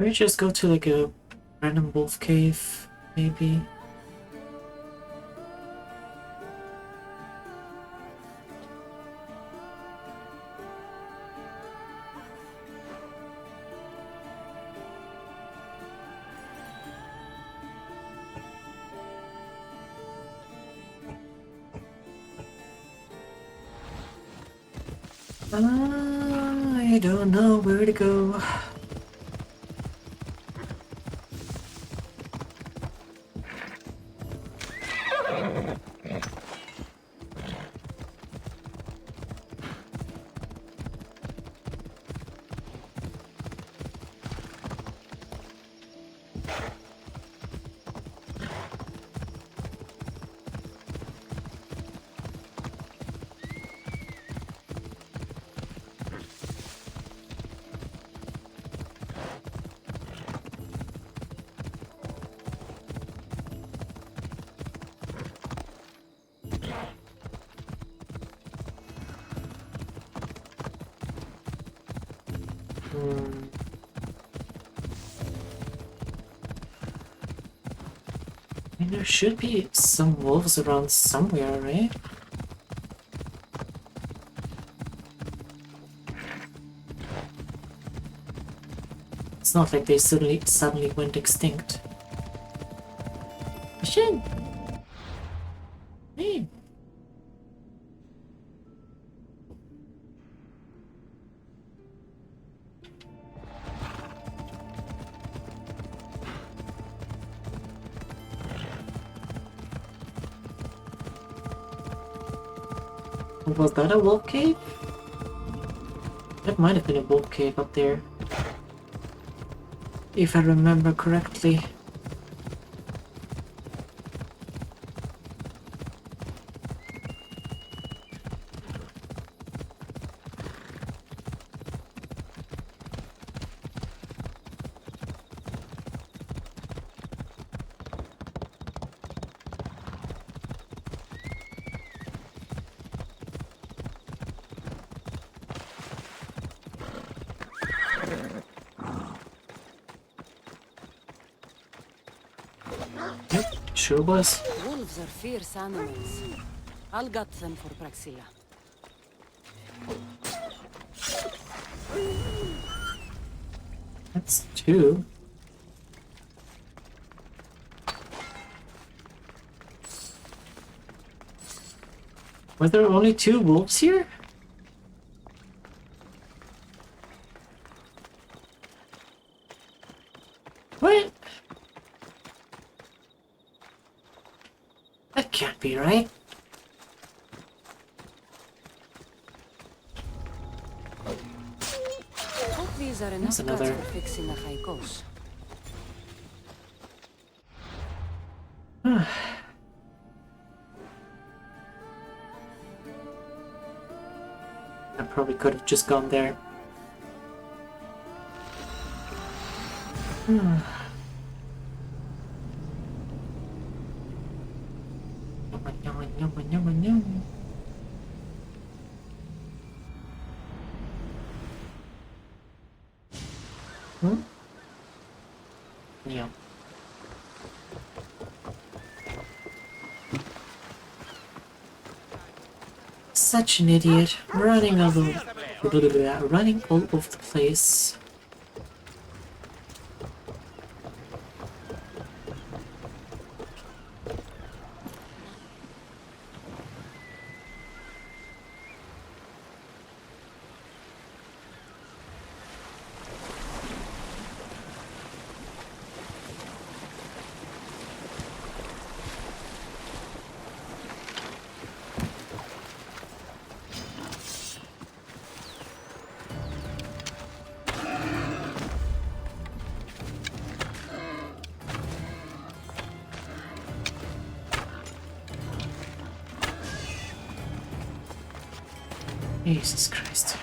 Maybe just go to like a random wolf cave, maybe. I don't know where to go. I mean, there should be some wolves around somewhere, right? It's not like they suddenly went extinct. Shit! Hey! Was that a wolf cave? That might have been a wolf cave up there. If I remember correctly. Sure was. Wolves are fierce animals. I'll gut them for Praxilla. That's two. Were there only two wolves here? What? That can't be right. Hope these are enough guts for fixing the Haikos. I probably could have just gone there. Yeah. Such an idiot, running all over the place. Jesus Christ.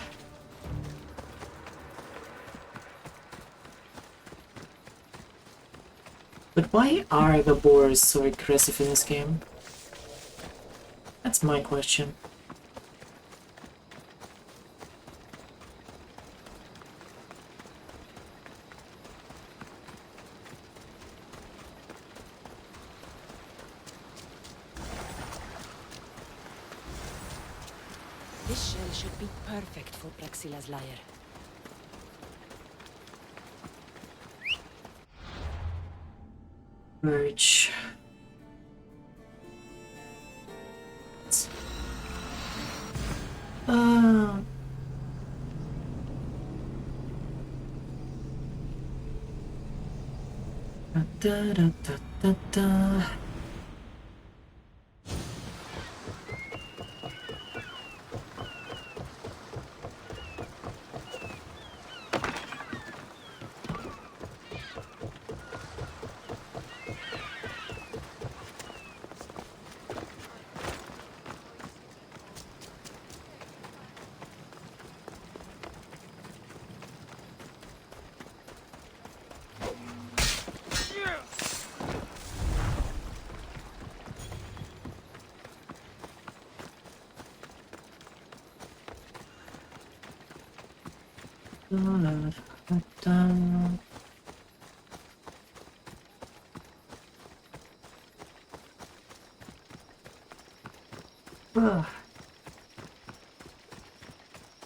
But why are the boars so aggressive in this game? That's my question. This shell should be perfect for Praxilla's lyre. Merge. Da da da da da.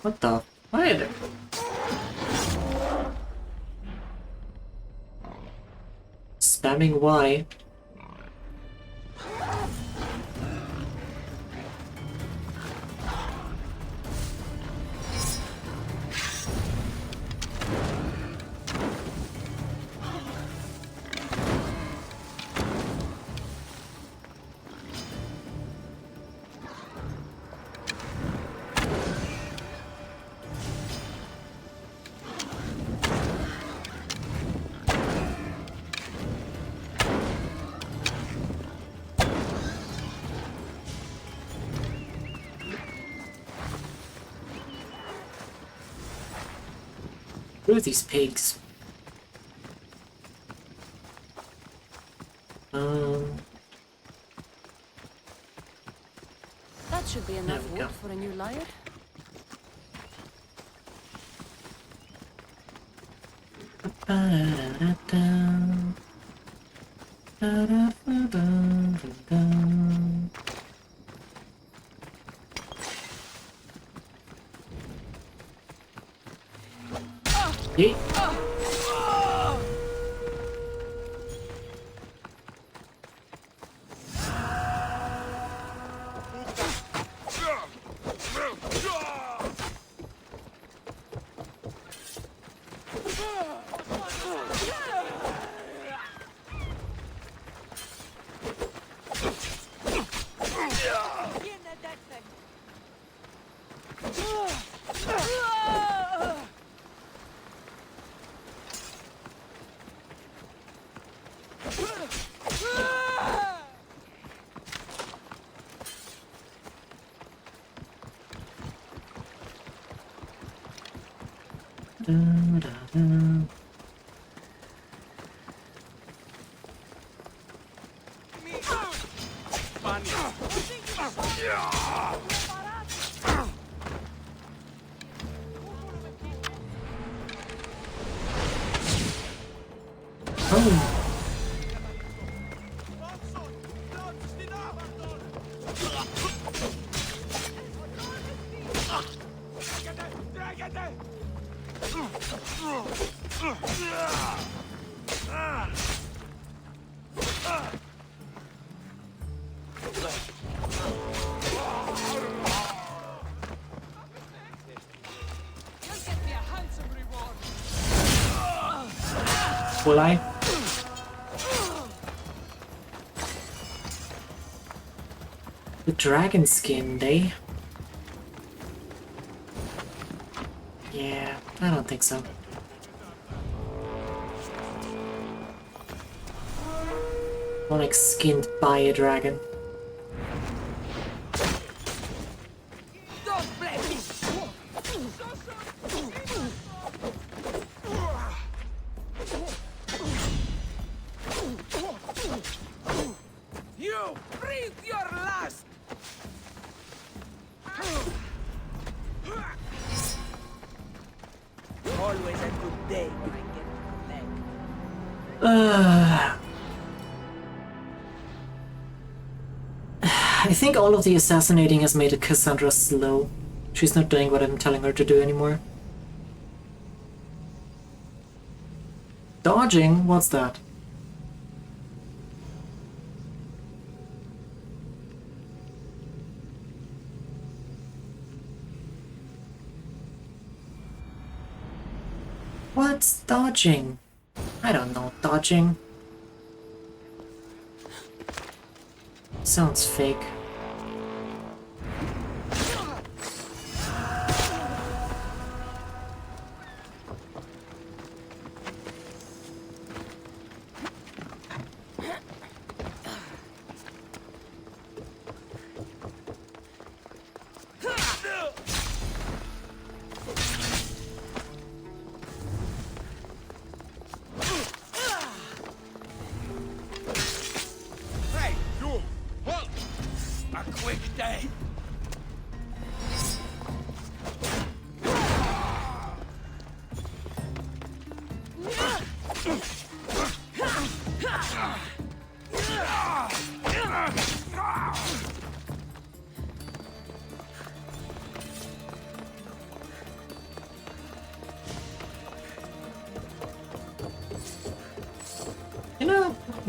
What the? Why? Spamming Y. Who are these pigs? That should be enough wood for a new lyre. Yeet. Will I? The dragon skin, they? Yeah, I don't think so. More like skinned by a dragon. You breathe your last. Always a good day when I get the leg. I think all of the assassinating has made Kassandra slow. She's not doing what I'm telling her to do anymore. Dodging? What's that? What's dodging? I don't know, dodging. Sounds fake. Hey, you! Halt! A quick day.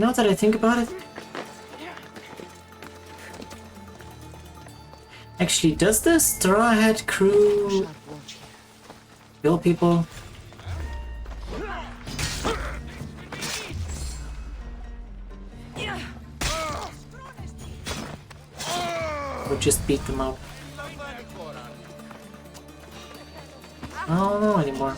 Now that I think about it... Actually, does the Straw Hat crew kill people? Or just beat them up? I don't know anymore.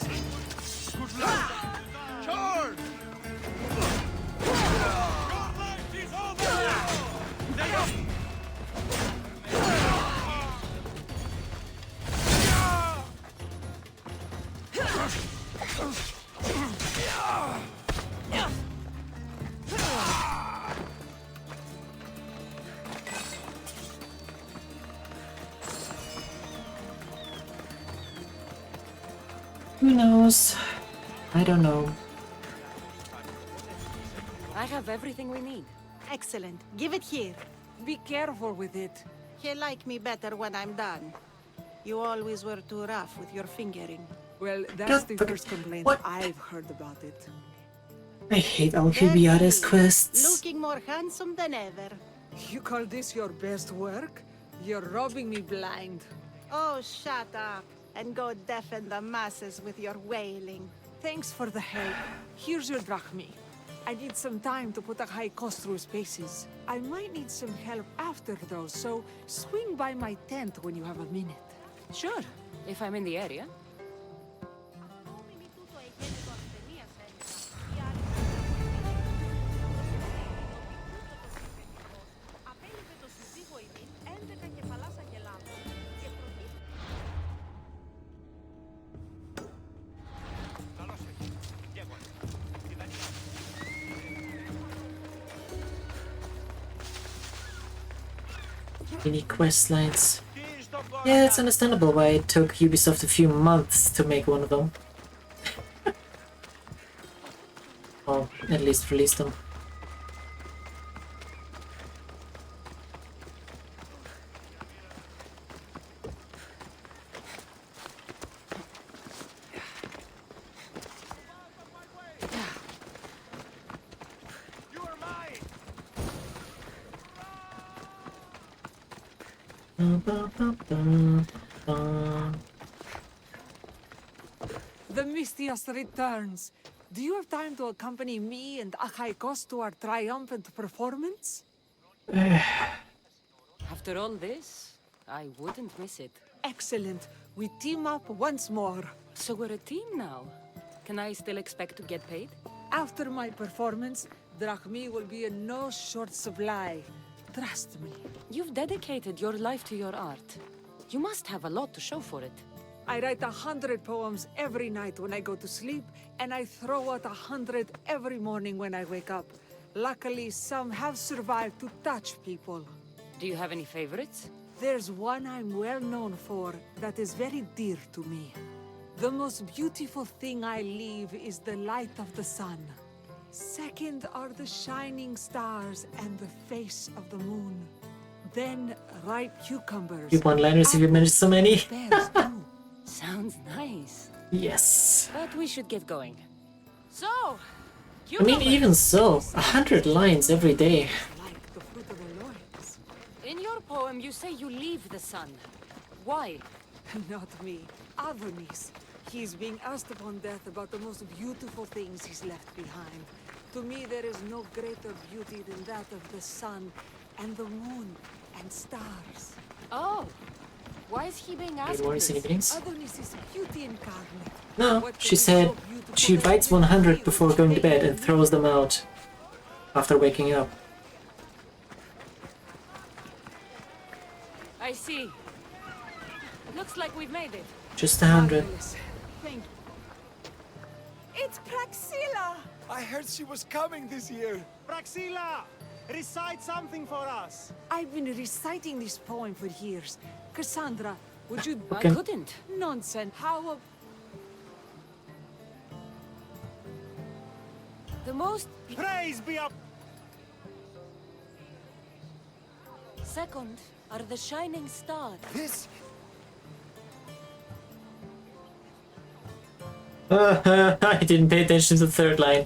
Who knows? I don't know. I have everything we need. Excellent. Give it here. Be careful with it. He'll like me better when I'm done. You always were too rough with your fingering. Well, that's the first complaint I've heard about it. I hate Alcibiades quests. Looking more handsome than ever. You call this your best work? You're robbing me blind. Oh, shut up. And go deafen the masses with your wailing. Thanks for the help. Here's your drachmi. I need some time to put a high cost through spaces. I might need some help after though, so swing by my tent when you have a minute. Sure, if I'm in the area. Mini quest lines. Yeah, it's understandable why it took Ubisoft a few months to make one of them. Or at least release them. The Mistios returns. Do you have time to accompany me and Achaikos to our triumphant performance? After all this, I wouldn't miss it. Excellent. We team up once more. So we're a team now. Can I still expect to get paid? After my performance, drachmi will be in no short supply. Trust me. You've dedicated your life to your art. You must have a lot to show for it. I write 100 poems every night when I go to sleep, and I throw out 100 every morning when I wake up. Luckily, some have survived to touch people. Do you have any favorites? There's one I'm well known for that is very dear to me. The most beautiful thing I leave is the light of the sun. Second are the shining stars and the face of the moon. Then ripe cucumbers. You one-liners if you managed so many. Sounds nice. Yes. But we should get going. So, I mean, even so, 100 lines every day. in your poem you say you leave the sun. Why? Not me. Adonis. He's being asked upon death about the most beautiful things he's left behind. To me, there is no greater beauty than that of the sun and the moon and stars. Oh, why is he being asked Mornings and evenings? Adonis is beauty incarnate. No, she said she writes 100 before going to bed and throws them out after waking up. I see. Looks like we've made it. Just 100. Thank you. It's Praxilla! I heard she was coming this year. Praxilla! Recite something for us. I've been reciting this poem for years. Kassandra, would you... Okay. I couldn't. Nonsense. How... The most... Praise be up... Second are the shining stars. This... I didn't pay attention to the third line.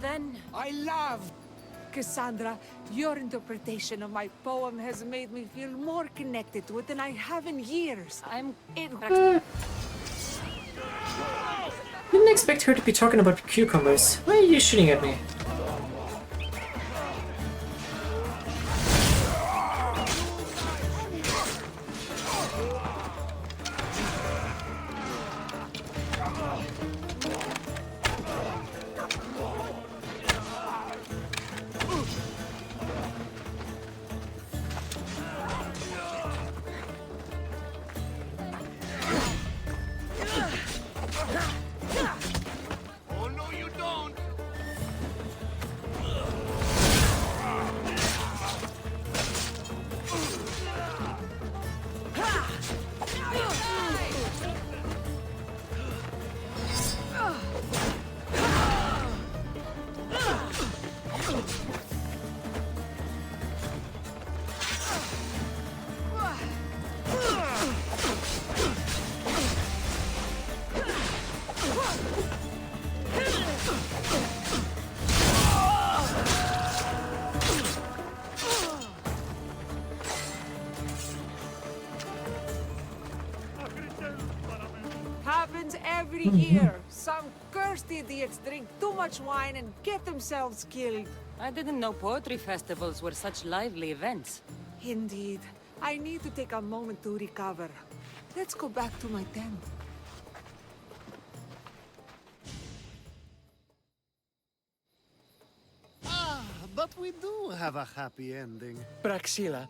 then. I love... Kassandra, your interpretation of my poem has made me feel more connected to it than I have in years. Didn't expect her to be talking about cucumbers. Why are you shooting at me? Oh, no, you don't! Happens every year. Some cursed idiots drink too much wine and get themselves killed. I didn't know poetry festivals were such lively events. Indeed. I need to take a moment to recover. Let's go back to my tent. But we do have a happy ending. Praxila,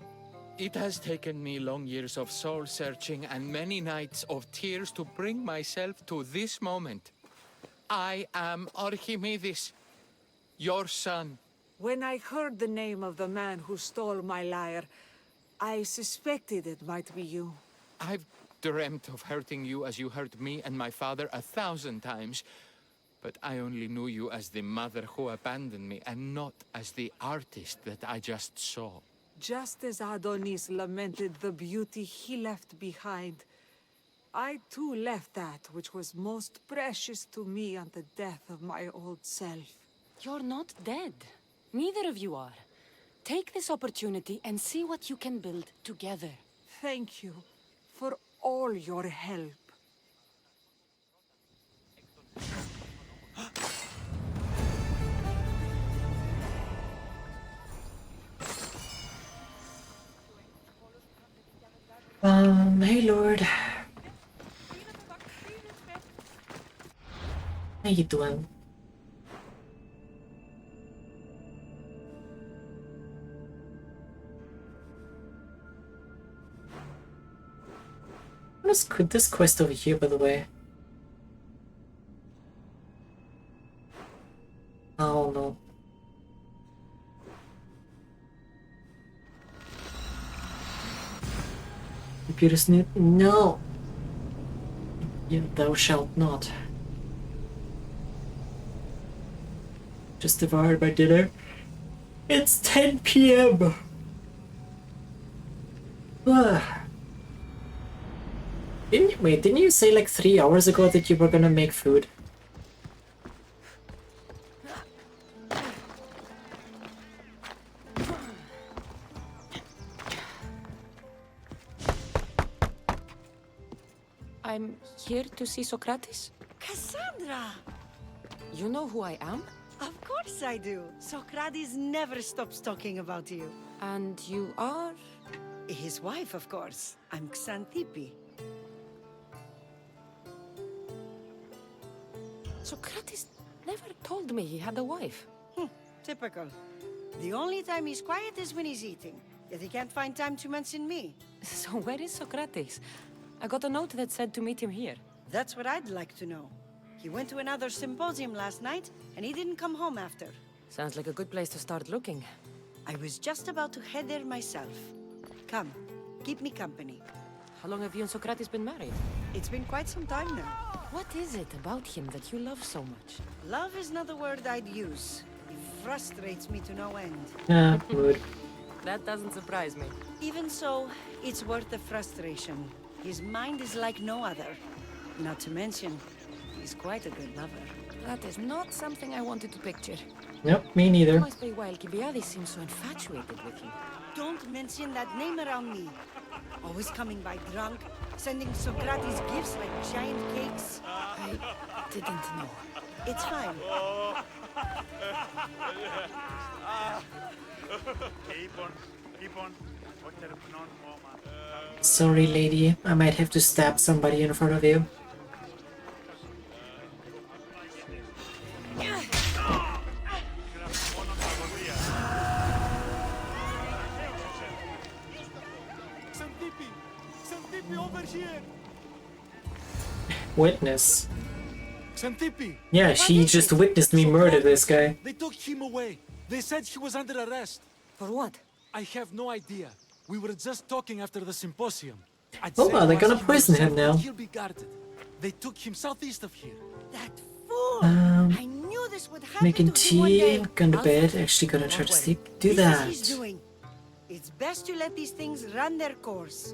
it has taken me long years of soul-searching and many nights of tears to bring myself to this moment. I am Archimedes, your son. When I heard the name of the man who stole my lyre, I suspected it might be you. I've dreamt of hurting you as you hurt me and my father 1,000 times. But I only knew you as the mother who abandoned me, and not as the artist that I just saw. Just as Adonis lamented the beauty he left behind, I too left that which was most precious to me on the death of my old self. You're not dead. Neither of you are. Take this opportunity and see what you can build together. Thank you for all your help. Hey Lord. How you doing? What is this quest over here, by the way? Oh no. Computer snoop? No! You thou shalt not. Just devoured my dinner. It's 10 p.m. Didn't you say like 3 hours ago that you were gonna make food? I'm here to see Socrates. Kassandra! You know who I am? Of course I do. Socrates never stops talking about you. And you are? His wife, of course. I'm Xanthippe. Socrates never told me he had a wife. Typical. The only time he's quiet is when he's eating. Yet he can't find time to mention me. So where is Socrates? I got a note that said to meet him here. That's what I'd like to know. He went to another symposium last night, and he didn't come home after. Sounds like a good place to start looking. I was just about to head there myself. Come, keep me company. How long have you and Socrates been married? It's been quite some time now. What is it about him that you love so much? Love is not the word I'd use. He frustrates me to no end. Good. That doesn't surprise me. Even so, it's worth the frustration. His mind is like no other. Not to mention, he's quite a good lover. That is not something I wanted to picture. Nope, me neither. It must be why Alcibiades seems so infatuated with you. Don't mention that name around me. Always coming by drunk, sending Socrates gifts like giant cakes. I didn't know. It's fine. Keep on. Sorry, lady. I might have to stab somebody in front of you. Over here. Witness. Xantippe. Yeah, she just witnessed me murder this guy. They took him away. They said he was under arrest. For what? I have no idea. We were just talking after the symposium. Oh, are they gonna poison him now? He'll be guarded. They took him southeast of here. That fool! I knew this would happen Making to him one day. tea, going to bed. Actually, gonna try to sleep. Do This is that. he's doing. It's best to let these things run their course.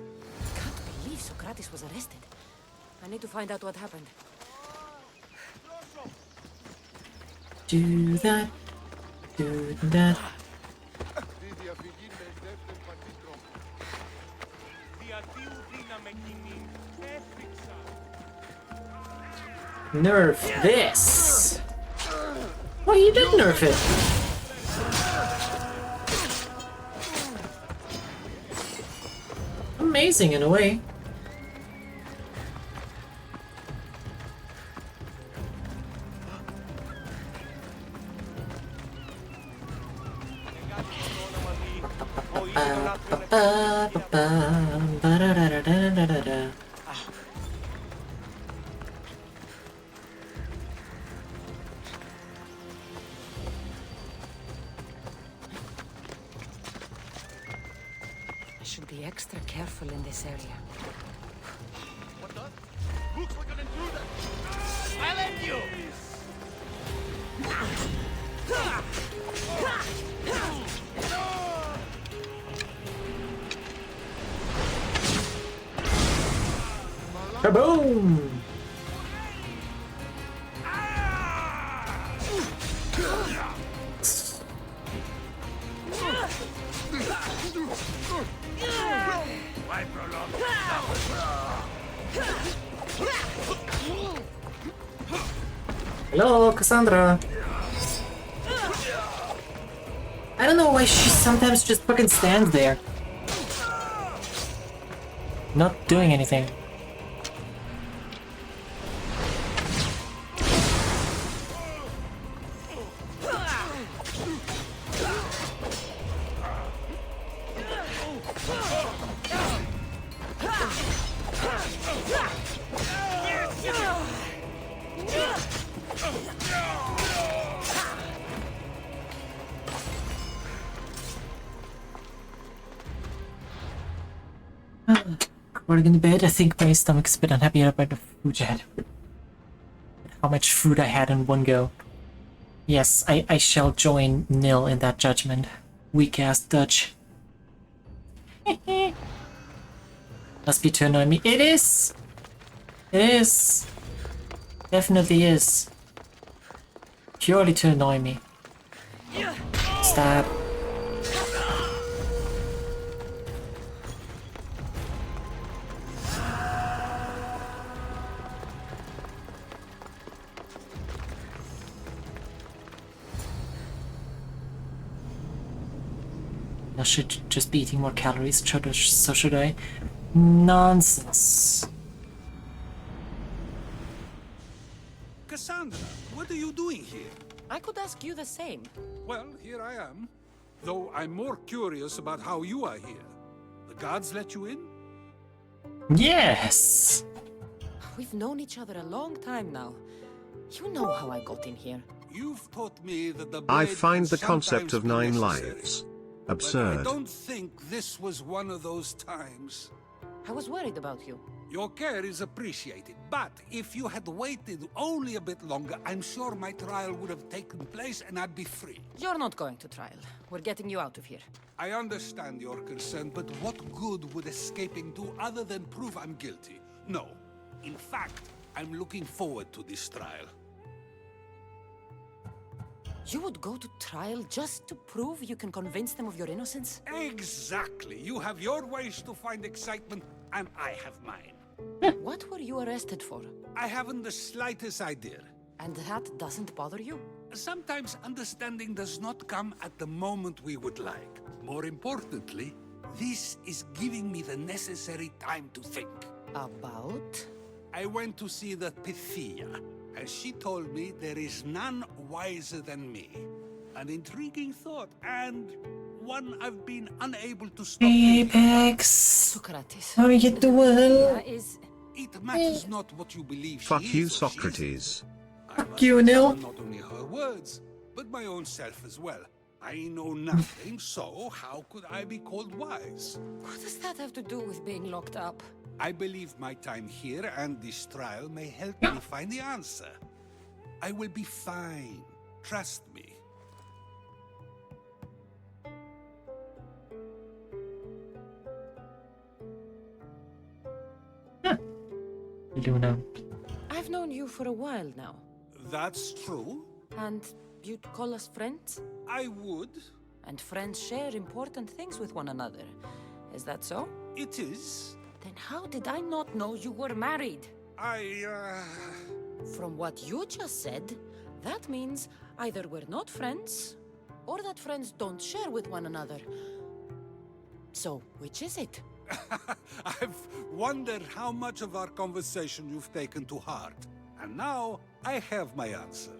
I believe Socrates was arrested. I need to find out what happened. Do that. Do that. Nerf this! Well, you did nerf it! Amazing in a way. I should be extra careful in this area. What the? Looks like an intruder! I'll end you! Kaboom! Why prolong? Hello, Kassandra. I don't know why she sometimes just fucking stands there. Not doing anything. Going into bed, I think my stomach's a bit unhappy about the food I had. How much food I had in one go. Yes, I shall join Nil in that judgment. Weak-ass Dutch. Must be to annoy me. It is! It is! Definitely is. Purely to annoy me. Stab. I should just be eating more calories, so should I? Nonsense. Kassandra, what are you doing here? I could ask you the same. Well, here I am. Though I'm more curious about how you are here. The gods let you in? Yes! We've known each other a long time now. You know how I got in here. You've taught me that the I blade find can the concept sometimes of be 9 necessary. lives But I absurd. don't think this was one of those times. I was worried about you. Your care is appreciated, but if you had waited only a bit longer, I'm sure my trial would have taken place and I'd be free. You're not going to trial. We're getting you out of here. I understand your concern, but what good would escaping do other than prove I'm guilty? No. In fact, I'm looking forward to this trial. You would go to trial just to prove you can convince them of your innocence? Exactly. You have your ways to find excitement, and I have mine. What were you arrested for? I haven't the slightest idea. And that doesn't bother you? Sometimes understanding does not come at the moment we would like. More importantly, this is giving me the necessary time to think. About? I went to see the Pythia, and she told me there is none wiser than me. An intriguing thought, and one I've been unable to stop thinking about. Apex! Socrates. How you doing? It matters not what you believe Fuck she you, is or she Socrates. Fuck you, Nil. Not only her words, but my own self as well. I know nothing, so how could I be called wise? What does that have to do with being locked up? I believe my time here and this trial may help me find the answer. I will be fine. Trust me. Luna. I've known you for a while now. That's true. And you'd call us friends? I would. And friends share important things with one another. Is that so? It is. Then how did I not know you were married? I, From what you just said, that means either we're not friends, or that friends don't share with one another. So, which is it? I've wondered how much of our conversation you've taken to heart. And now, I have my answer.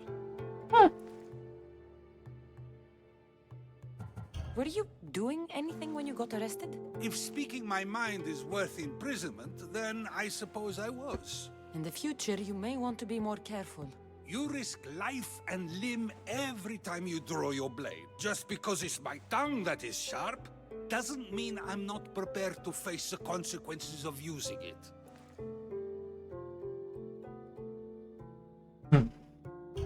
Were you doing anything when you got arrested? If speaking my mind is worth imprisonment, then I suppose I was. In the future, you may want to be more careful. You risk life and limb every time you draw your blade. Just because it's my tongue that is sharp, doesn't mean I'm not prepared to face the consequences of using it.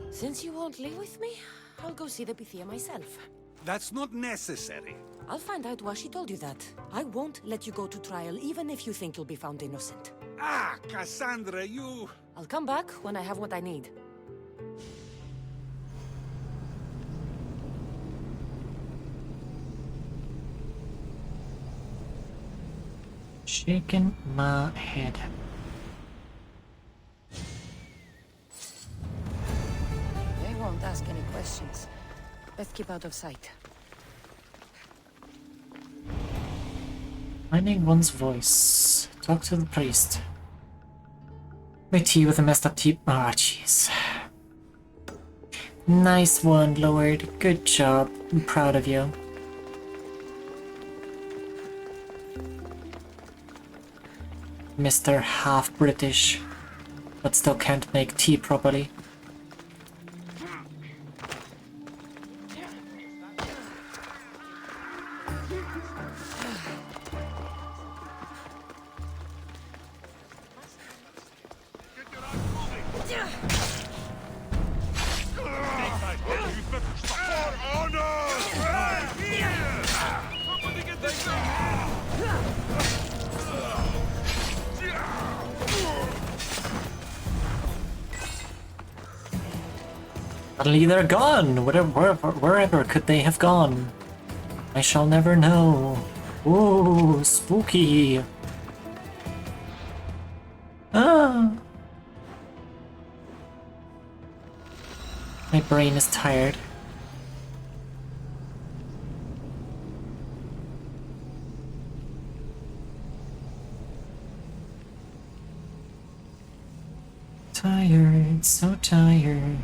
Since you won't leave with me, I'll go see the Pythia myself. That's not necessary. I'll find out why she told you that. I won't let you go to trial, even if you think you'll be found innocent. Ah, Kassandra, you... I'll come back when I have what I need. Shaking my head. They won't ask any questions. Best keep out of sight. Finding one's voice. Talk to the priest. My tea with a messed up teeth. Ah, jeez. Nice one, Lord. Good job. I'm proud of you. Mr. Half British, but still can't make tea properly. Suddenly they're gone! Wherever could they have gone? I shall never know. Ooh, spooky! Ah! My brain is tired. Tired, so tired.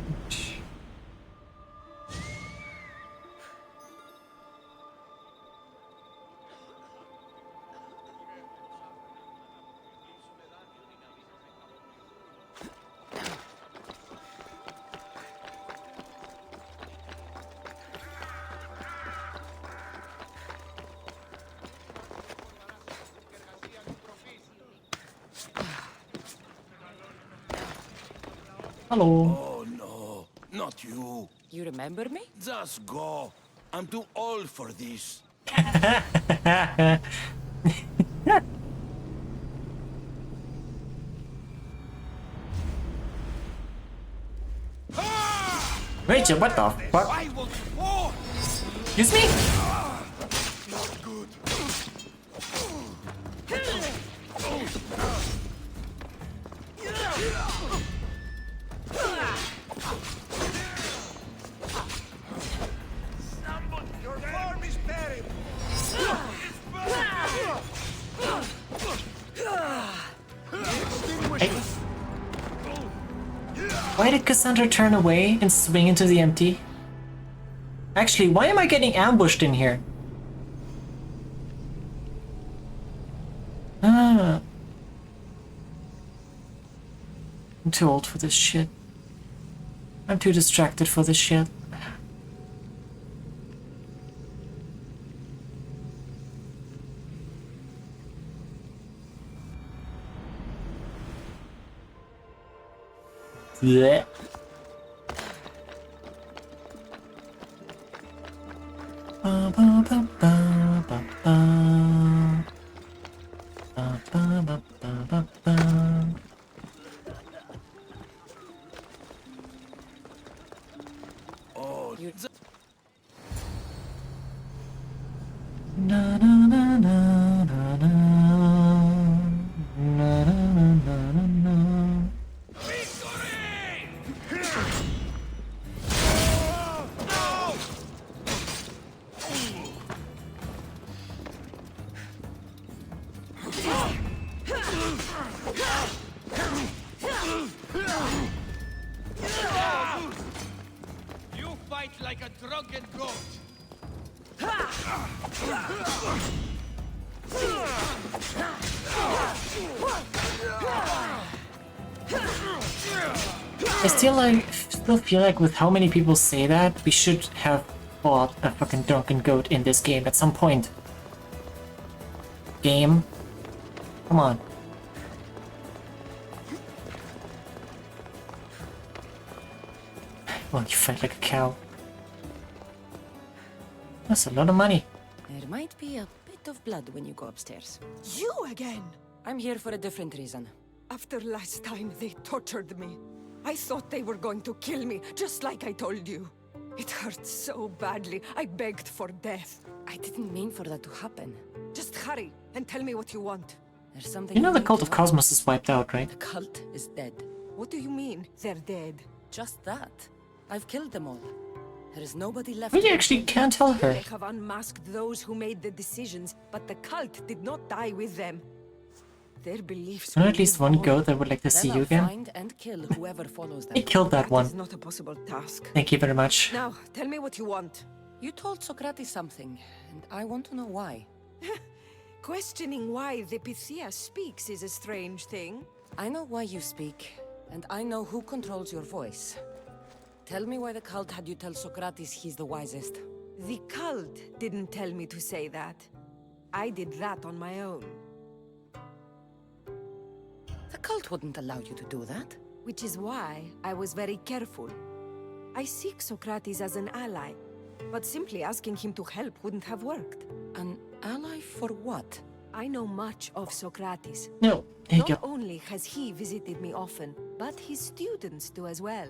Hello. Oh no, not you. You remember me? Just go. I'm too old for this. Rachel, what the fuck? Excuse me? Your form is terrible. Why did Kassandra turn away and swing into the empty? Actually, why am I getting ambushed in here? I'm too old for this shit. I'm too distracted for this shit. Blech. Ba, ba, ba, ba, ba, ba. Ba, ba, ba, ba, ba, ba. Oh, Na na na na na na na na na na na. you fight like a drunken goat. I still feel like with how many people say that, we should have fought a fucking drunken goat in this game at some point. Game. Come on. Well, you fight like a cow. That's a lot of money. There might be a bit of blood when you go upstairs. You again? I'm here for a different reason. After last time, they tortured me. I thought they were going to kill me, just like I told you. It hurt so badly, I begged for death. I didn't mean for that to happen. Just hurry, and tell me what you want. There's something You know the need cult to of Cosmos is wiped out, right? The cult is dead. What do you mean, they're dead? Just that. I've killed them all. There is nobody left. We actually can't tell her. They have unmasked those who made the decisions, but the cult did not die with them. Their beliefs. Or at least one goat that would like to see you again. Find and kill whoever follows them. I killed that one. Is not a possible task. Thank you very much. Now, tell me what you want. You told Socrates something, and I want to know why. Questioning why the Pythia speaks is a strange thing. I know why you speak, and I know who controls your voice. Tell me why the cult had you tell Socrates he's the wisest. The cult didn't tell me to say that. I did that on my own. The cult wouldn't allow you to do that. Which is why I was very careful. I seek Socrates as an ally, but simply asking him to help wouldn't have worked. An ally for what? I know much of Socrates. No, Not only has he visited me often, but his students do as well.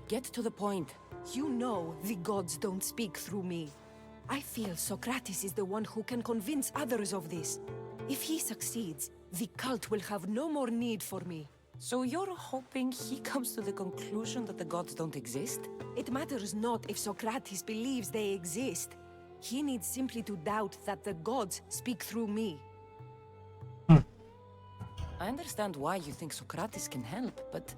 Get to the point. You know the gods don't speak through me. I feel Socrates is the one who can convince others of this. If he succeeds, the cult will have no more need for me. So you're hoping he comes to the conclusion that the gods don't exist? It matters not if Socrates believes they exist. He needs simply to doubt that the gods speak through me. I understand why you think Socrates can help, but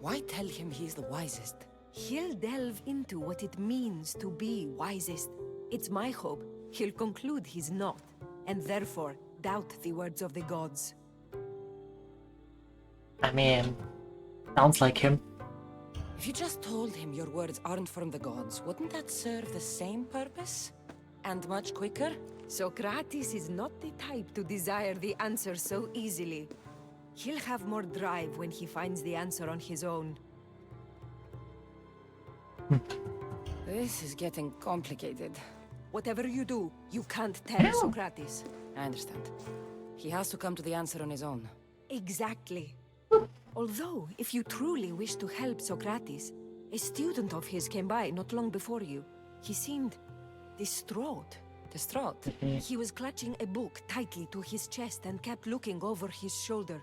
why tell him he's the wisest? He'll delve into what it means to be wisest. It's my hope he'll conclude he's not, and therefore doubt the words of the gods. I mean, sounds like him. If you just told him your words aren't from the gods, wouldn't that serve the same purpose? And much quicker? Socrates is not the type to desire the answer so easily. He'll have more drive when he finds the answer on his own. This is getting complicated. Whatever you do, you can't tell Socrates. I understand. He has to come to the answer on his own. Exactly. Although, if you truly wish to help Socrates, A student of his came by not long before you. He seemed distraught. Distraught? He was clutching a book tightly to his chest and kept looking over his shoulder.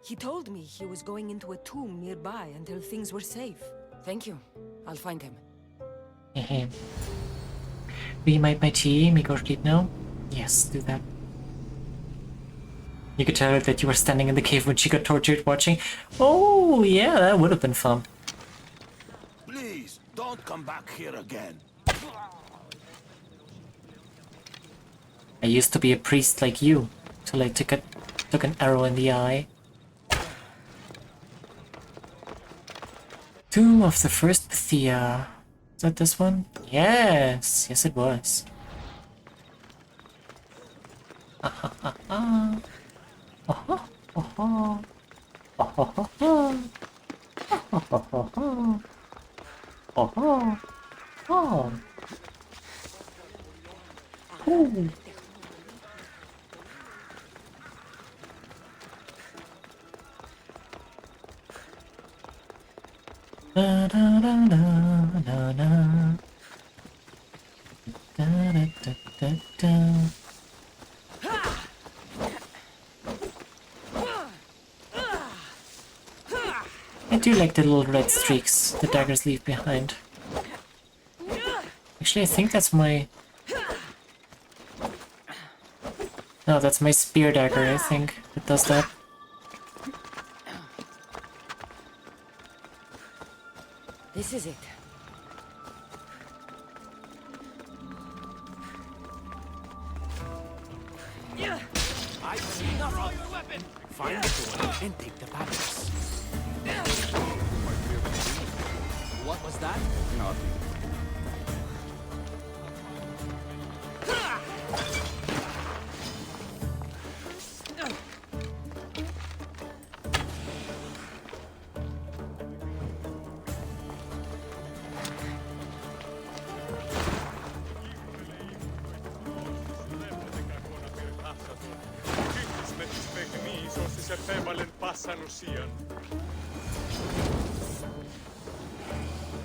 He told me he was going into a tomb nearby until things were safe. Thank you. I'll find him. Will you make my tea? Me go sleep now? Yes, do that. You could tell her that you were standing in the cave when she got tortured watching. Oh, yeah, that would have been fun. Please, don't come back here again. I used to be a priest like you, till I took an arrow in the eye. Tomb of the First Pythia. Is that this one? Yes, yes it was. Da da da da da da. Da da da da da. I do like the little red streaks the daggers leave behind. Actually, I think that's my... No, that's my spear dagger, I think, that does that. This is it. I see nothing. Your weapon. Find the door and take the batteries. What was that? Nothing.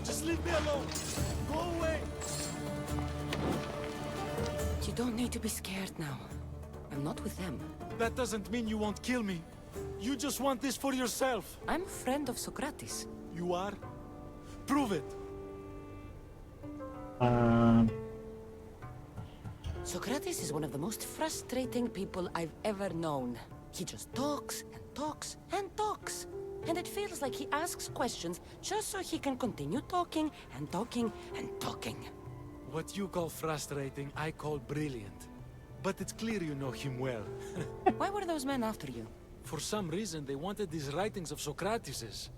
Just leave me alone. Go away. You don't need to be scared now. I'm not with them. That doesn't mean you won't kill me. You just want this for yourself. I'm a friend of Socrates. You are? Prove it. Socrates is one of the most frustrating people I've ever known. He just talks and talks and talks. And it feels like he asks questions just so he can continue talking and talking and talking. What you call frustrating, I call brilliant. But it's clear you know him well. Why were those men after you? For some reason, they wanted these writings of Socrates's.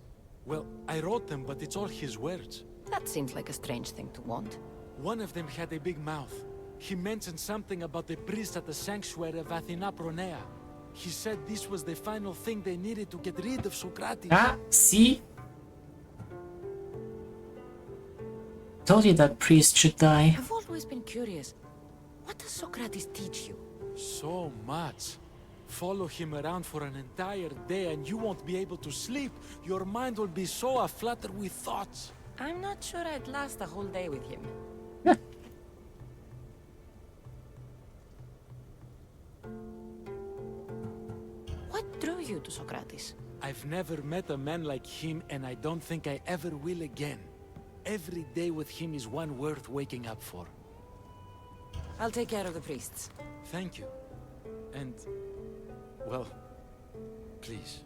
Well, I wrote them, but it's all his words. That seems like a strange thing to want. One of them had a big mouth. He mentioned something about the priest at the sanctuary of Athena Pronea. He said this was the final thing they needed to get rid of Socrates. Ah, see? Told you that priest should die. I've always been curious. What does Socrates teach you? So much. Follow him around for an entire day and you won't be able to sleep. Your mind will be so aflutter with thoughts. I'm not sure I'd last a whole day with him. What drew you to Socrates? I've never met a man like him and I don't think I ever will again. Every day with him is one worth waking up for. I'll take care of the priests. Thank you. And, well, please,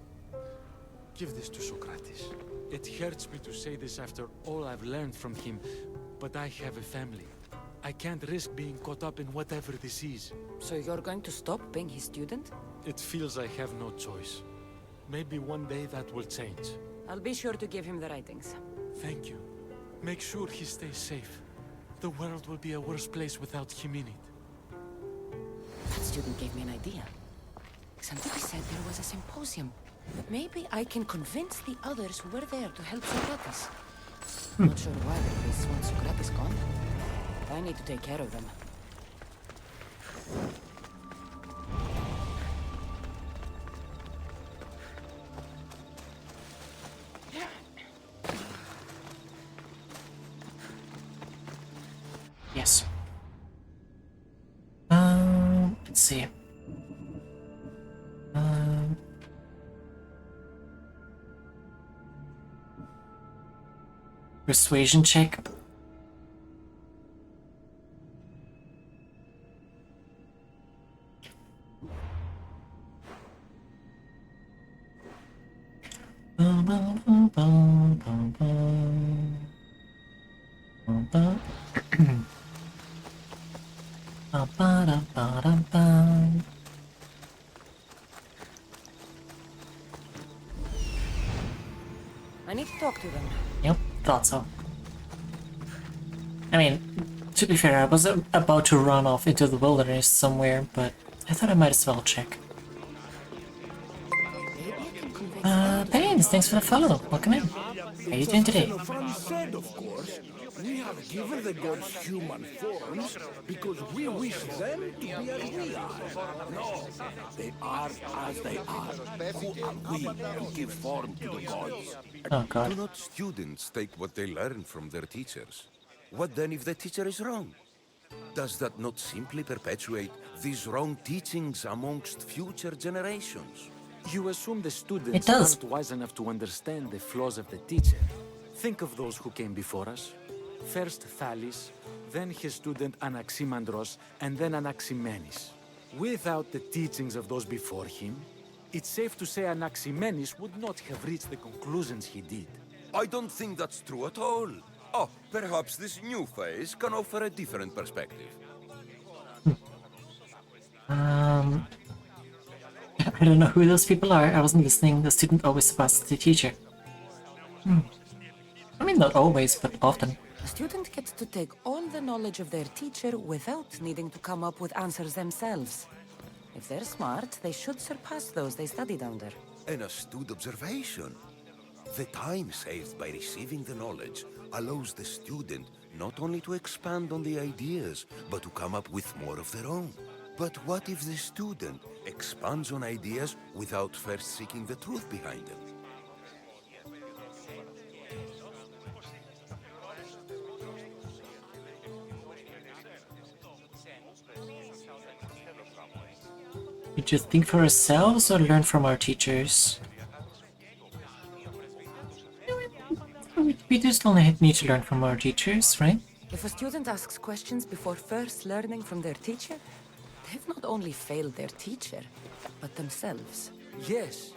give this to Socrates. It hurts me to say this after all I've learned from him, but I have a family. I can't risk being caught up in whatever this is. So you're going to stop being his student? It feels I have no choice. Maybe one day that will change. I'll be sure to give him the writings. Thank you. Make sure he stays safe. The world will be a worse place without him in it. That student gave me an idea. Somebody said there was a symposium. Maybe I can convince the others who were there to help Socrates. Not sure why the priests want Socrates gone. I need to take care of them. see. Persuasion check. I need to talk to them. Yep, thought so. I mean, to be fair, I was about to run off into the wilderness somewhere, but I thought I might as well check. Pains, thanks for the follow. Welcome in. How are you doing today? Said, of course, we have given the gods human forms because we wish them to be as we are. No, they are as they are. Who are we to give form to the gods? Oh god. Do not students take what they learn from their teachers? What then if the teacher is wrong? Does that not simply perpetuate these wrong teachings amongst future generations? You assume the students does. aren't wise enough to understand the flaws of the teacher. Think of those who came before us. First Thalis, then his student Anaximandros, and then Anaximenes. Without the teachings of those before him, it's safe to say Anaximenes would not have reached the conclusions he did. I don't think that's true at all. Oh, perhaps this new phase can offer a different perspective. I don't know who those people are. I wasn't listening. The student always surpasses the teacher. I mean, not always, but often. A student gets to take all the knowledge of their teacher without needing to come up with answers themselves. If they're smart, they should surpass those they studied under. An astute observation. The time saved by receiving the knowledge allows the student not only to expand on the ideas, but to come up with more of their own. But what if the student expands on ideas without first seeking the truth behind them? We just think for ourselves or learn from our teachers? We just only need to learn from our teachers, right? If a student asks questions before first learning from their teacher, they've not only failed their teacher, but themselves. Yes,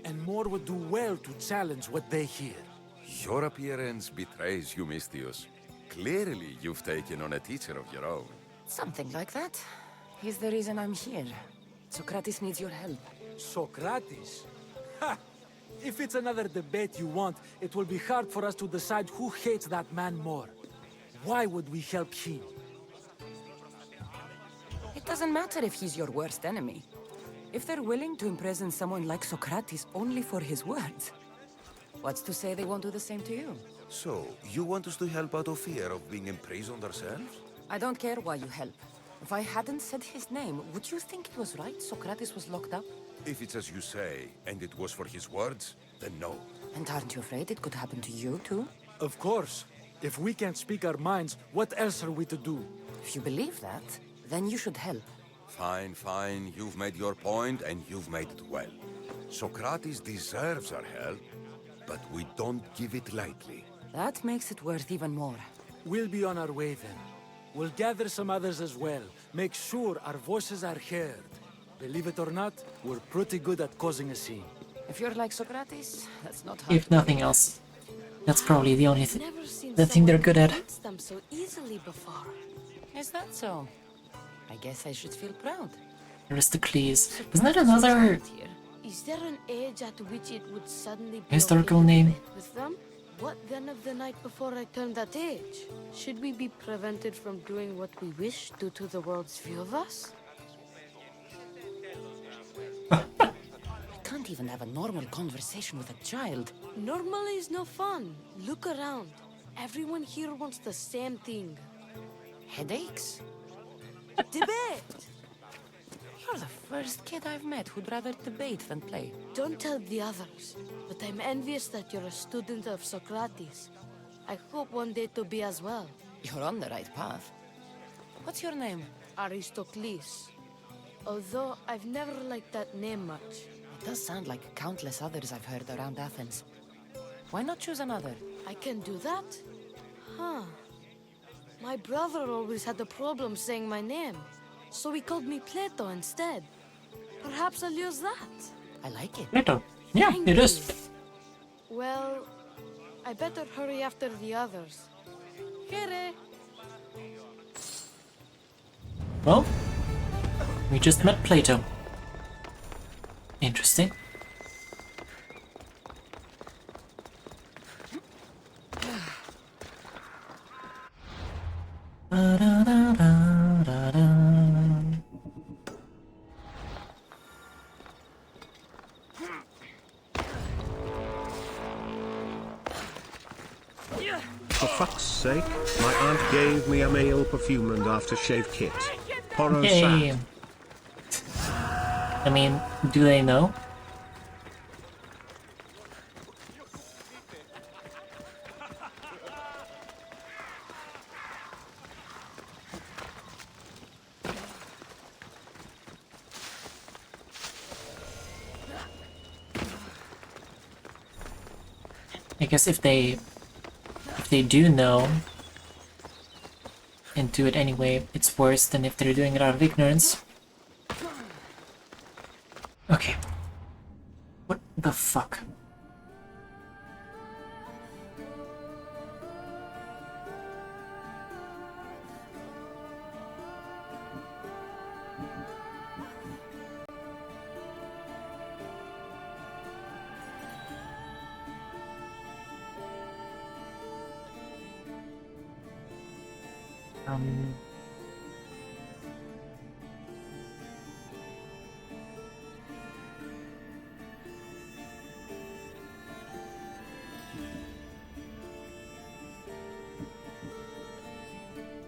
and more would do well to challenge what they hear. Your appearance betrays you, Mystios. Clearly, you've taken on a teacher of your own. Something like that. He's the reason I'm here. Socrates needs your help. Socrates? Ha! If it's another debate you want, it will be hard for us to decide who hates that man more. Why would we help him? It doesn't matter if he's your worst enemy. If they're willing to imprison someone like Socrates only for his words, what's to say they won't do the same to you? So, you want us to help out of fear of being imprisoned ourselves? I don't care why you help. If I hadn't said his name, would you think it was right Socrates was locked up? If it's as you say, and it was for his words, then no. And aren't you afraid it could happen to you too? Of course. If we can't speak our minds, what else are we to do? If you believe that, then you should help. Fine, fine. You've made your point, and you've made it well. Socrates deserves our help, but we don't give it lightly. That makes it worth even more. We'll be on our way then. We'll gather some others as well. Make sure our voices are heard. Believe it or not, we're pretty good at causing a scene. If you're like Socrates, that's not hard. If nothing else. That's probably the only thing they're good at. Them so easily before. Is that so? I guess I should feel proud. Aristocles. Isn't that another Is there an age at which it would suddenly be historical okay to name? mate with them? What then of the night before I turned that age? Should we be prevented from doing what we wish due to the world's view of us? I can't even have a normal conversation with a child. Normal is no fun. Look around. Everyone here wants the same thing. Headaches? Debate! You're the first kid I've met who'd rather debate than play. Don't tell the others, but I'm envious that you're a student of Socrates. I hope one day to be as well. You're on the right path. What's your name? Aristocles. although I've never liked that name much. It does sound like countless others I've heard around Athens. Why not choose another? I can do that? Huh. My brother always had a problem saying my name, so he called me Plato instead. Perhaps I'll use that. I like it. Plato. Yeah, Thank it you. is. Well, I better hurry after the others. Here. Well, we just met Plato. Interesting. For fuck's sake, my aunt gave me a male perfume and aftershave kit. Horror Yay. sad. I mean, do they know? I guess if they do know and do it anyway, it's worse than if they're doing it out of ignorance. Okay. What the fuck?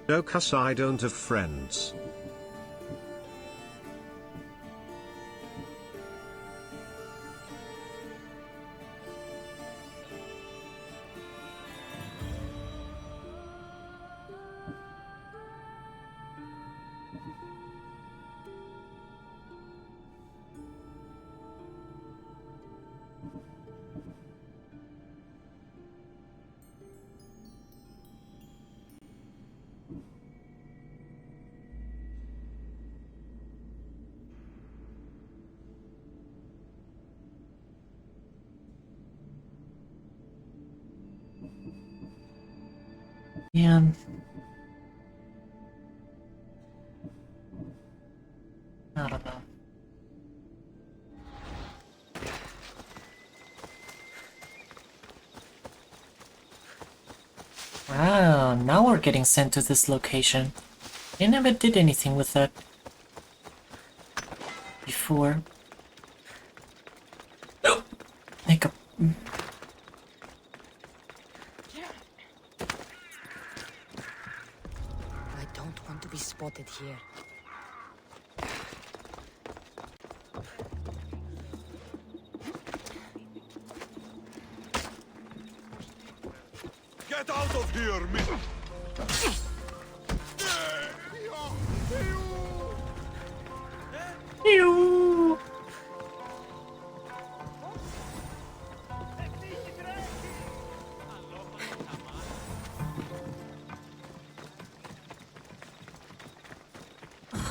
No, cuss, I don't have friends. Yeah. I don't know. Wow, now we're getting sent to this location. I never did anything with that before. Oh, hiccup. I don't want to be spotted here. Get out of here, miss! Ew.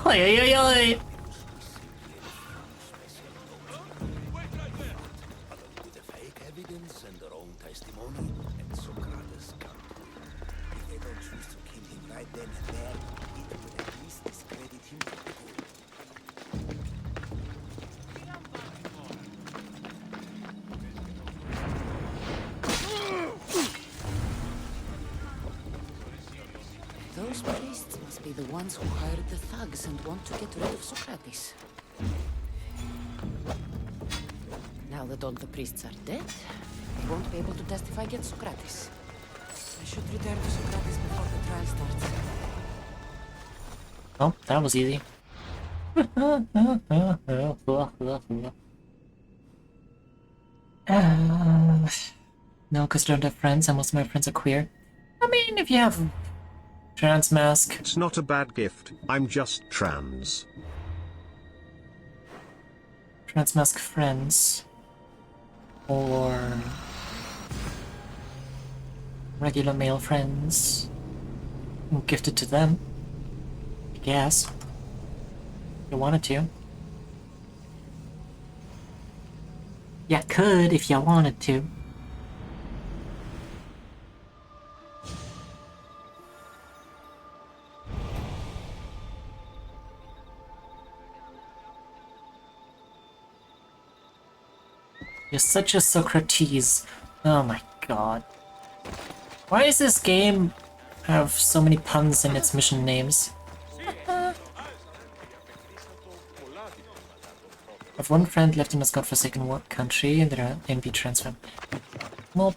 Oi, oi, oi, oi. With the fake evidence and their own testimony, and Socrates come to him. If they don't choose to kill him right then and there, it will at least discredit him for good. Those priests must be the ones who hired the thugs and want to get rid of Socrates. Now that all the priests are dead, they won't be able to testify against Socrates. I should return to Socrates before the trial starts. Oh, that was easy. No, because I don't have friends and most of my friends are queer. I mean, if you have trans mask. It's not a bad gift, I'm just trans. Transmask friends. Or regular male friends. And gift it to them. I guess. If you wanted to. You could if you wanted to. You're such a Socrates. Oh my god. Why does this game have so many puns in its mission names? I've one friend left in this godforsaken country and their MP transfer. Well,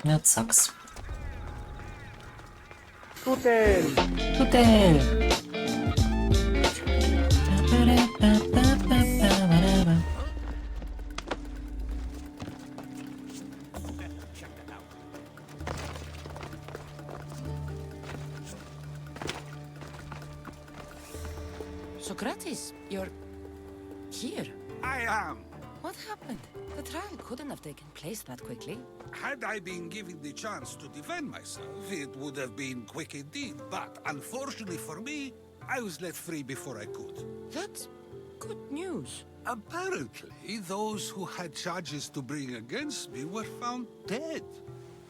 that sucks. Tutel! Tutel! Socrates, you're here. I am. What happened? The trial couldn't have taken place that quickly. Had I been given the chance to defend myself, it would have been quick indeed. But unfortunately for me, I was let free before I could. That's good news. Apparently, those who had charges to bring against me were found dead.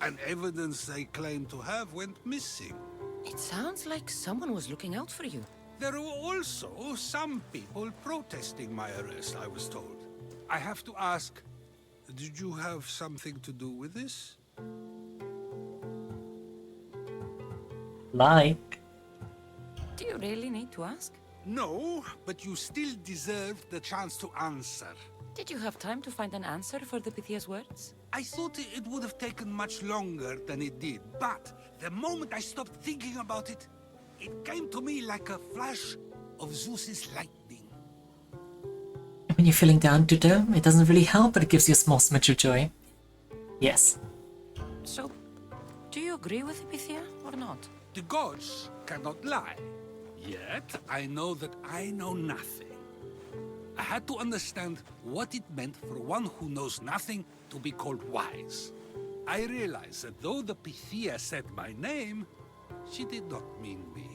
And evidence they claimed to have went missing. It sounds like someone was looking out for you. There were also some people protesting my arrest, I was told. I have to ask, did you have something to do with this? Like? Do you really need to ask? No, but you still deserve the chance to answer. Did you have time to find an answer for the Pythia's words? I thought it would have taken much longer than it did, but the moment I stopped thinking about it, it came to me like a flash of Zeus's lightning. When you're feeling down, Duda, it doesn't really help, but it gives you a small smidge of joy. Yes. So, do you agree with Pythia or not? The gods cannot lie. Yet, I know that I know nothing. I had to understand what it meant for one who knows nothing to be called wise. I realized that though the Pythia said my name, she did not mean me.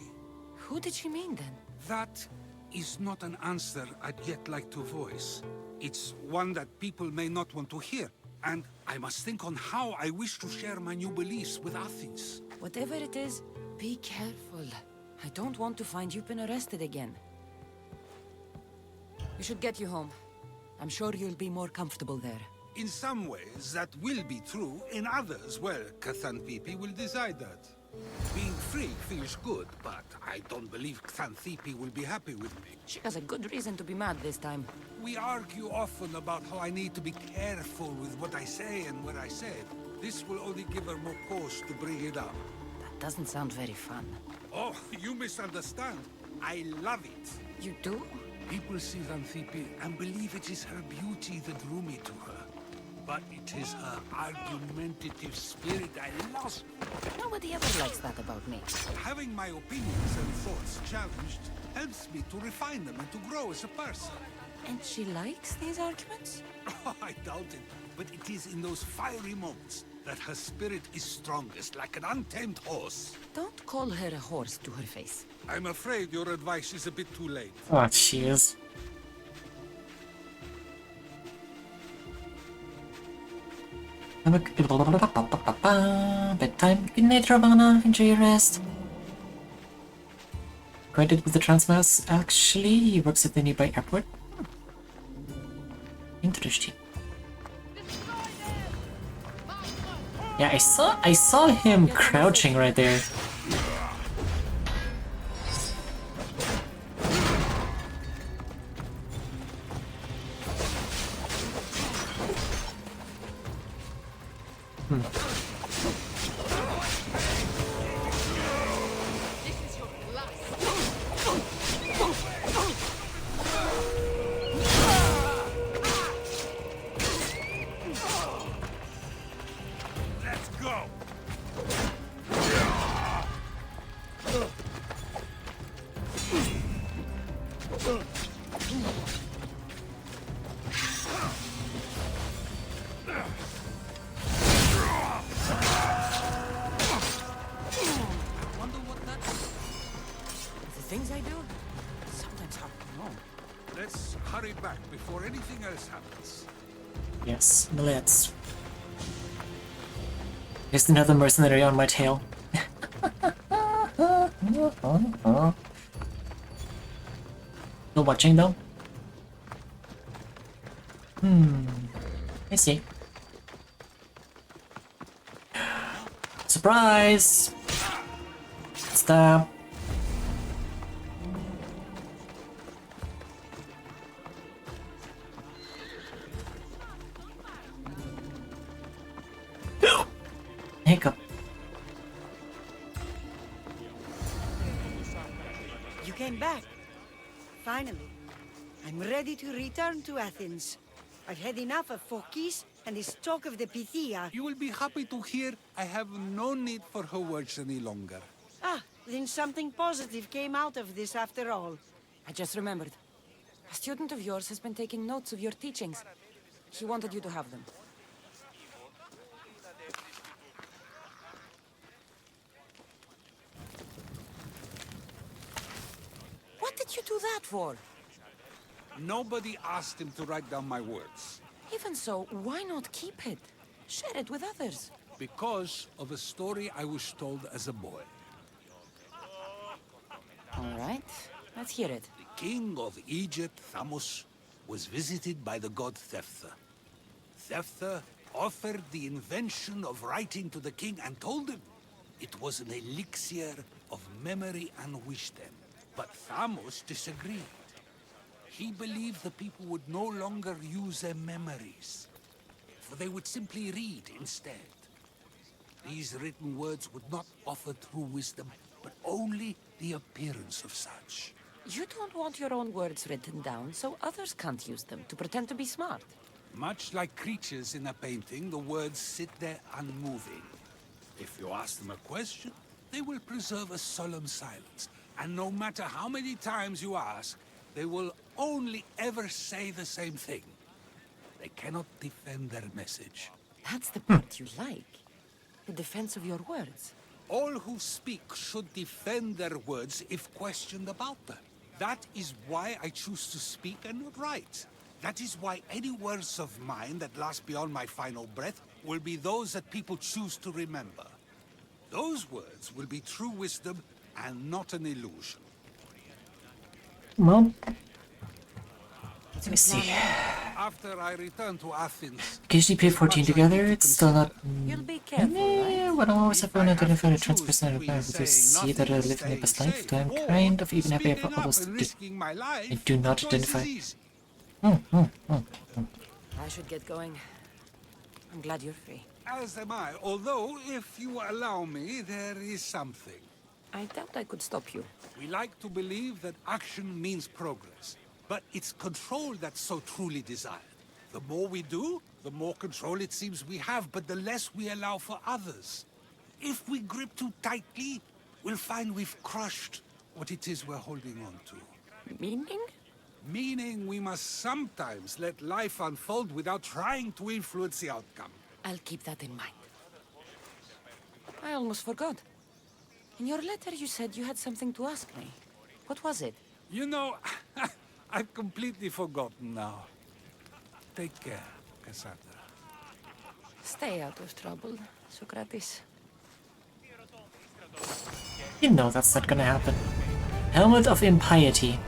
Who did she mean then? That is not an answer I'd yet like to voice. It's one that people may not want to hear, and I must think on how I wish to share my new beliefs with Athens. Whatever it is, be careful. I don't want to find you been arrested again. We should get you home. I'm sure you'll be more comfortable there. In some ways, that will be true. In others, well, Kassandra will decide that. Being free feels good, but I don't believe Xanthippe will be happy with me. She has a good reason to be mad this time. We argue often about how I need to be careful with what I say and what I said. This will only give her more cause to bring it up. That doesn't sound very fun. Oh, you misunderstand. I love it. You do? People see Xanthippe and believe it is her beauty that drew me to her. But it is her argumentative spirit I lost. Nobody ever likes that about me. Having my opinions and thoughts challenged helps me to refine them and to grow as a person. And she likes these arguments? Oh, I doubt it. But it is in those fiery moments that her spirit is strongest, like an untamed horse. Don't call her a horse to her face. I'm afraid your advice is a bit too late. Oh, she is. Bedtime. Good night, Ravana. Enjoy your rest. Acquainted with the Transmask? Actually, he works at the nearby airport. Interesting. Yeah, I saw him crouching right there. anything else happens. Yes, let's. Just another mercenary on my tail. Still watching though? I see. Surprise! Stop. Hiccup. You came back. Finally. I'm ready to return to Athens. I've had enough of Phokis and this talk of the Pythia. You will be happy to hear I have no need for her words any longer. Ah, then something positive came out of this after all. I just remembered. A student of yours has been taking notes of your teachings. He wanted you to have them. What did you do that for? Nobody asked him to write down my words. Even so, why not keep it? Share it with others. Because of a story I was told as a boy. All right, let's hear it. The king of Egypt, Thamos, was visited by the god Thephtha. Thephtha offered the invention of writing to the king and told him it was an elixir of memory and wisdom. But Thamos disagreed. He believed the people would no longer use their memories, for they would simply read instead. These written words would not offer true wisdom, but only the appearance of such. You don't want your own words written down, so others can't use them to pretend to be smart. Much like creatures in a painting, the words sit there unmoving. If you ask them a question, they will preserve a solemn silence. And no matter how many times you ask, they will only ever say the same thing. They cannot defend their message. That's the part you like. The defense of your words. All who speak should defend their words if questioned about them. That is why I choose to speak and not write. That is why any words of mine that last beyond my final breath will be those that people choose to remember. Those words will be true wisdom and not an illusion. Well, let me see. After I return to Athens, Occasionally pay 14 together, it's still not. You'll be careful, right? What always have identified a trans person and require to see that I live in a past life, though I'm kind of even happy for others to do. I do not identify. I should get going. I'm glad you're free. As am I, although, if you allow me, there is something. I doubt I could stop you. We like to believe that action means progress, but it's control that's so truly desired. The more we do, the more control it seems we have, but the less we allow for others. If we grip too tightly, we'll find we've crushed what it is we're holding on to. Meaning? Meaning we must sometimes let life unfold without trying to influence the outcome. I'll keep that in mind. I almost forgot. In your letter you said you had something to ask me. What was it? You know, I've completely forgotten now. Take care, Kassandra. Stay out of trouble, Socrates. You know that's not gonna happen. Helmet of Impiety.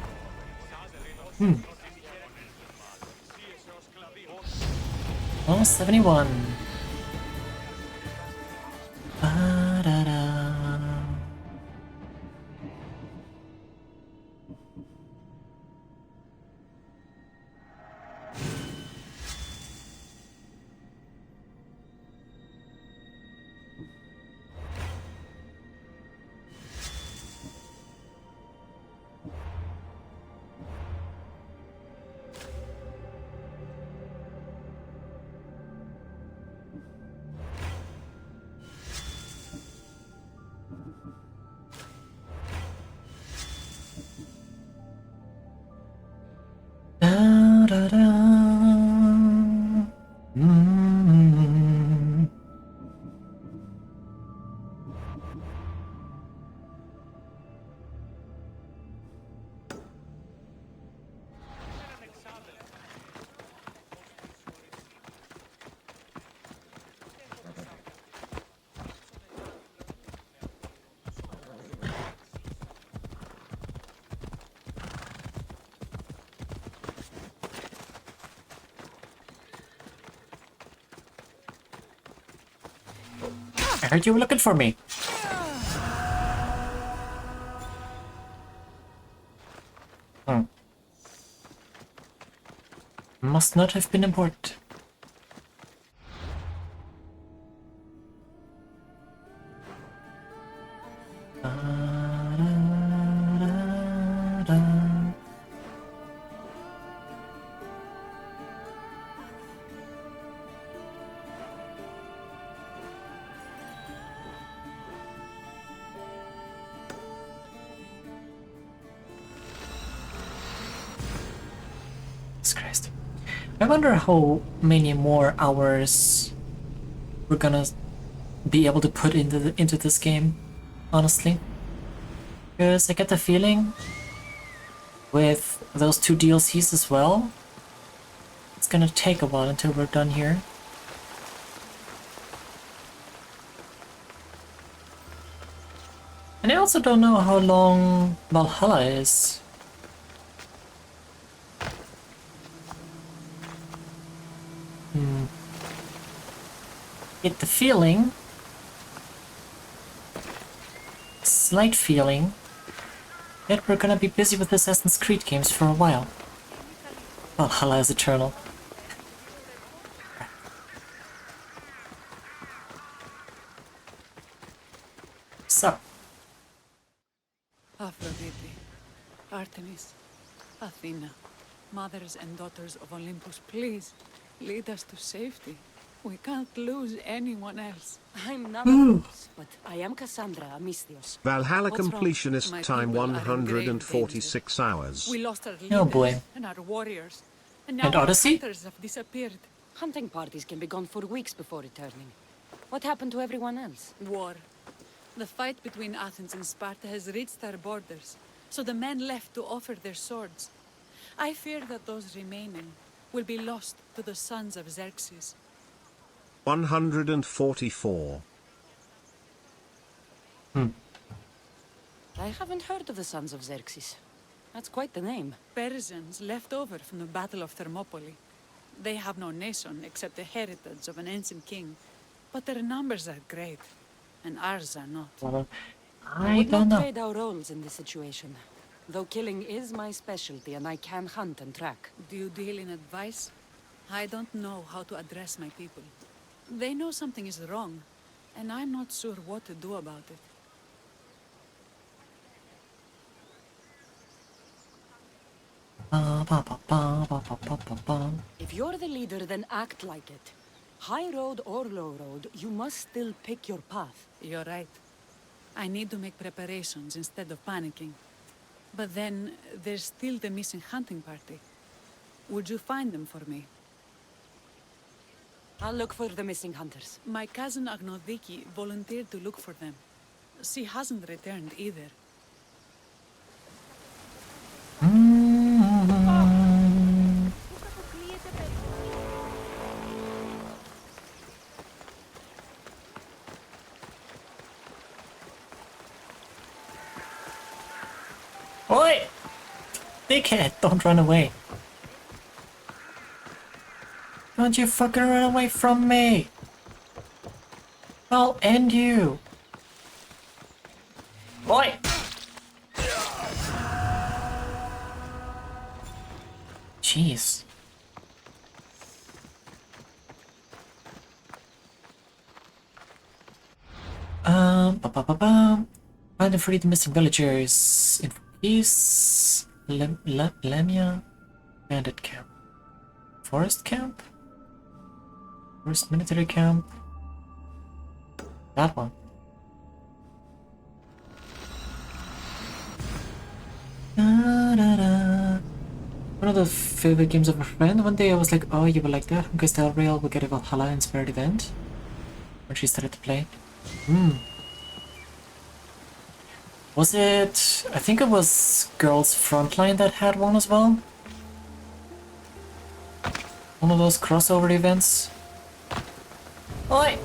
Oh, 71. Ba-da-da. Da-da-da. I heard you were looking for me. Must not have been important. Jesus Christ. I wonder how many more hours we're gonna be able to put into this game, honestly. Because I get the feeling with those 2 DLCs as well, it's gonna take a while until we're done here. And I also don't know how long Valhalla is. Get the feeling, slight feeling, that we're gonna be busy with Assassin's Creed games for a while. Valhalla is eternal. So. Aphrodite, Artemis, Athena, mothers and daughters of Olympus, please lead us to safety. We can't lose anyone else. I'm none of those, but I am Kassandra Amistios. Valhalla What's wrong? completionist My time people are in grave 146 hours. We lost our Oh leaders boy. and our warriors, and And now our Odyssey? hunters have disappeared. Hunting parties can be gone for weeks before returning. What happened to everyone else? War. The fight between Athens and Sparta has reached our borders, so the men left to offer their swords. I fear that those remaining will be lost to the sons of Xerxes. 144. I haven't heard of the sons of Xerxes. That's quite the name. Persians left over from the Battle of Thermopylae. They have no nation except the heritage of an ancient king, but their numbers are great, and ours are not. Well, I I would don't not know. trade our roles in this situation. Though killing is my specialty and I can hunt and track. Do you deal in advice? I don't know how to address my people. They know something is wrong, and I'm not sure what to do about it. If you're the leader, then act like it. High road or low road, you must still pick your path. You're right. I need to make preparations instead of panicking. But then, there's still the missing hunting party. Would you find them for me? I'll look for the missing hunters. My cousin Agnodiki volunteered to look for them. She hasn't returned either. Oi! Dickhead, don't run away. Don't you fucking run away from me! I'll end you! Oi! Jeez. Find and free the missing villagers. In peace. Lamia. Bandit camp. Forest camp? Forest military camp. That one. One of the favorite games of a friend. One day I was like, oh, you will like that? Because Del Real will get a Valhalla inspired event. When she started to play. Was it... I think it was Girls Frontline that had one as well? One of those crossover events. Oi!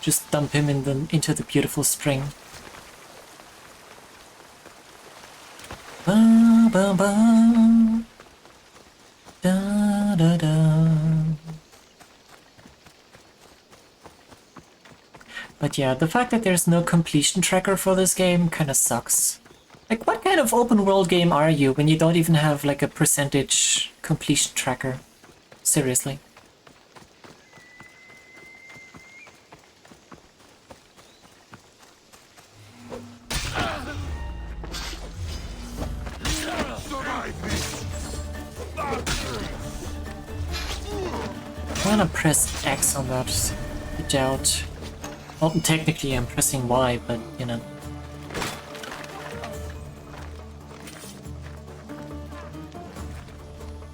Just dump him into the beautiful spring. bum bum. Da da da. But yeah, the fact that there's no completion tracker for this game kinda sucks. Like, what kind of open world game are you when you don't even have like a percentage completion tracker? Seriously. I wanna press X on that doubt. Well, technically I'm pressing Y, but you know.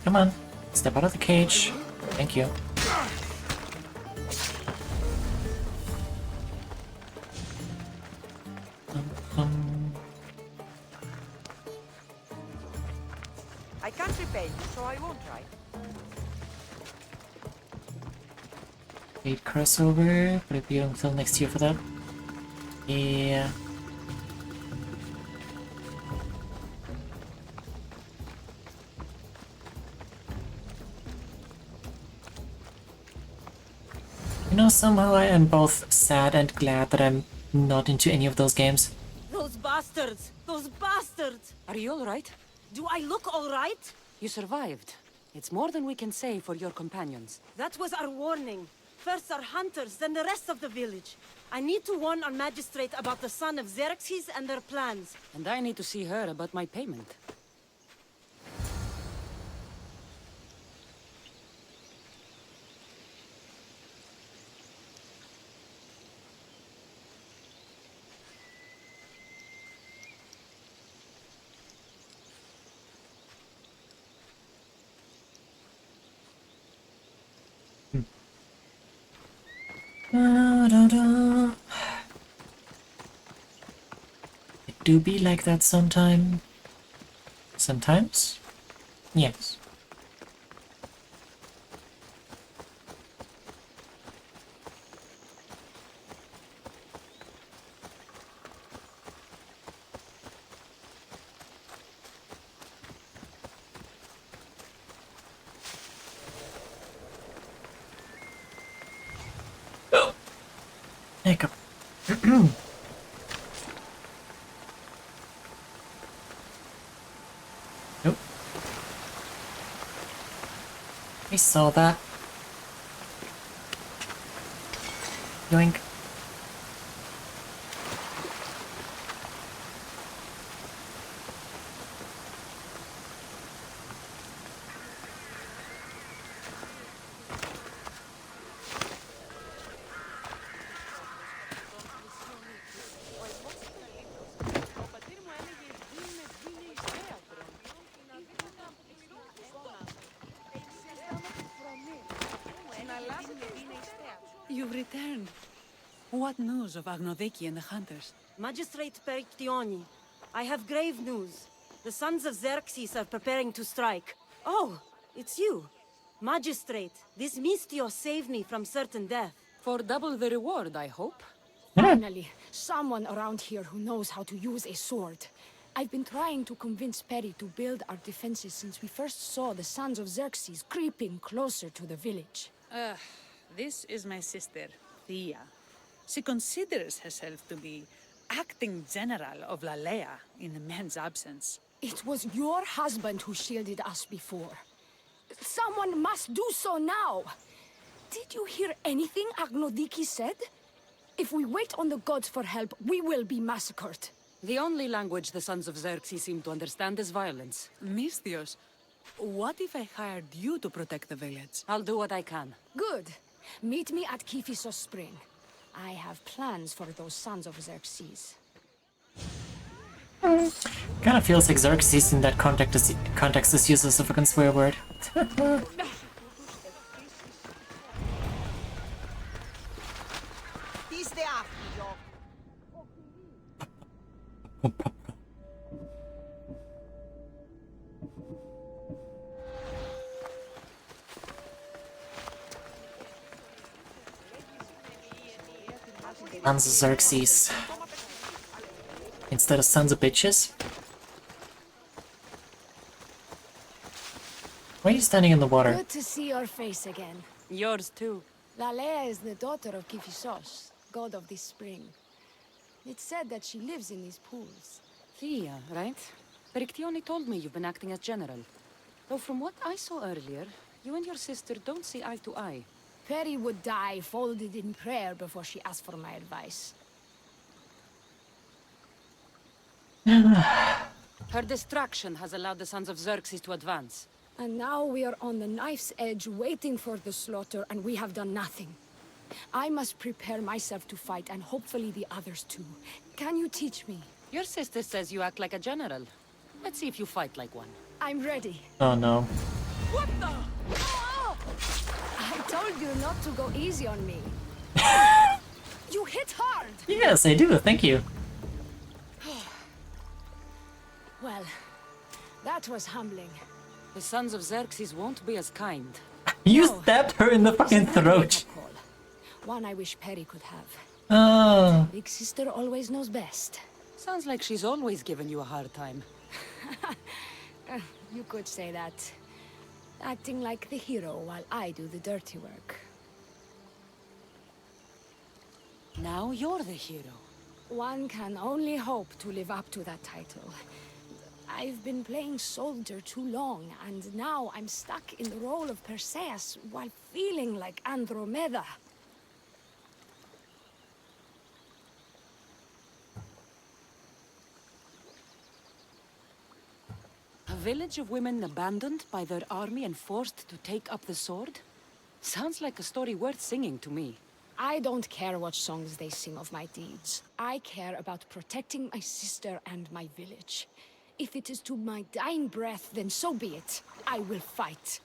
Come on, step out of the cage. Thank you. I can't repay you, so I won't try. Wait, crossover. Would it be until next year for that? Yeah. You know, somehow I am both sad and glad that I'm not into any of those games. Those bastards! Those bastards! Are you alright? Do I look alright? You survived. It's more than we can say for your companions. That was our warning. First our hunters, then the rest of the village. I need to warn our magistrate about the son of Xerxes and their plans. And I need to see her about my payment. Da, da, da. It do be like that sometime. Sometimes? Yes. Hiccup. Nope. I saw that. Yoink. You've returned. What news of Agnodeki and the hunters? Magistrate Perictioni, I have grave news. The sons of Xerxes are preparing to strike. Oh, it's you. Magistrate, this Mistio saved me from certain death. For double the reward, I hope. Finally, someone around here who knows how to use a sword. I've been trying to convince Peri to build our defenses since we first saw the sons of Xerxes creeping closer to the village. This is my sister, Thea. She considers herself to be acting general of Lalea in the man's absence. It was your husband who shielded us before. Someone must do so now! Did you hear anything Agnodiki said? If we wait on the gods for help, we will be massacred. The only language the sons of Xerxes seem to understand is violence. Mistios, what if I hired you to protect the village? I'll do what I can. Good. Meet me at Kiphisos Spring. I have plans for those sons of Xerxes. Kinda feels like Xerxes in that context is useless if I can swear a word. Sons of Xerxes. Instead of sons of bitches. Why are you standing in the water? Good to see your face again. Yours too. Lalea is the daughter of Kifisos, god of the spring. It's said that she lives in these pools. Thea, right? Perictione told me you've been acting as general. Though from what I saw earlier, you and your sister don't see eye to eye. Peri would die folded in prayer before she asked for my advice. Her distraction has allowed the Sons of Xerxes to advance. And now we are on the knife's edge waiting for the slaughter, and we have done nothing. I must prepare myself to fight, and hopefully the others too. Can you teach me? Your sister says you act like a general. Let's see if you fight like one. I'm ready. Oh no. What the? Oh! I told you not to go easy on me. You hit hard! Yes, I do, thank you. Well, that was humbling. The Sons of Xerxes won't be as kind. You stabbed her in the fucking throat. One I wish Peri could have. Oh. Big sister always knows best. Sounds like she's always given you a hard time. You could say that. Acting like the hero while I do the dirty work. Now you're the hero. One can only hope to live up to that title. I've been playing soldier too long, and now I'm stuck in the role of Perseus while feeling like Andromeda. A village of women abandoned by their army and forced to take up the sword? Sounds like a story worth singing to me. I don't care what songs they sing of my deeds. I care about protecting my sister and my village. If it is to my dying breath, then so be it. I will fight.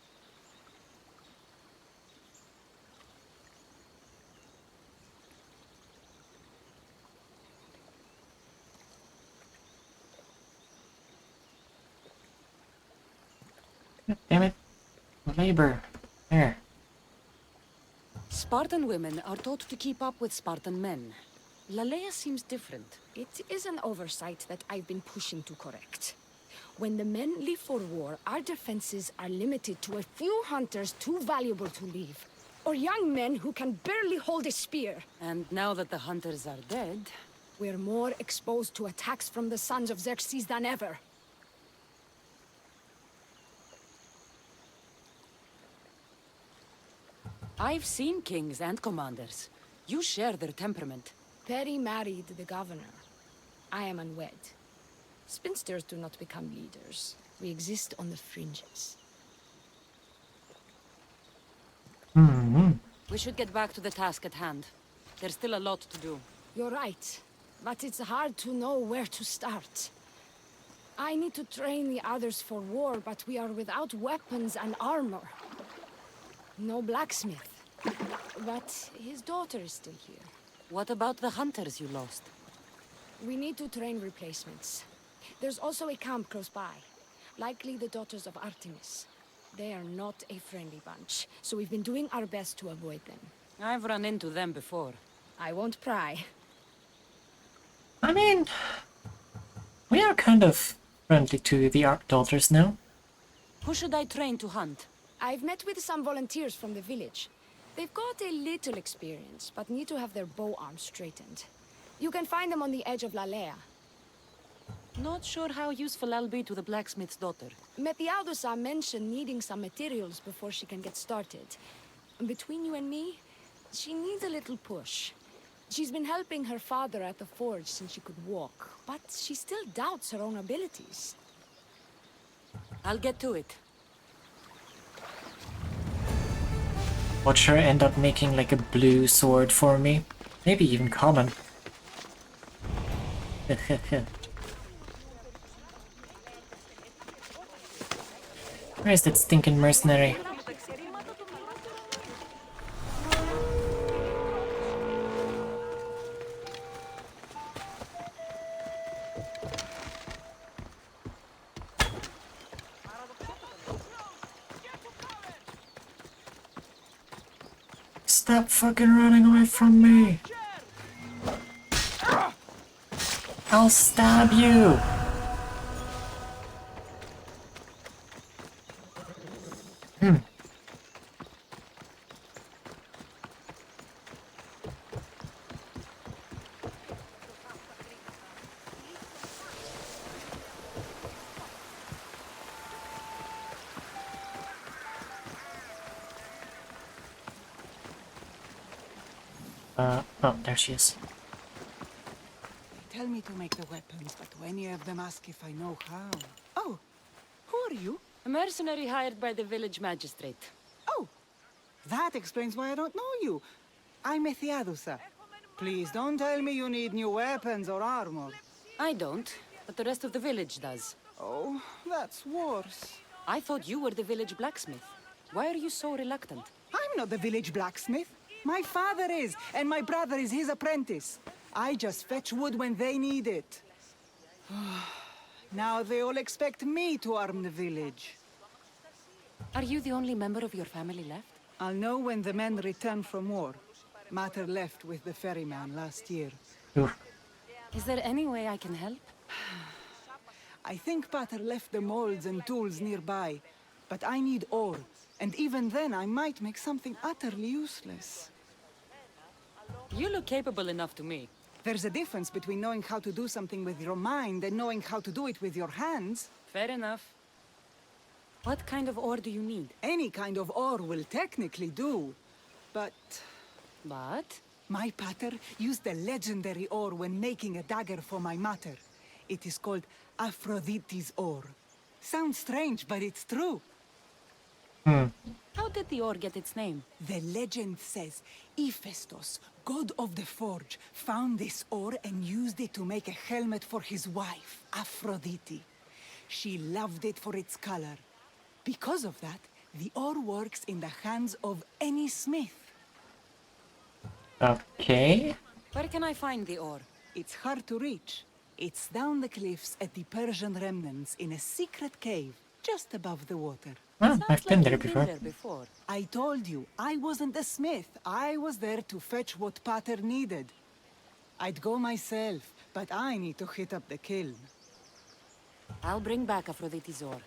Damn it. Labor. There. Spartan women are taught to keep up with Spartan men. Lalea seems different. It is an oversight that I've been pushing to correct. When the men leave for war, our defenses are limited to a few hunters too valuable to leave. Or young men who can barely hold a spear. And now that the hunters are dead... we're more exposed to attacks from the Sons of Xerxes than ever. I've seen kings and commanders. You share their temperament. Peri married the governor. I am unwed. Spinsters do not become leaders. We exist on the fringes. We should get back to the task at hand. There's still a lot to do. You're right, but it's hard to know where to start. I need to train the others for war, but we are without weapons and armor. No blacksmith. But his daughter is still here. What about the hunters you lost? We need to train replacements. There's also a camp close by. Likely the daughters of Artemis. They are not a friendly bunch, so we've been doing our best to avoid them. I've run into them before. I won't pry. I mean, we are kind of friendly to the Ark daughters now. Who should I train to hunt? I've met with some volunteers from the village. They've got a little experience, but need to have their bow arms straightened. You can find them on the edge of Lalea. Not sure how useful I'll be to the blacksmith's daughter. Methialdusa mentioned needing some materials before she can get started. Between you and me, she needs a little push. She's been helping her father at the forge since she could walk, but she still doubts her own abilities. I'll get to it. Watch her end up making like a blue sword for me. Maybe even common. Where's that stinking mercenary? Stop fucking running away from me! I'll stab you! Oh, there she is. Tell me to make the weapons, but any of them ask if I know how. Oh, who are you? A mercenary hired by the village magistrate. Oh, that explains why I don't know you. I'm Ethiadusa. Please don't tell me you need new weapons or armor. I don't, but the rest of the village does. Oh, that's worse. I thought you were the village blacksmith. Why are you so reluctant? I'm not the village blacksmith. My father is, and my brother is his apprentice. I just fetch wood when they need it. Now they all expect me to arm the village. Are you the only member of your family left? I'll know when the men return from war. Mater left with the ferryman last year. Is there any way I can help? I think Pater left the molds and tools nearby, but I need ore, and even then I might make something utterly useless. You look capable enough to me. There's a difference between knowing how to do something with your mind and knowing how to do it with your hands. Fair enough. What kind of ore do you need? Any kind of ore will technically do, but... But? My pater used a legendary ore when making a dagger for my mater. It is called Aphrodite's ore. Sounds strange, but it's true. How did the ore get its name? The legend says Hephaestus, god of the forge, found this ore and used it to make a helmet for his wife, Aphrodite. She loved it for its color. Because of that, the ore works in the hands of any smith. Okay. Where can I find the ore? It's hard to reach. It's down the cliffs at the Persian remnants in a secret cave, just above the water. Oh, I've been there before. I told you, I wasn't a smith. I was there to fetch what Pater needed. I'd go myself, but I need to hit up the kiln. I'll bring back Aphrodite's ore.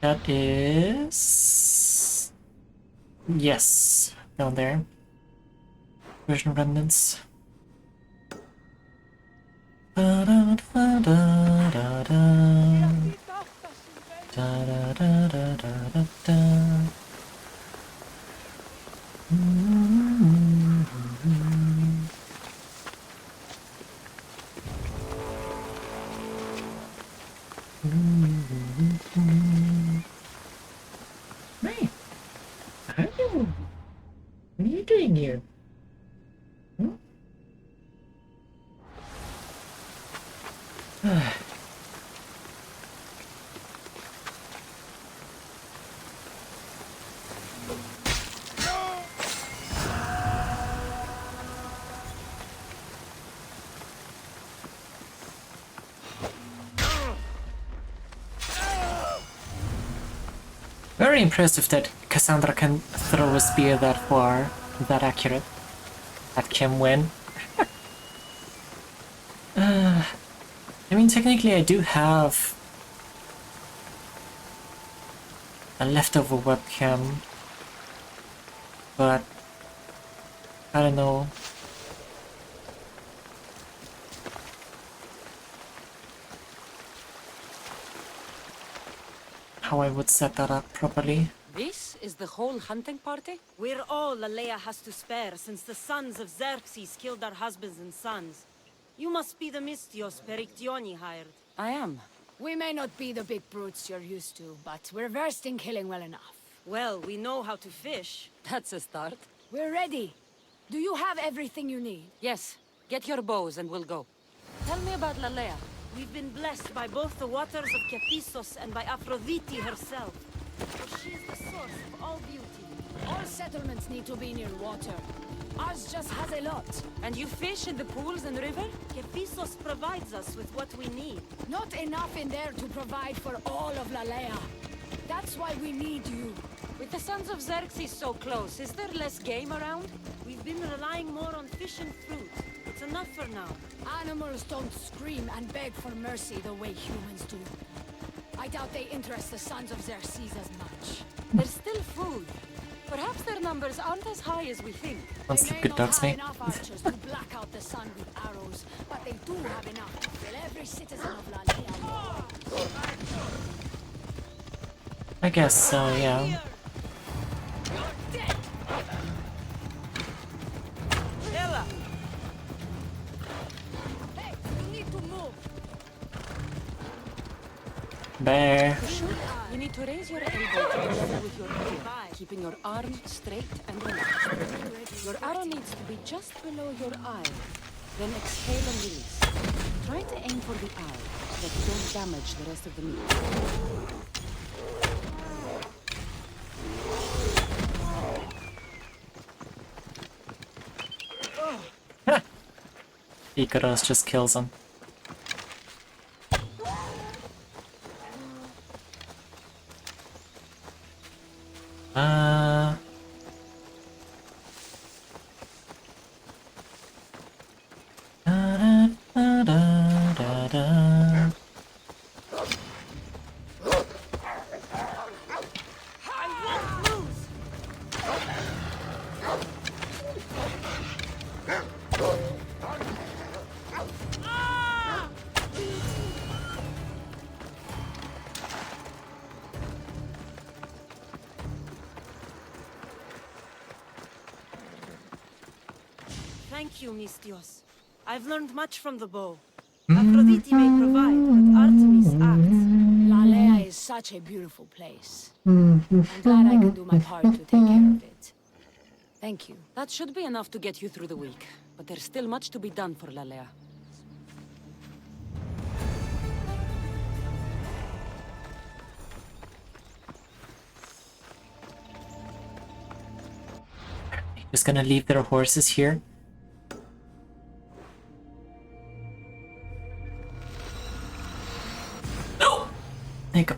That is... Yes, down there. Persian remnants. Da da da da da da. Da da da da da da. Hey, hello. What are you doing here? Very impressive that Kassandra can throw a spear that far, that accurate. That can win. I mean, technically I do have a leftover webcam, but I don't know. How I would set that up properly. This is the whole hunting party? We're all Aleia has to spare since the sons of Xerxes killed our husbands and sons. You must be the Mystios Perictioni hired. I am. We may not be the big brutes you're used to, but we're versed in killing well enough. Well, we know how to fish. That's a start. We're ready. Do you have everything you need? Yes. Get your bows and we'll go. Tell me about Lalea. We've been blessed by both the waters of Kephissos and by Aphrodite herself. For she is the source of all beauty. All settlements need to be near water. Ours just has a lot. And you fish in the pools and river? Kephissos provides us with what we need. Not enough in there to provide for all of Lalea. That's why we need you. With the sons of Xerxes so close, is there less game around? We've been relying more on fish and fruit. It's enough for now. Animals don't scream and beg for mercy the way humans do. I doubt they interest the sons of Xerxes as much. There's still food. Perhaps their numbers aren't as high as we think. Once the good dogs me. Enough archers to black out the sun with arrows, but they do have enough to fill every citizen of Lalea. I guess so, yeah. Bear. To shoot, you need to raise your elbow to the level with your ear, keeping your arm straight and relaxed. Your arrow needs to be just below your eye. Then exhale and release. Try to aim for the eye, so that you don't damage the rest of the meat. Icarus just kills him. Thank you, Mistios. I've learned much from the bow. Aphrodite may provide, but Artemis acts. Lalea is such a beautiful place. I'm glad I can do my part to take care of it. Thank you. That should be enough to get you through the week. But there's still much to be done for Lalea. Just gonna leave their horses here. No! There you go.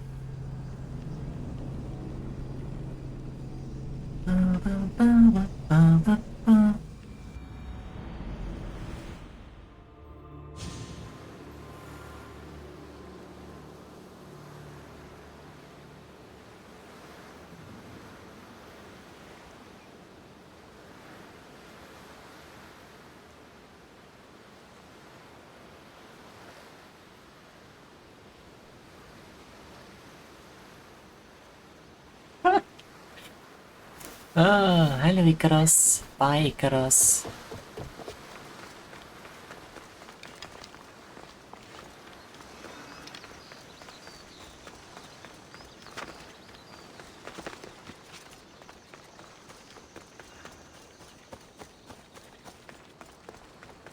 Oh, hello Icarus. Bye Icarus.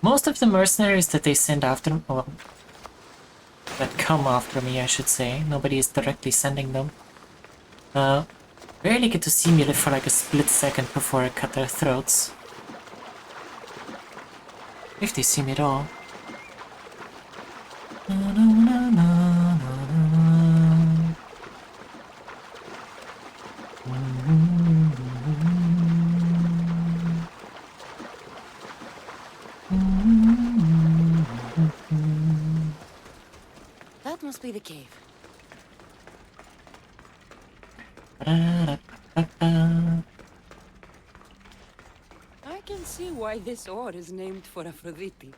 Most of the mercenaries that they send after, well, that come after me, I should say, nobody is directly sending them. Rarely get to see me live for like a split second before I cut their throats. If they see me at all. That must be the cave. I can see why this ore is named for Aphrodite.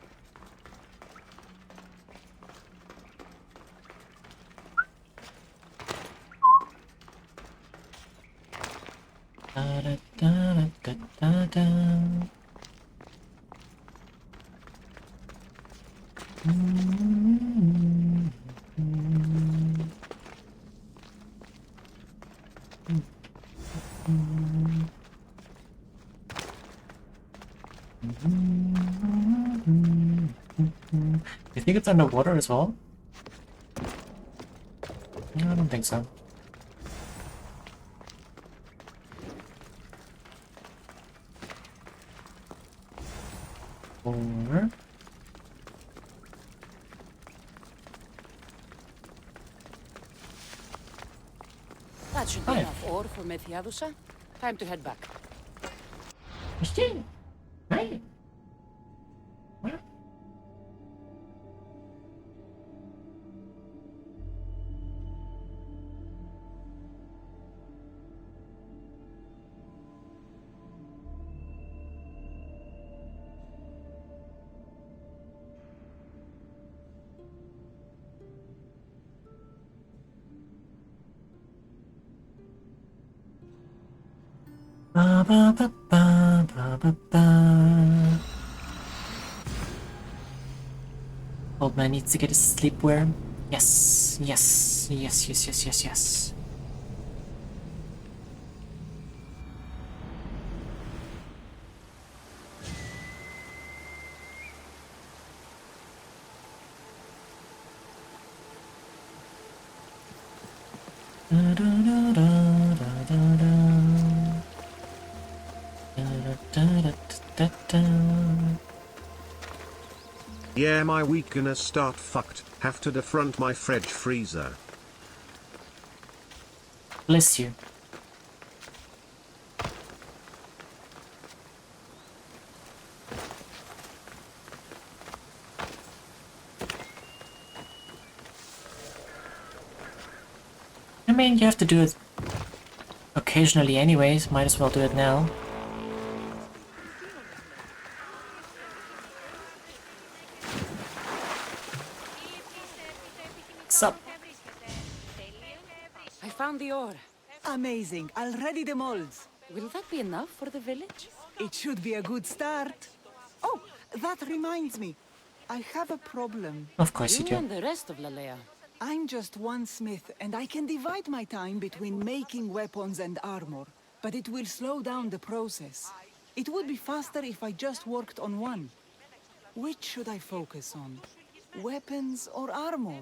You think it's underwater as well? No, I don't think so. Or... That should be enough ore for Methiadusa. Time to head back. Right. Ba, ba, ba, ba, ba, ba, ba. Old man needs to get his sleepwear. Yes, yes, yes, yes, yes, yes, yes. Yeah, my week gonna start fucked. Have to defront my fridge freezer. Bless you. I mean, you have to do it occasionally anyways, might as well do it now. Sup? I found the ore. Amazing. I'll ready the molds. Will that be enough for the village? It should be a good start. Oh, that reminds me. I have a problem. Of course you do. And the rest of Lalea. I'm just one smith, and I can divide my time between making weapons and armor, but it will slow down the process. It would be faster if I just worked on one. Which should I focus on? Weapons or armor?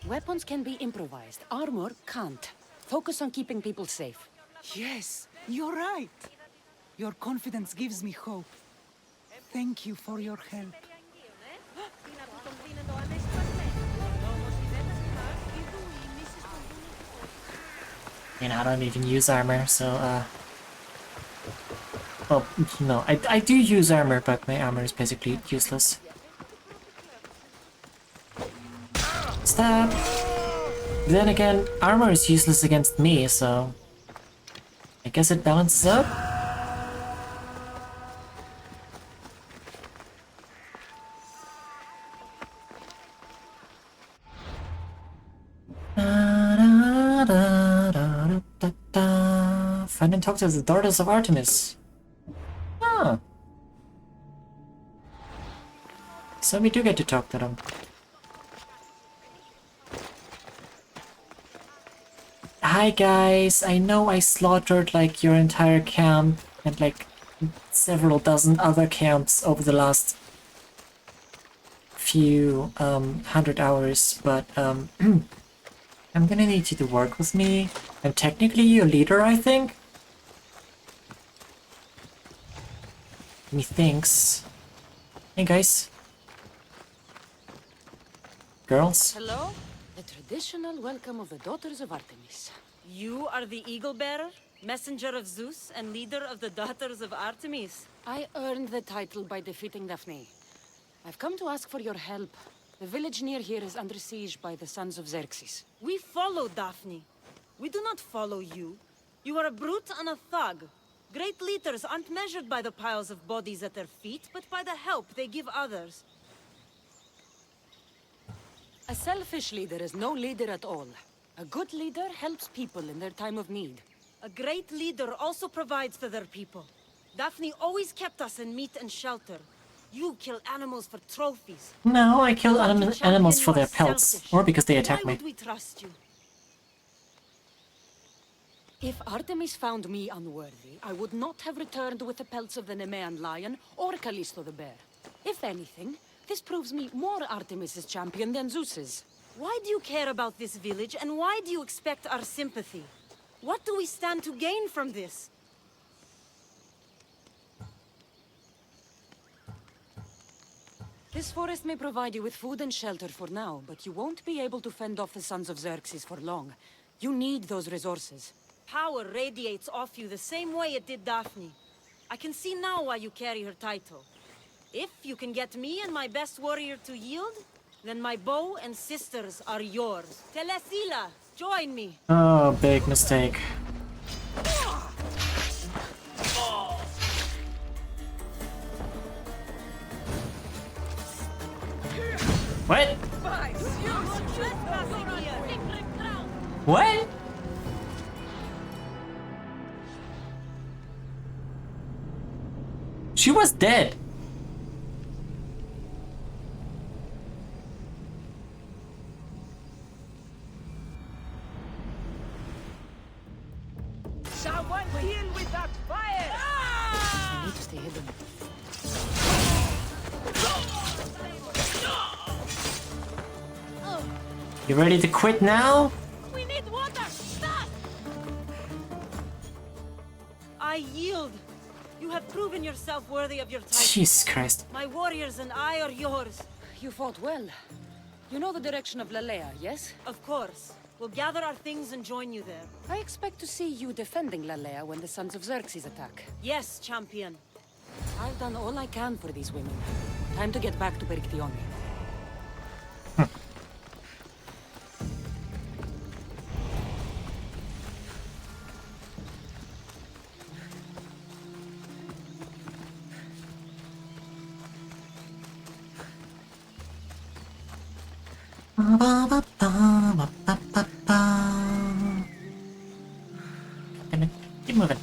Weapons can be improvised. Armor can't. Focus on keeping people safe. Yes, you're right. Your confidence gives me hope. Thank you for your help. You know, I don't even use armor, so, well, no, I do use armor, but my armor is basically useless. Stab! Then again, armor is useless against me, so... I guess it balances out? Find and talk to the daughters of Artemis. Ah. So we do get to talk to them. Hi guys, I know I slaughtered like your entire camp and like several dozen other camps over the last few 100 hours, but I'm gonna need you to work with me. I'm technically your leader, I think. Methinks. Hey guys. Girls. Hello? The traditional welcome of the daughters of Artemis. You are the Eagle Bearer, messenger of Zeus, and leader of the daughters of Artemis. I earned the title by defeating Daphne. I've come to ask for your help. The village near here is under siege by the sons of Xerxes. We follow Daphne. We do not follow you. You are a brute and a thug. Great leaders aren't measured by the piles of bodies at their feet, but by the help they give others. A selfish leader is no leader at all. A good leader helps people in their time of need. A great leader also provides for their people. Daphne always kept us in meat and shelter. You kill animals for trophies. No, I kill animals for their pelts, or because they attack me. Why would we trust you? If Artemis found me unworthy, I would not have returned with the pelts of the Nemean lion or Callisto the bear. If anything, this proves me more Artemis's champion than Zeus's. Why do you care about this village, and why do you expect our sympathy? What do we stand to gain from this? This forest may provide you with food and shelter for now, but you won't be able to fend off the sons of Xerxes for long. You need those resources. Power radiates off you the same way it did Daphne. I can see now why you carry her title. If you can get me and my best warrior to yield, then my bow and sisters are yours. Telesila, join me. Oh, big mistake. What? What? She was dead. You ready to quit now? We need water! Stop! I yield. You have proven yourself worthy of your title. Jesus Christ. My warriors and I are yours. You fought well. You know the direction of Lalea, yes? Of course. We'll gather our things and join you there. I expect to see you defending Lalea when the Sons of Xerxes attack. Yes, champion. I've done all I can for these women. Time to get back to Perictione. Keep moving.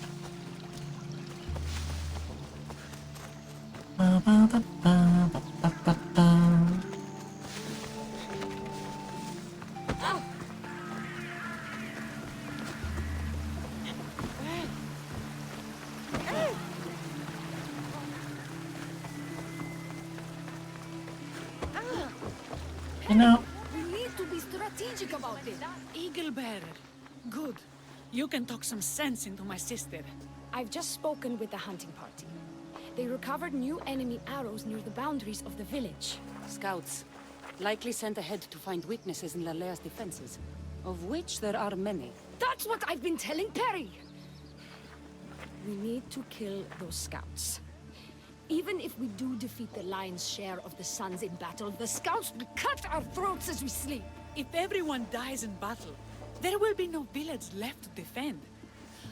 You know, We need to be strategic about it. Eagle bearer. Good. You can talk some sense into my sister. I've just spoken with the hunting party. They recovered new enemy arrows near the boundaries of the village. Scouts. Likely sent ahead to find weaknesses in Lalea's defenses. Of which there are many. That's what I've been telling Perry! We need to kill those scouts. Even if we do defeat the lion's share of the Sons in battle, the scouts will cut our throats as we sleep. If everyone dies in battle, there will be no village left to defend.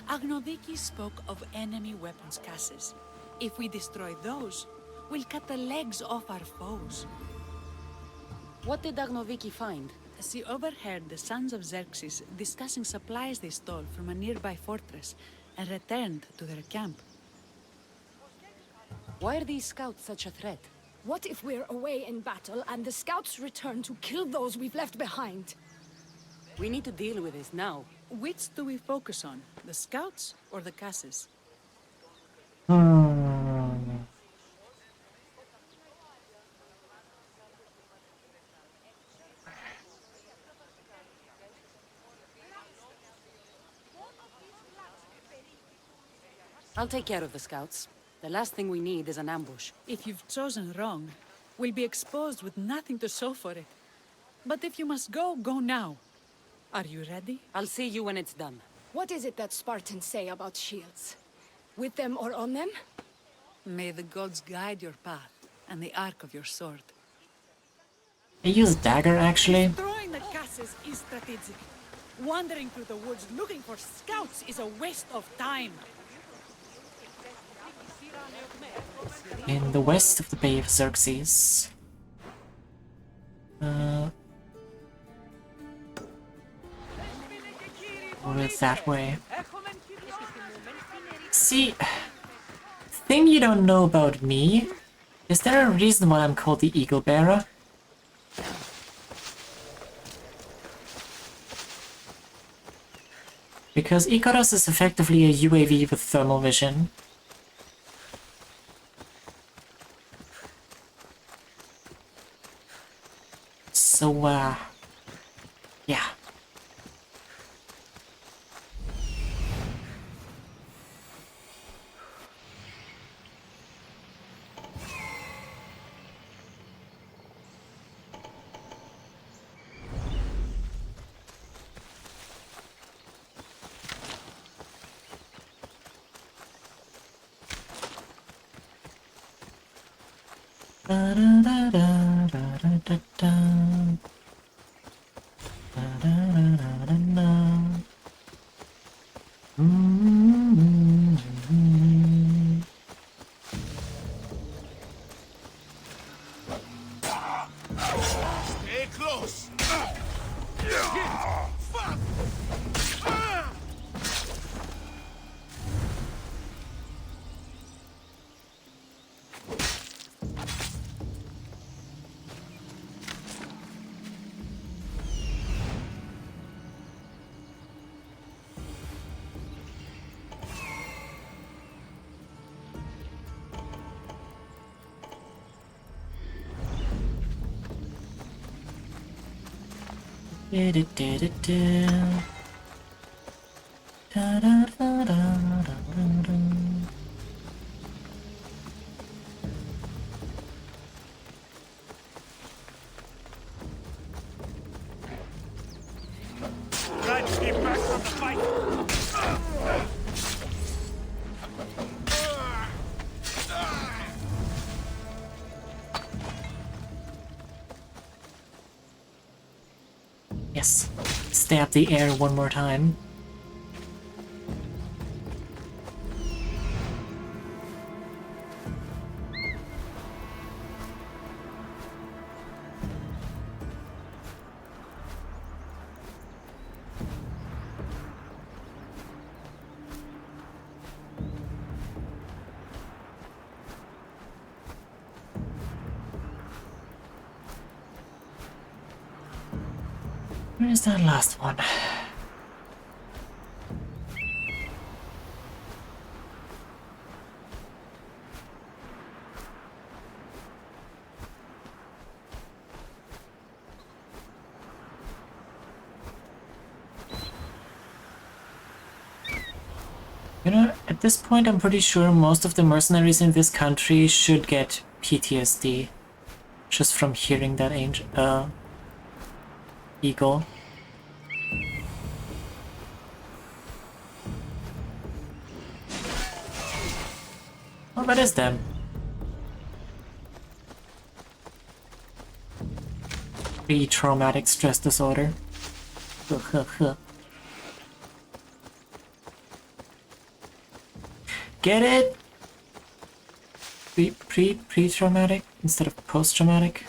Agnodiki spoke of enemy weapons caches. If we destroy those, we'll cut the legs off our foes. What did Agnoviki find? She overheard the Sons of Xerxes discussing supplies they stole from a nearby fortress and returned to their camp. Why are these scouts such a threat? What if we're away in battle and the scouts return to kill those we've left behind? We need to deal with this now. Which do we focus on? The scouts or the caches? I'll take care of the scouts. The last thing we need is an ambush. If you've chosen wrong, we'll be exposed with nothing to show for it. But if you must go, go now. Are you ready? I'll see you when it's done. What is it that Spartans say about shields? With them or on them? May the gods guide your path and the arc of your sword. I use dagger actually. Destroying the castles is strategic. Wandering through the woods looking for scouts is a waste of time. In the west of the Bay of Xerxes. Or that way. See, thing you don't know about me, is there a reason why I'm called the Eagle Bearer? Because Ikaros is effectively a UAV with thermal vision. So, yeah. Stay close. Let's get back from the fight! Yes. Stab the air one more time. Where is that last one? You know, at this point I'm pretty sure most of the mercenaries in this country should get PTSD. Just from hearing that eagle. Oh, that is them. Pre-traumatic stress disorder. Get it? Pre-traumatic instead of post-traumatic.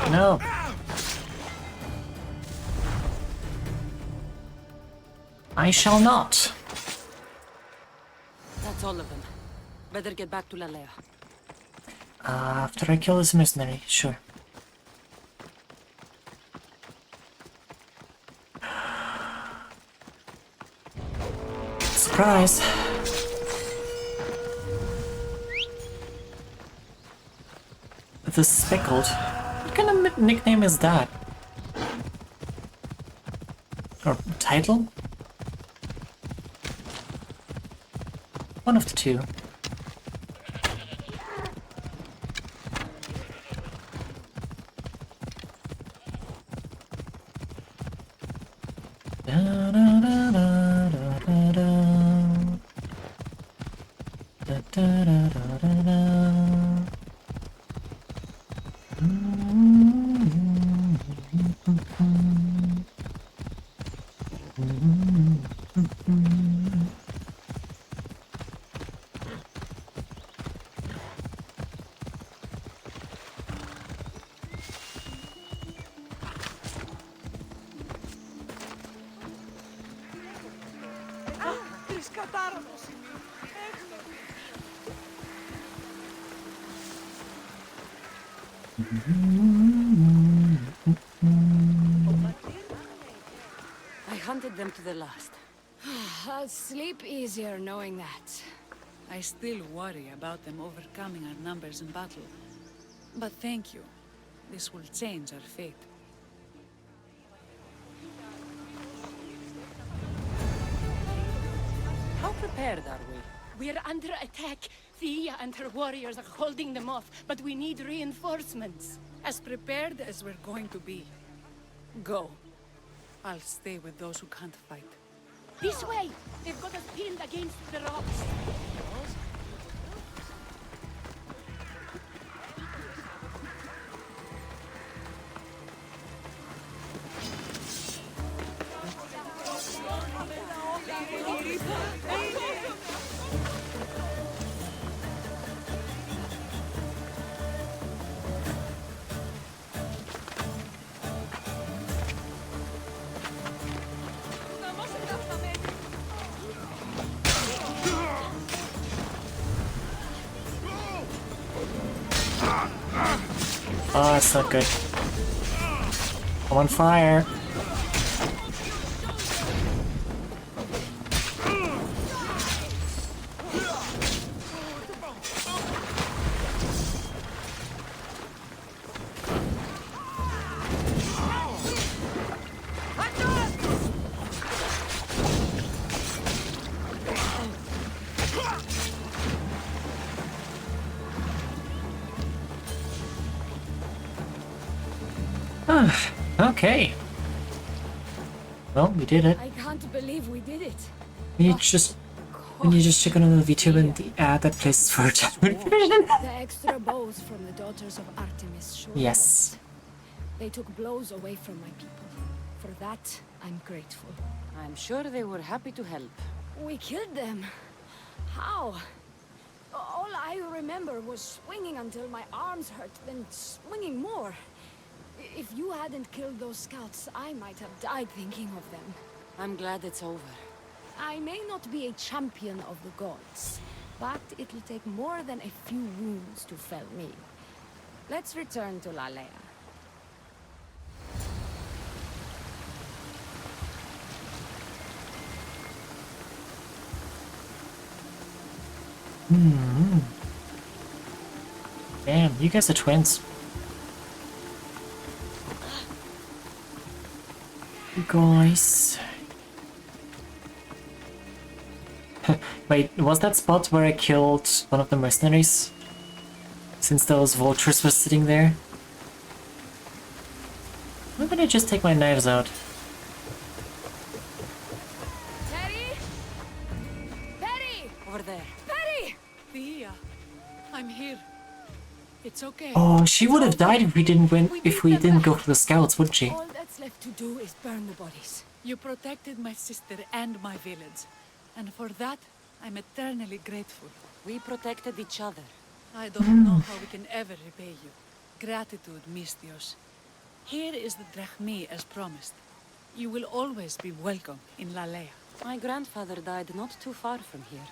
No. I shall not. That's all of them. Better get back to Lalea. After I kill this mercenary, sure. Surprise! The Speckled. What kind of nickname is that? Or title? One of the two. I hunted them to the last. I'll sleep easier knowing that. I still worry about them overcoming our numbers in battle. But thank you. This will change our fate. How prepared are we? We're under attack. Thea and her warriors are holding them off, but we need reinforcements. As prepared as we're going to be. Go. I'll stay with those who can't fight. This way! They've got us pinned against the rocks. Oh, that's not good. I'm on fire. Okay. Well, we did it. I can't believe we did it. We just check another VTube and the ad that plays for judgment version. The extra bows from the daughters of Artemis sure Yes. helped. They took blows away from my people. For that, I'm grateful. I'm sure they were happy to help. We killed them. How? All I remember was swinging until my arms hurt, then swinging more. If you hadn't killed those scouts, I might have died thinking of them. I'm glad it's over. I may not be a champion of the gods, but it'll take more than a few wounds to fell me. Let's return to Lalea. Damn, you guys are twins. You guys. Wait, was that spot where I killed one of the mercenaries? Since those vultures were sitting there? Why don't I just take my knives out? Perry? Perry! Over there. Perry! Thea, I'm here. It's okay. Oh, she would have died if we didn't go for the scouts, wouldn't she? All that's left to do is burn the bodies. You protected my sister and my village. And for that, I'm eternally grateful. We protected each other. I don't know how we can ever repay you. Gratitude, Misthios. Here is the drachmae as promised. You will always be welcome in Lalea. My grandfather died not too far from here.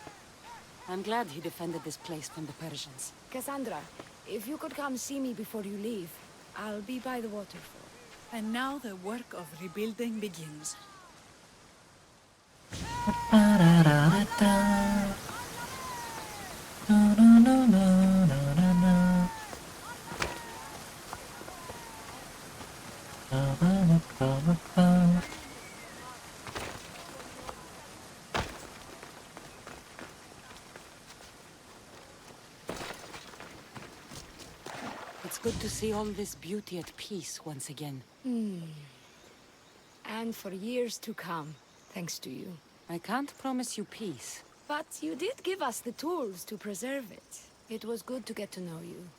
I'm glad he defended this place from the Persians. Kassandra, if you could come see me before you leave, I'll be by the waterfall. And now the work of rebuilding begins. It's good to see all this beauty at peace once again. And for years to come, thanks to you. I can't promise you peace. But you did give us the tools to preserve it. It was good to get to know you.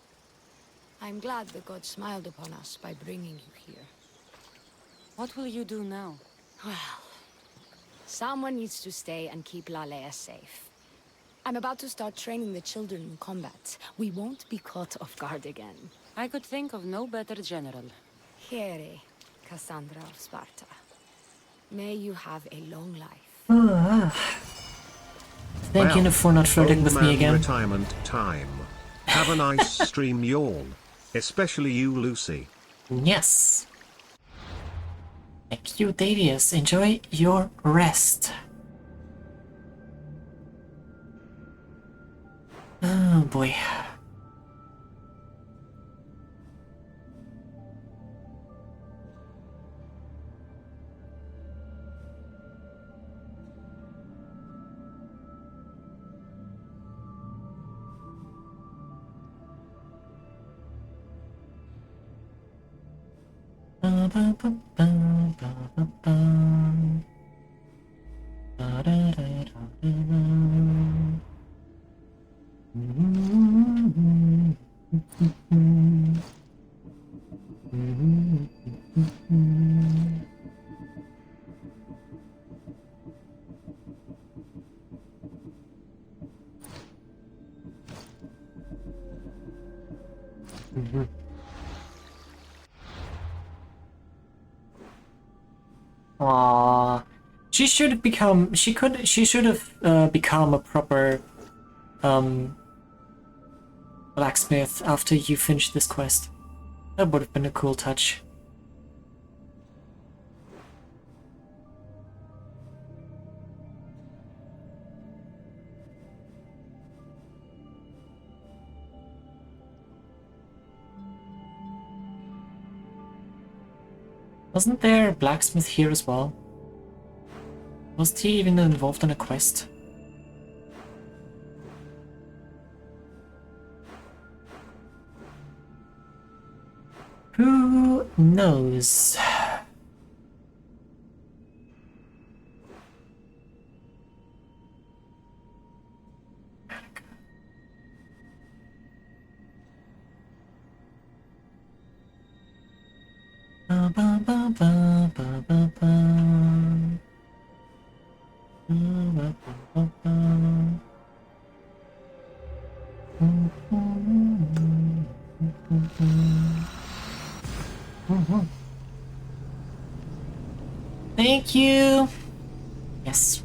I'm glad the gods smiled upon us by bringing you here. What will you do now? Well, someone needs to stay and keep Lalea safe. I'm about to start training the children in combat. We won't be caught off guard again. I could think of no better general. Here, Kassandra of Sparta. May you have a long life. Thank you for not flirting with me again. Retirement time. Have a nice stream, y'all. Especially you, Lucy. Yes. Thank you, Darius. Enjoy your rest. Oh boy. Aww. She should have become. She should have become a proper blacksmith after you finish this quest. That would have been a cool touch. Wasn't there a blacksmith here as well? Was he even involved in a quest? Who knows? Ba, ba, ba, ba, ba, ba, ba. Ba, ba, ba, ba. Thank you. Yes.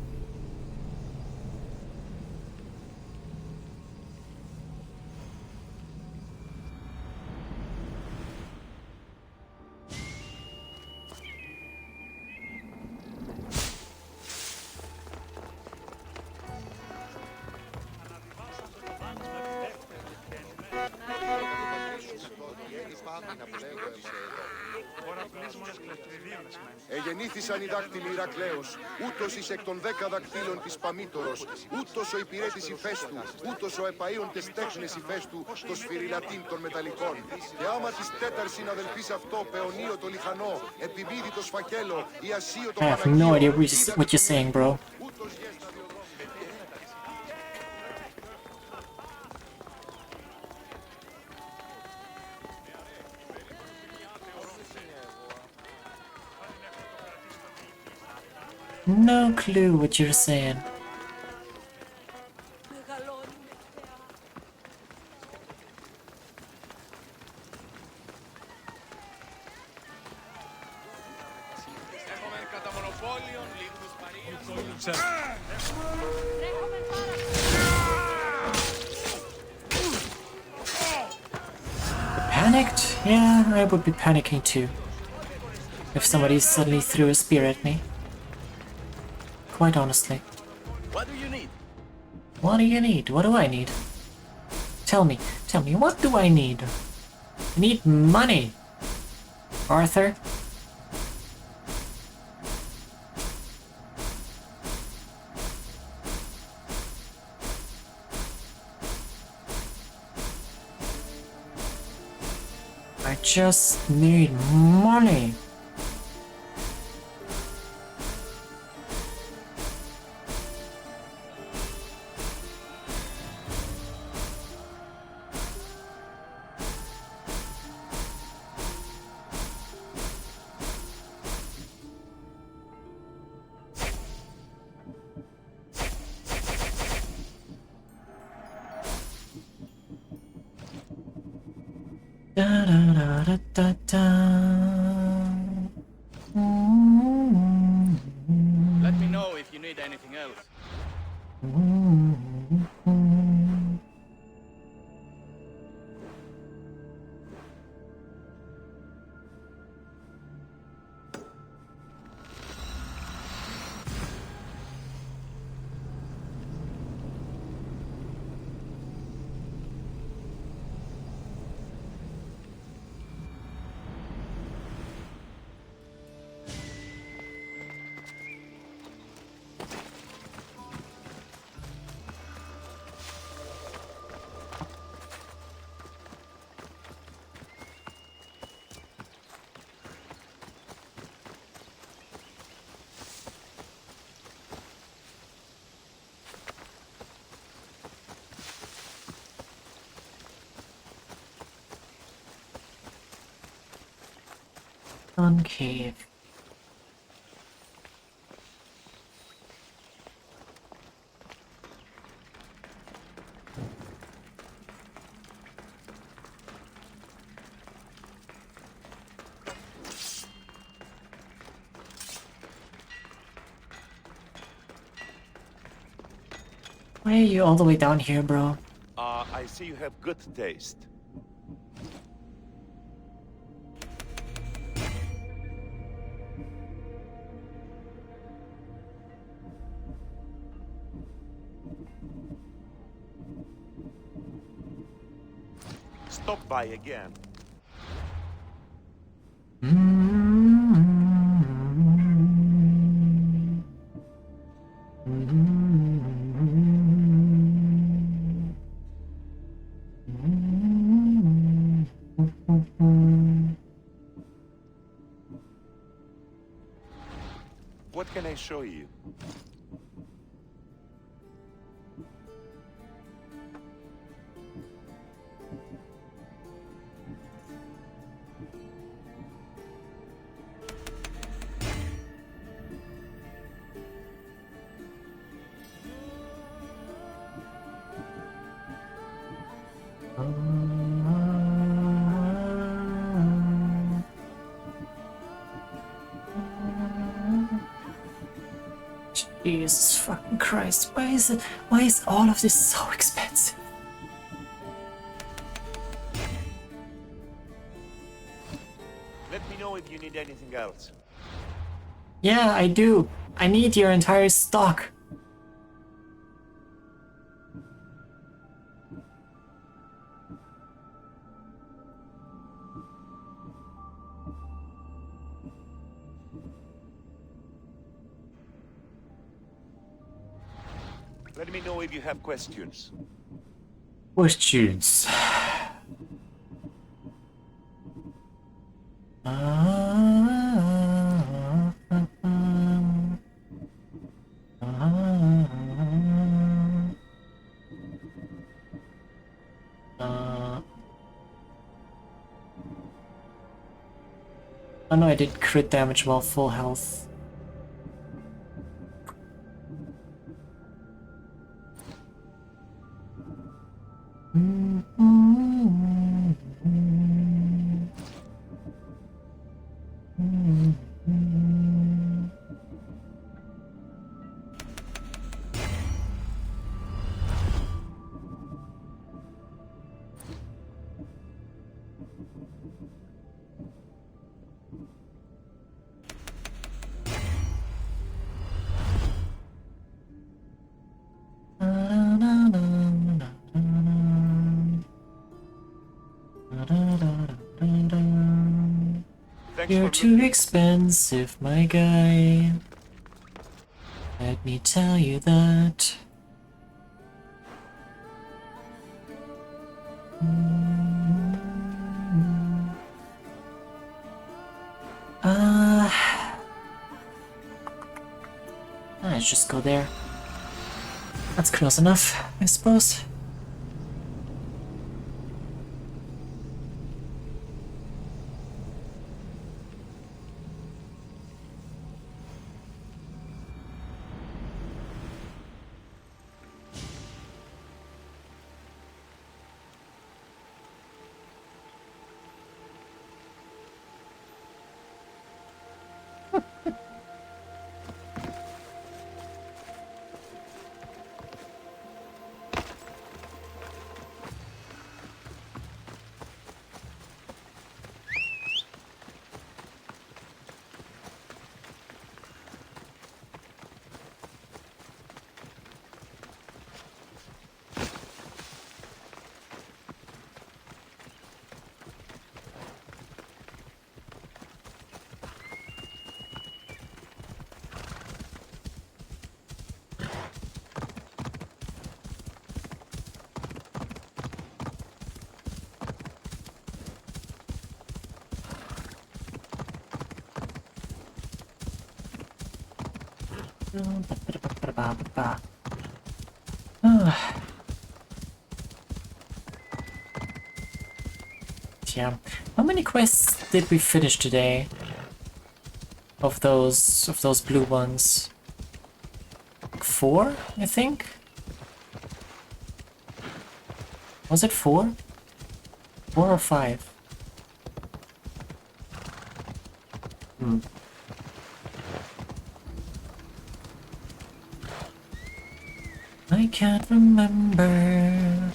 Εγεννήθησαν οι δάκτυλοι Ηρακλέος, ούτως εις εκ των 10 δακτύλων της Παμήτωρος, ούτως ο υπηρέτης Ηφαίστου, ούτως ο επαΐων τες τέχνες Ηφαίστου, το σφυριλατίν των μεταλλικών. Και άμα της τέταρης συναδελφής αυτό, πεωνίο το λιχανό, επιμίδη το σφακέλο, η ασίο το I have no idea what you're saying, bro. No clue what you're saying. Panicked? Yeah, I would be panicking too. If somebody suddenly threw a spear at me. Quite honestly. What do you need? What do you need? What do I need? Tell me, what do I need? I need money. Arthur? I just need money. Da, da, da, da, da, da. Let me know if you need anything else. Concave. Why are you all the way down here, bro? I I see you have good taste. Stop by again. What can I show you? Jesus fucking Christ, why is all of this so expensive? Let me know if you need anything else. Yeah, I do. I need your entire stock. Let me know if you have questions. Questions. Oh no, I did crit damage while full health. You're too expensive, my guy. Let me tell you that. Let's just go there. That's close enough, I suppose. Yeah. How many quests did we finish today? Of those blue ones? 4, I think? Was it 4? 4 or 5? I can't remember.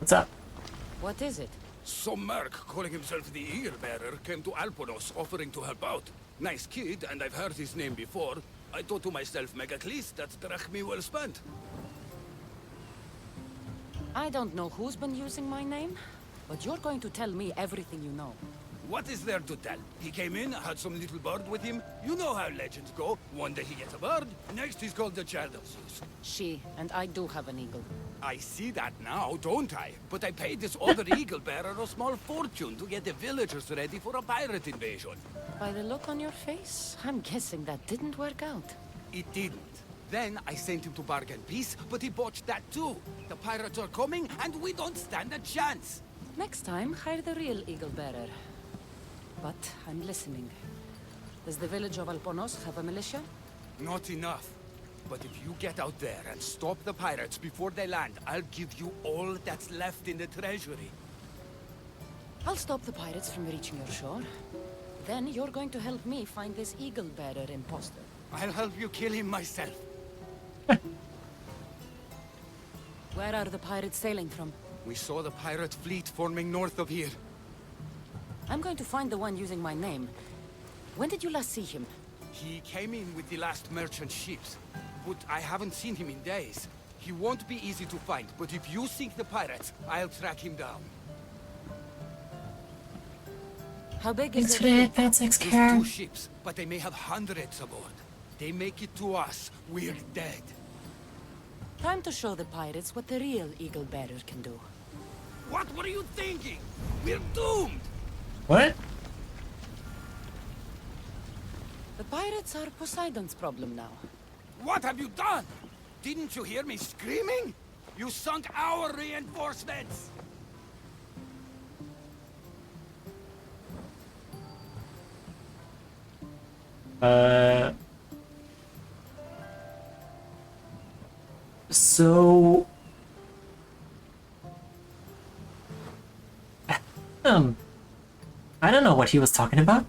What's up? What is it? Some merc calling himself the Eagle Bearer came to Alponos offering to help out. Nice kid, and I've heard his name before. I thought to myself, Megacles, that's drachmi well spent. I don't know who's been using my name, but you're going to tell me everything you know. What is there to tell? He came in, had some little bird with him. You know how legends go. One day he gets a bird, next he's called the Child of Zeus. She, and I do have an eagle. I see that now, don't I? But I paid this other eagle bearer a small fortune to get the villagers ready for a pirate invasion. By the look on your face, I'm guessing that didn't work out. It didn't. Then I sent him to bargain peace, but he botched that too. The pirates are coming, and we don't stand a chance. Next time, hire the real eagle bearer. But I'm listening. Does the village of Alponos have a militia? Not enough. But if you get out there and stop the pirates before they land, I'll give you all that's left in the treasury. I'll stop the pirates from reaching your shore. Then you're going to help me find this eagle bearer imposter. I'll help you kill him myself. Where are the pirates sailing from? We saw the pirate fleet forming north of here. I'm going to find the one using my name. When did you last see him? He came in with the last merchant ships, but I haven't seen him in days. He won't be easy to find, but if you sink the pirates, I'll track him down. How big Thanks is for the it? advance There's XCare. 2 ships, but they may have hundreds aboard. They make it to us, we're dead. Time to show the pirates what the real eagle bearer can do. What were you thinking? We're doomed! What? The pirates are Poseidon's problem now. What have you done? Didn't you hear me screaming? You sunk our reinforcements! So... I don't know what he was talking about.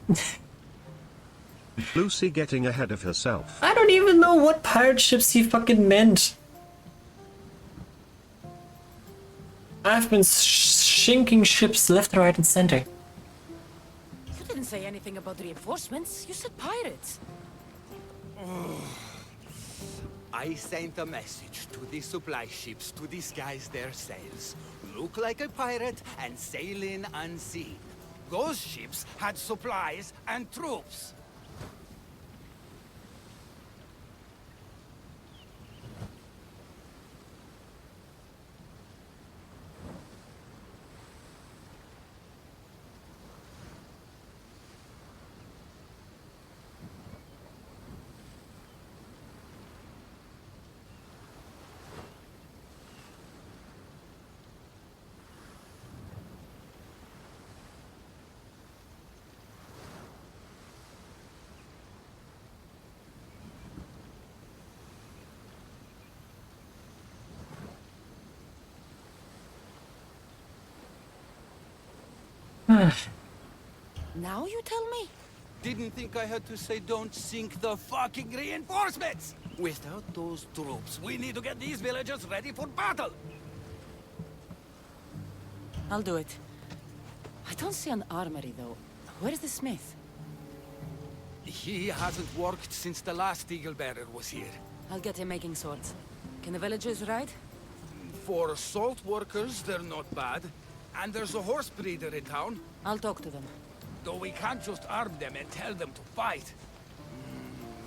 Lucy getting ahead of herself. I don't even know what pirate ships he fucking meant. I've been sinking ships left, right, and center. You didn't say anything about reinforcements. You said pirates. I sent a message to the supply ships to disguise their sails. Look like a pirate and sail in unseen. Those ships had supplies and troops. Now you tell me? Didn't think I had to say don't sink the fucking reinforcements! Without those troops, we need to get these villagers ready for battle! I'll do it. I don't see an armory though. Where's the smith? He hasn't worked since the last eagle bearer was here. I'll get him making swords. Can the villagers ride? For salt workers, they're not bad. And there's a horse breeder in town. I'll talk to them. Though we can't just arm them and tell them to fight.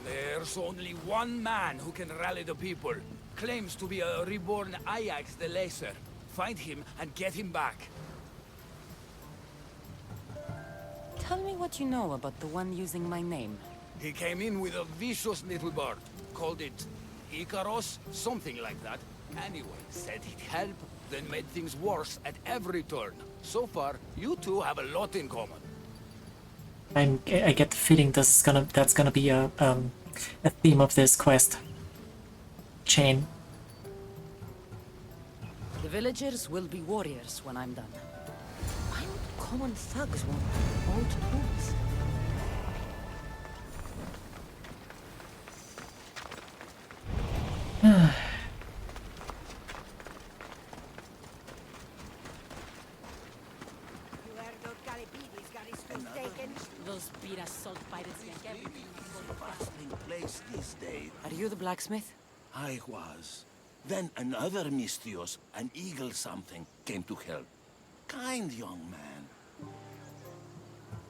There's only one man who can rally the people. Claims to be a reborn Ajax the Lesser. Find him and get him back. Tell me what you know about the one using my name. He came in with a vicious little bird. Called it Icaros, something like that. Anyway, said he'd help, then made things worse at every turn. So far, you two have a lot in common. I get the feeling that's gonna be a theme of this quest chain. The villagers will be warriors when I'm done. Why would common thugs want old tools? Those beat-ass salt pirates yank everything. Bustling place these days. Are you the blacksmith? I was. Then another Mystios, an eagle something, came to help. Kind young man.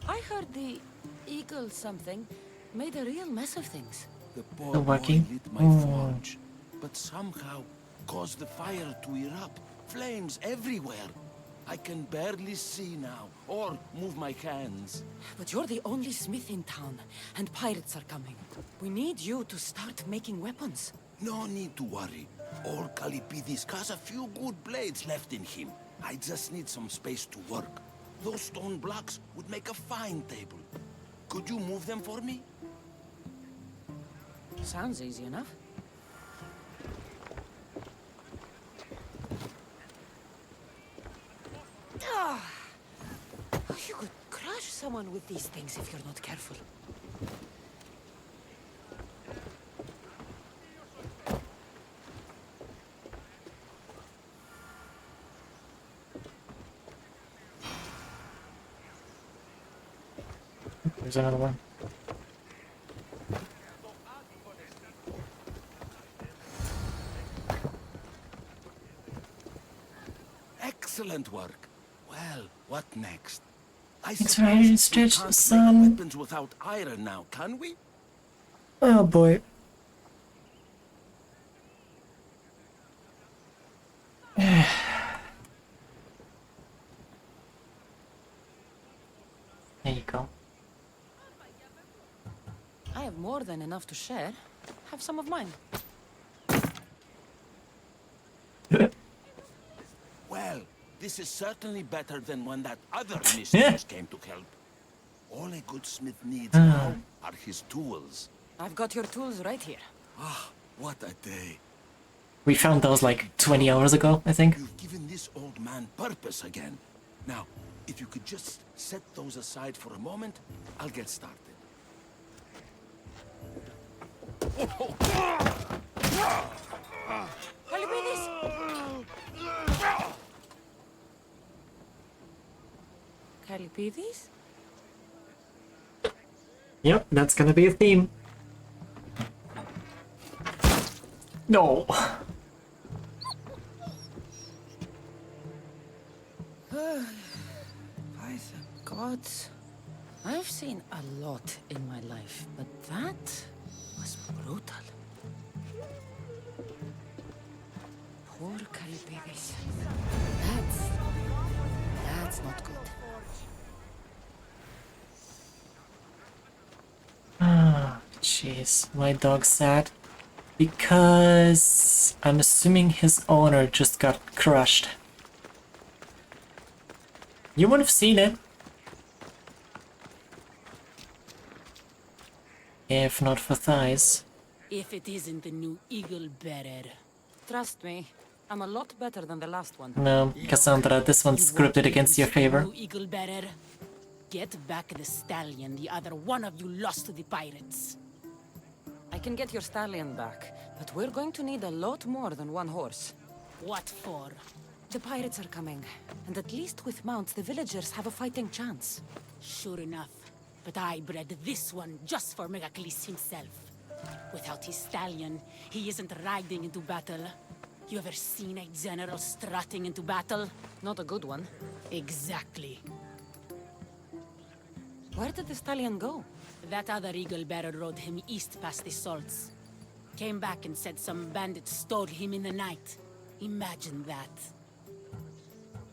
I heard the eagle something made a real mess of things. The poor Still boy working? lit my forge, but somehow caused the fire to erupt. Flames everywhere. I can barely see now, or move my hands. But you're the only smith in town, and pirates are coming. We need you to start making weapons. No need to worry. Old Kalipidis has a few good blades left in him. I just need some space to work. Those stone blocks would make a fine table. Could you move them for me? Sounds easy enough. You could crush someone with these things if you're not careful. There's another one. Excellent work. Well, what next? I It's suppose ready to we stretch can't the make sun. weapons without iron now, can we? Oh boy. There you go. I have more than enough to share. Have some of mine. Well, this is certainly better than when that other Mystios came to help. All a good smith needs now are his tools. I've got your tools right here. Ah, what a day. We found those like 20 hours ago, I think. You've given this old man purpose again. Now, if you could just set those aside for a moment, I'll get started. Kalipidis? Yep, that's gonna be a theme. No. By the gods. I've seen a lot in my life, but that was brutal. Poor Kalipidis. That's not good. Ah, jeez. My dog's sad. Because I'm assuming his owner just got crushed. You would have seen it. If not for thighs. If it isn't the new eagle bearer. Trust me, I'm a lot better than the last one. No, Kassandra, this one's scripted against your favor. New eagle bearer. Get back the stallion the other one of you lost to the pirates. I can get your stallion back, but we're going to need a lot more than one horse. What for? The pirates are coming, and at least with mounts, the villagers have a fighting chance. Sure enough, but I bred this one just for Megacles himself. Without his stallion, he isn't riding into battle. You ever seen a general strutting into battle? Not a good one. Exactly. Where did the stallion go? That other eagle bearer rode him east past the salts. Came back and said some bandits stole him in the night. Imagine that.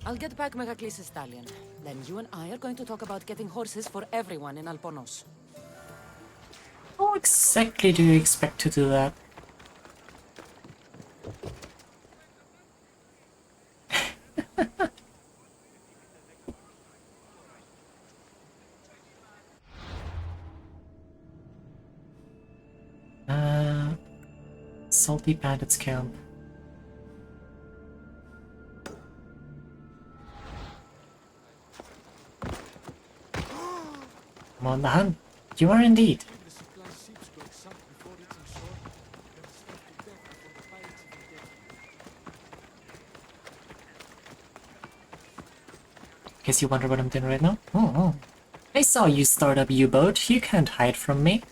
I'll get back Megacles' stallion. Then you and I are going to talk about getting horses for everyone in Alponos. How exactly do you expect to do that? Salty Bandits Camp. I'm on the hunt. You are indeed. Guess you wonder what I'm doing right now? Oh. I saw you start up U-boat. You can't hide from me.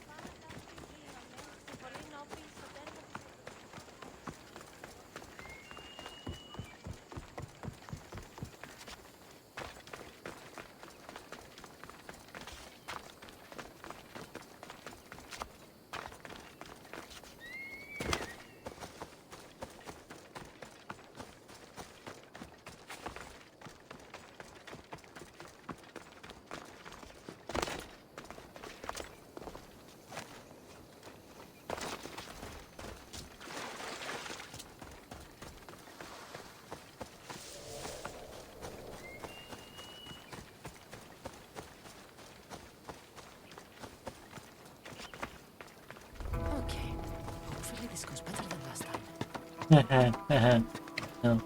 This goes better than last time.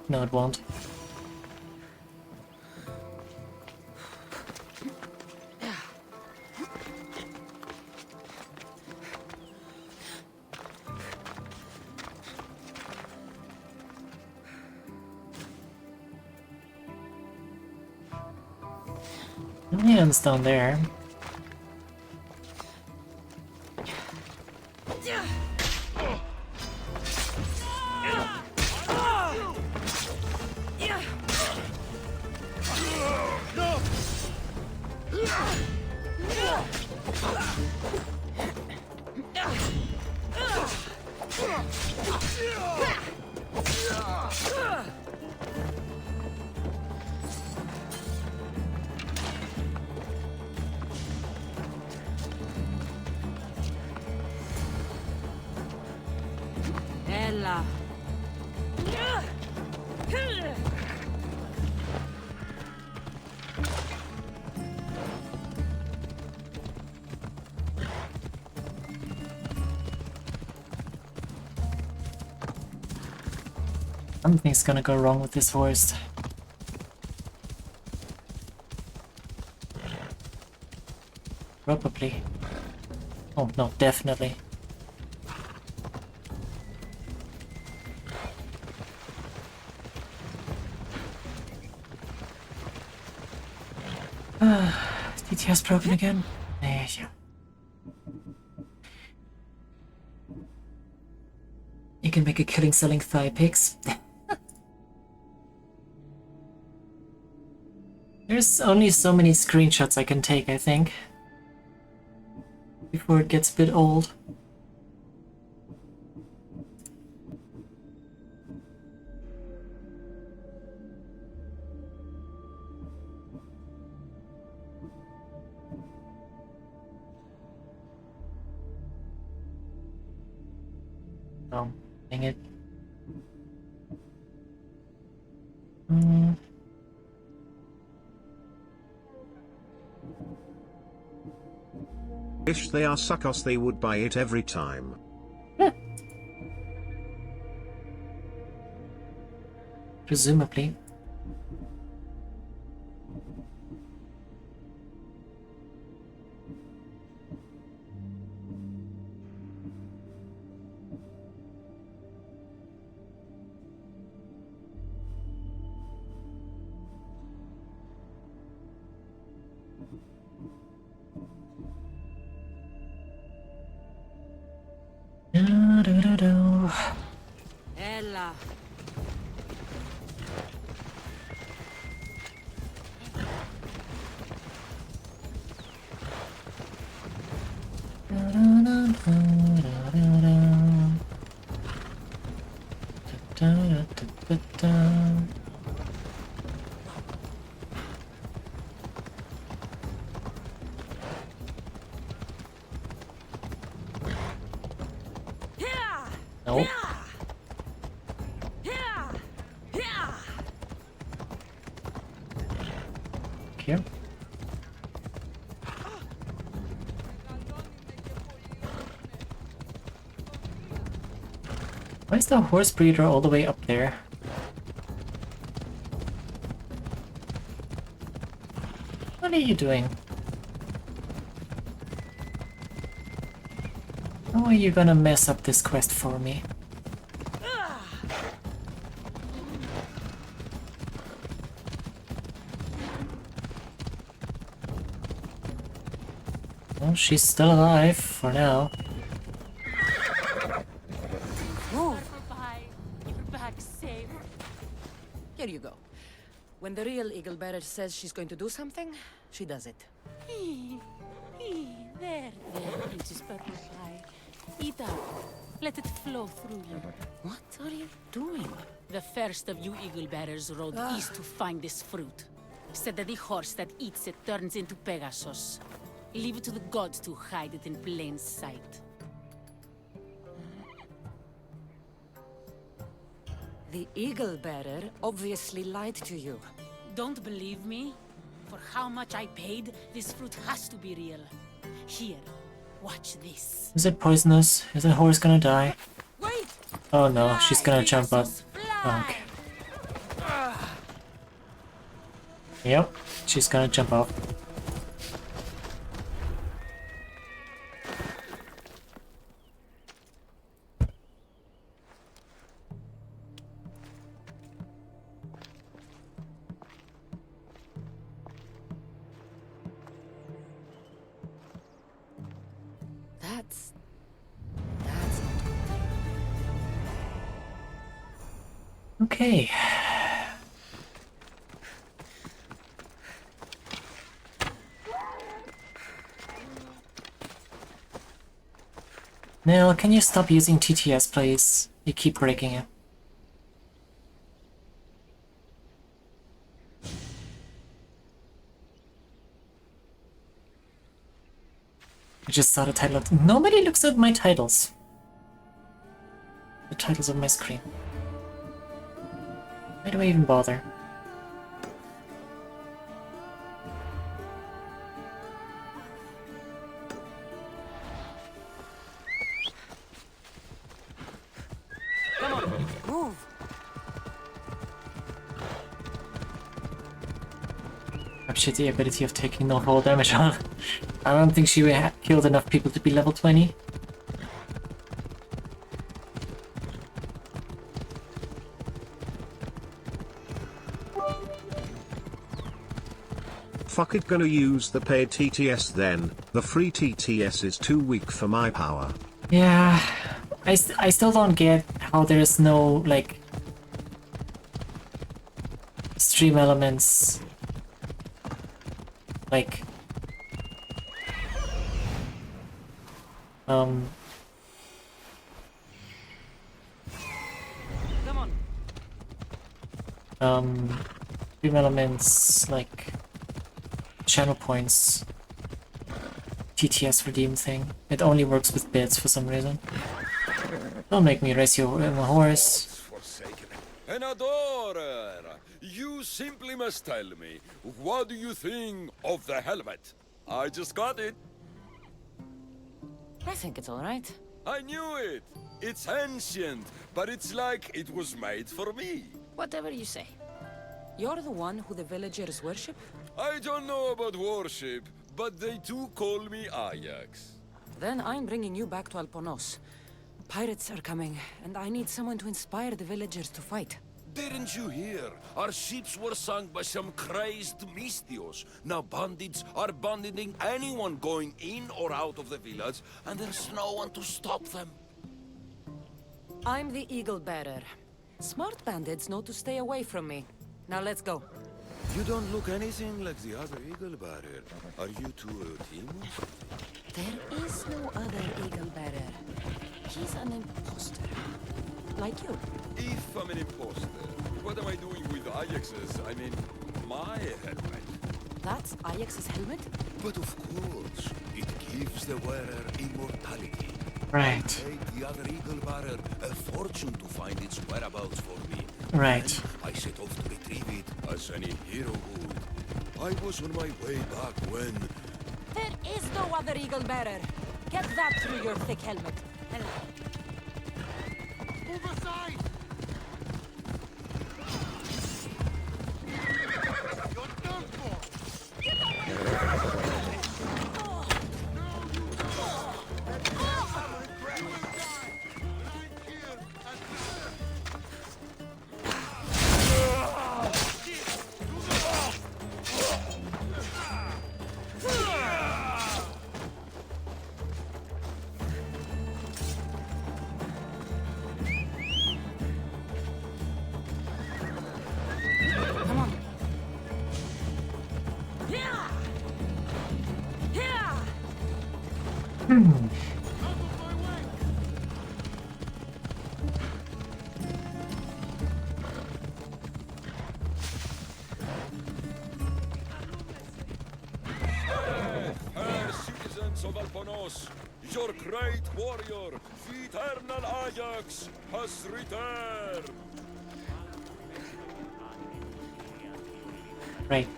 No, it won't. Yeah, it's down there. Ella. Something's gonna go wrong with this horse. Probably. Oh no, definitely. DTS broken again? Yeah. You can make a killing selling thigh pics. There's only so many screenshots I can take, I think, before it gets a bit old. Oh, dang it. Wish they are suckers, they would buy it every time. Presumably. Ella. Nope. Here. Why is the horse breeder all the way up there? What are you doing? How are you gonna mess up this quest for me? Well, she's still alive for now. Move! You're back safe. Here you go. When the real Eagle Bearer says she's going to do something, she does it. There, Princess Purple Pie. Eat up. Let it flow through you. What are you doing? The first of you Eagle Bearers rode east to find this fruit. Said that the horse that eats it turns into Pegasus. Leave it to the gods to hide it in plain sight. The Eagle Bearer obviously lied to you. Don't believe me? For how much I paid, this fruit has to be real. Here, watch this. Is it poisonous? Is the horse gonna die? Wait! Oh no, she's gonna jump up. Oh, okay. Yep, she's gonna jump up. That's Okay. Nell, can you stop using TTS, please? You keep breaking it. I just saw the title. Nobody looks at my titles. The titles of my screen. Why do I even bother? Come on, move. Appreciate the ability of taking no fall damage on. I don't think she killed enough people to be level 20. Fuck it, gonna use the paid TTS then. The free TTS is too weak for my power. Yeah, I still don't get how there is no, like, stream elements, like, Come on. stream elements, like, channel points, TTS redeem thing. It only works with bits for some reason. Don't make me race your horse. An adorer! You simply must tell me, what do you think of the helmet? I just got it. I think it's alright. I knew it! It's ancient, but it's like it was made for me. Whatever you say. You're the one who the villagers worship? I don't know about worship, but they do call me Ajax. Then I'm bringing you back to Alponos. Pirates are coming, and I need someone to inspire the villagers to fight. Didn't you hear? Our ships were sunk by some crazed Mystios. Now bandits are banditing anyone going in or out of the village, and there's no one to stop them. I'm the Eagle Bearer. Smart bandits know to stay away from me. Now let's go. You don't look anything like the other Eagle Bearer. Are you two a team? There is no other Eagle Bearer. He's an imposter. Like you. If I'm an imposter, what am I doing with Ajax's, my helmet? That's Ajax's helmet? But of course, it gives the wearer immortality. Right. I paid the other Eagle Bearer a fortune to find its whereabouts for me. Right. And I set off to retrieve it as any hero would. I was on my way back when... There is no other Eagle Bearer. Get that through your thick helmet. Move aside! You're done for! Citizens of Alponos, your great warrior, the eternal Ajax, has returned! Right.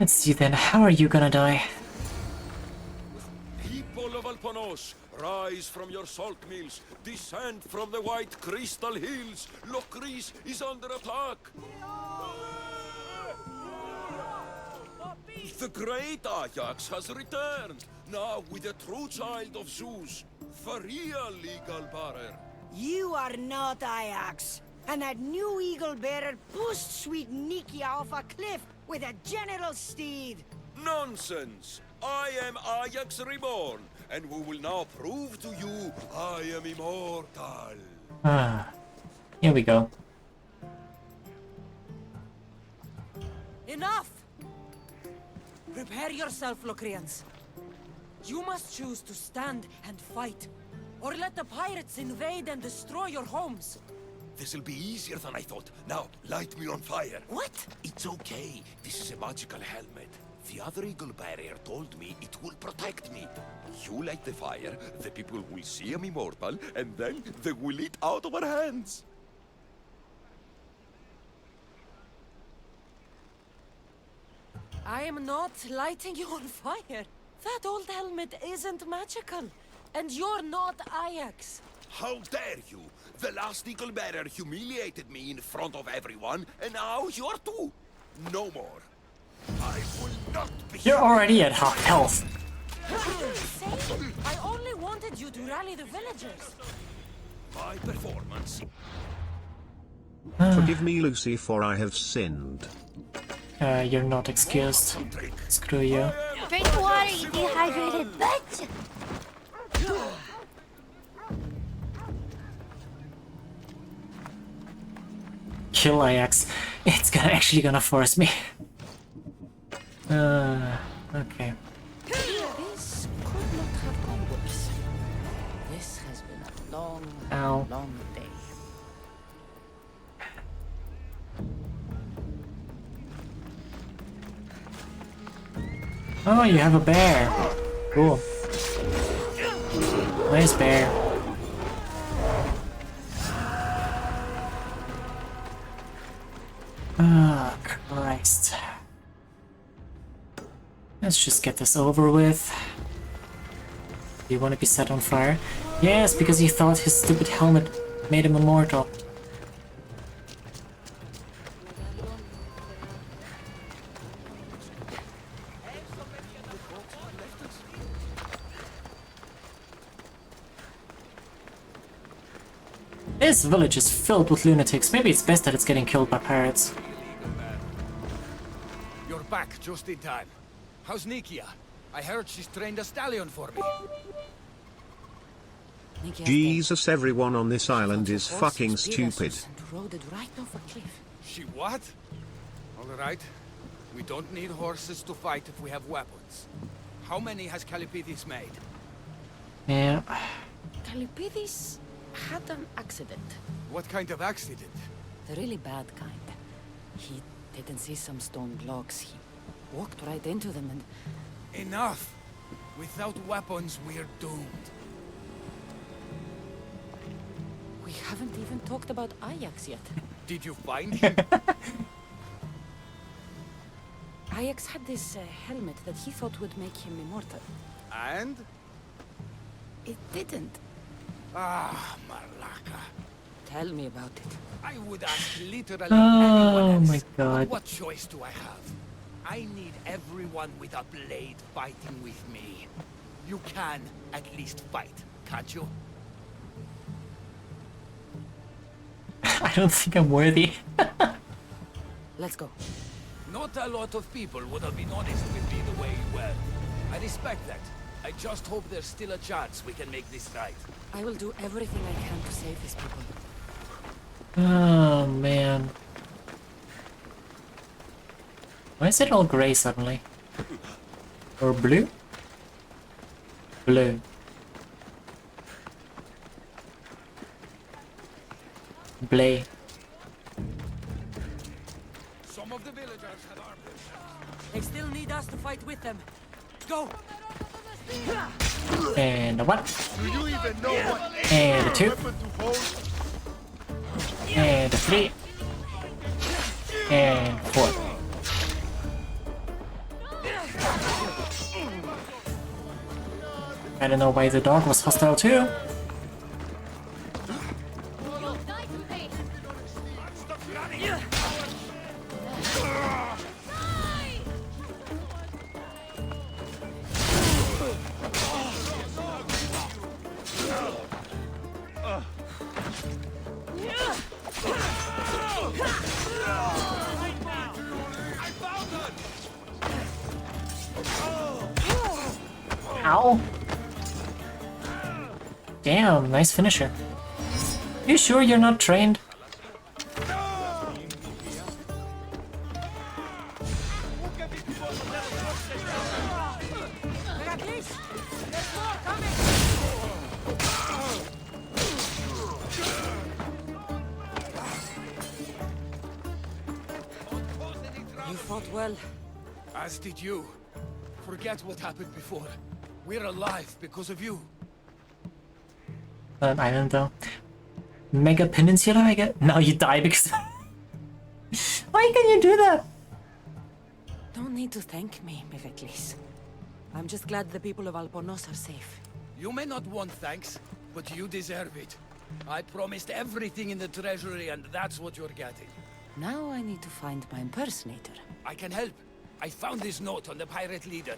Let's see then, how are you gonna die? People of Alponos, rise from your salt mills, descend from the white crystal hills. Lokris is under attack. The great Ajax has returned, now with a true child of Zeus, the real eagle bearer. You are not Ajax. And that new eagle bearer pushed sweet Nikia off a cliff with a general steed. Nonsense! I am Ajax reborn, and we will now prove to you I am immortal. Ah, here we go. Enough! Prepare yourself, Locrians. You must choose to stand and fight, or let the pirates invade and destroy your homes. This'll be easier than I thought. Now, light me on fire. What? It's okay. This is a magical helmet. The other eagle barrier told me it will protect me. You light the fire, the people will see I'm immortal, and then they will eat out of our hands. I am not lighting you on fire. That old helmet isn't magical. And you're not Ajax. How dare you! The last eagle bearer humiliated me in front of everyone, and now you're too. No more. I will not be. You're already at half health. I only wanted you to rally the villagers. My performance. Forgive me, Lucy, for I have sinned. You're not excused. Screw you. Drink water, you dehydrated bitch! Kill Ajax. It's actually gonna force me. Okay. This could not have gone worse. This has been a long, Ow. long day. Oh, you have a bear. Cool. Nice bear. Ah, Christ. Let's just get this over with. Do you want to be set on fire? Yes, because he thought his stupid helmet made him immortal. This village is filled with lunatics. Maybe it's best that it's getting killed by pirates. You're back just in time. How's Nikia? I heard she's trained a stallion for me. Jesus, everyone on this island is fucking stupid. Rode it right off a cliff. She what? Alright. We don't need horses to fight if we have weapons. How many has Calipidis made? Yeah. Calipidis had an accident. What kind of accident? The really bad kind. He didn't see some stone blocks. He walked right into them and... Enough! Without weapons, we're doomed. We haven't even talked about Ajax yet. Did you find him? Ajax had this helmet that he thought would make him immortal. And? It didn't. Ah, Malaka. Tell me about it. I would ask literally Oh anyone else. my god. But what choice do I have? I need everyone with a blade fighting with me. You can at least fight, can't you? I don't think I'm worthy. Let's go. Not a lot of people would have been honest with me the way you were. I respect that. I just hope there's still a chance we can make this right. I will do everything I can to save these people. Oh man. Why is it all gray suddenly? Or blue? Blue. Blay. Some of the villagers have armed themselves. They still need us to fight with them. Go! And a 1. Do you even know what And a 2. weapon to hold? And a 3. And 4. I don't know why the dog was hostile too. Ow. Damn, nice finisher. You sure you're not trained? You fought well. As did you. Forget what happened before. We're alive because of you. An island though. Mega Peninsula, I guess? Now you die because... Why can you do that? Don't need to thank me, Meveklis. I'm just glad the people of Alponos are safe. You may not want thanks, but you deserve it. I promised everything in the treasury, and that's what you're getting. Now I need to find my impersonator. I can help. I found this note on the pirate leader.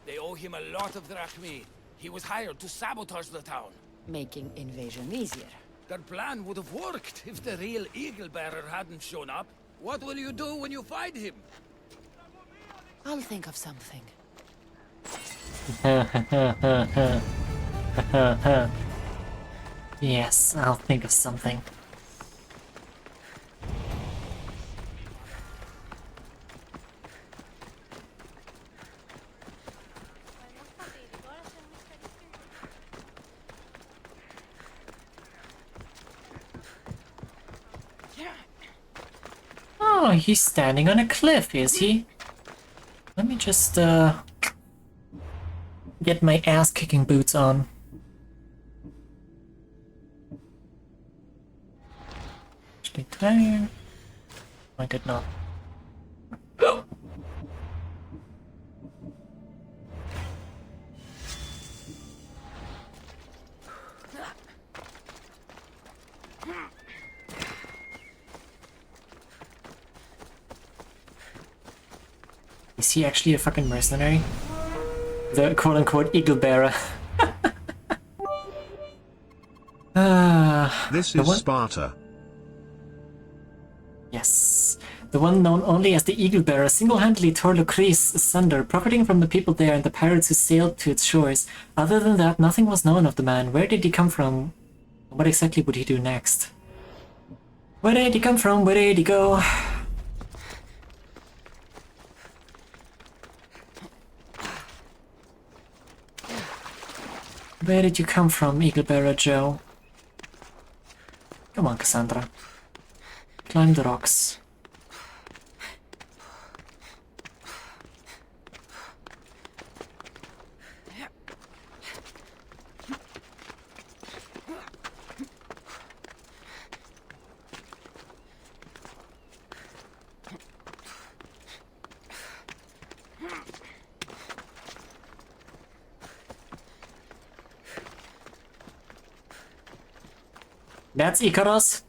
They owe him a lot of drachmi. He was hired to sabotage the town. Making invasion easier. Their plan would have worked if the real Eagle Bearer hadn't shown up. What will you do when you find him? I'll think of something. Yes, I'll think of something. Oh, he's standing on a cliff, is he? Let me just, get my ass-kicking boots on. Stay tired. I did not. Is he actually a fucking mercenary? The quote-unquote Eagle Bearer. This is Sparta. Yes. The one known only as the Eagle Bearer single-handedly tore Lucrece asunder, profiting from the people there and the pirates who sailed to its shores. Other than that, nothing was known of the man. Where did he come from? What exactly would he do next? Where did he come from? Where did he go? Where did you come from, Eagle Bearer Joe? Come on, Kassandra. Climb the rocks. That's Icarus?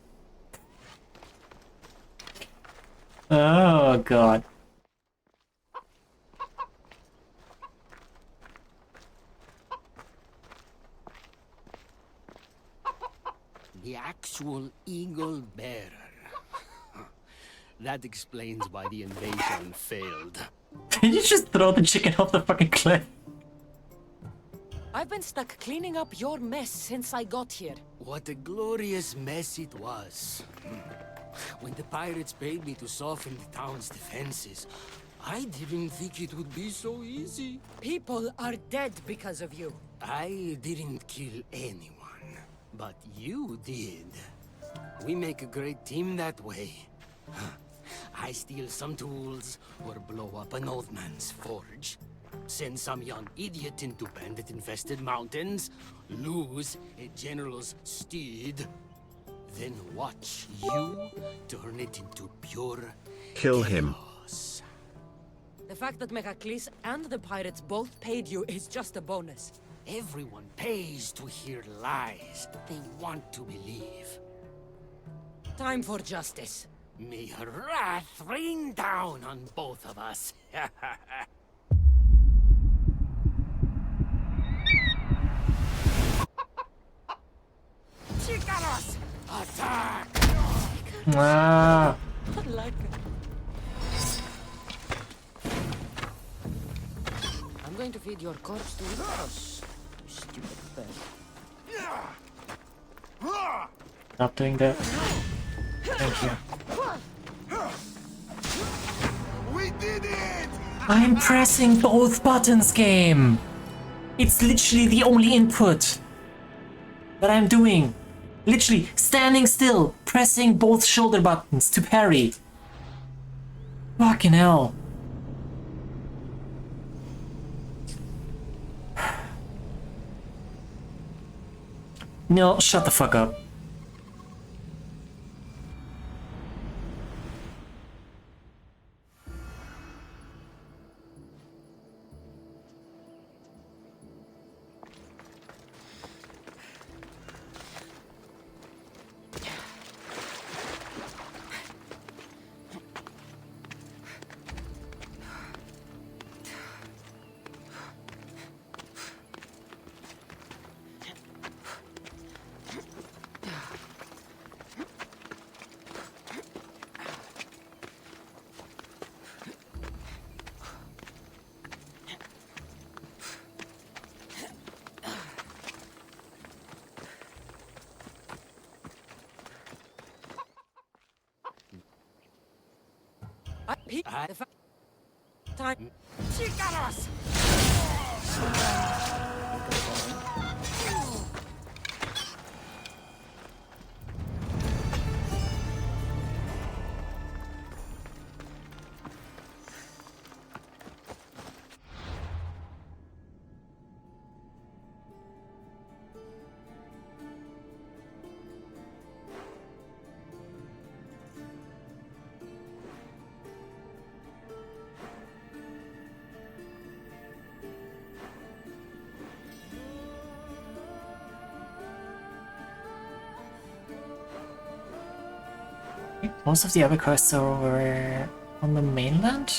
Oh god. The actual Eagle Bearer. That explains why the invasion failed. Did you just throw the chicken off the fucking cliff? I've been stuck cleaning up your mess since I got here. What a glorious mess it was. When the pirates paid me to soften the town's defenses, I didn't think it would be so easy. People are dead because of you. I didn't kill anyone, but you did. We make a great team that way. I steal some tools, or blow up an old man's forge. Send some young idiot into bandit-infested mountains, lose a general's steed, then watch you turn it into pure Kill him. chaos. The fact that Megacles and the pirates both paid you is just a bonus. Everyone pays to hear lies they want to believe. Time for justice. May her wrath rain down on both of us. Chicaros! Attack! Ah. I like it. I'm going to feed your corpse to Icaros, you stupid bird. Stop doing that. Thank you. We did it! I'm pressing both buttons, game! It's literally the only input that I'm doing. Literally standing still, pressing both shoulder buttons to parry. Fucking hell. No, shut the fuck up. Time. Chicaros! Most of the other quests are over on the mainland?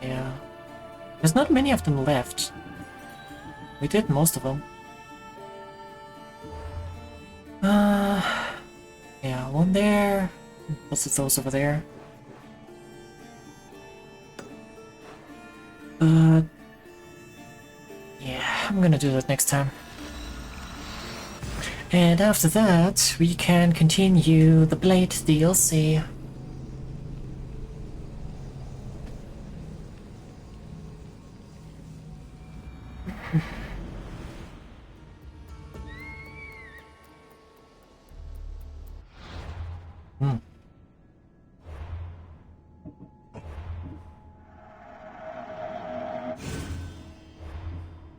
Yeah. There's not many of them left. We did most of them. Yeah, one there. Plus it's those over there. But yeah, I'm gonna do that next time. And after that, we can continue the Blade DLC.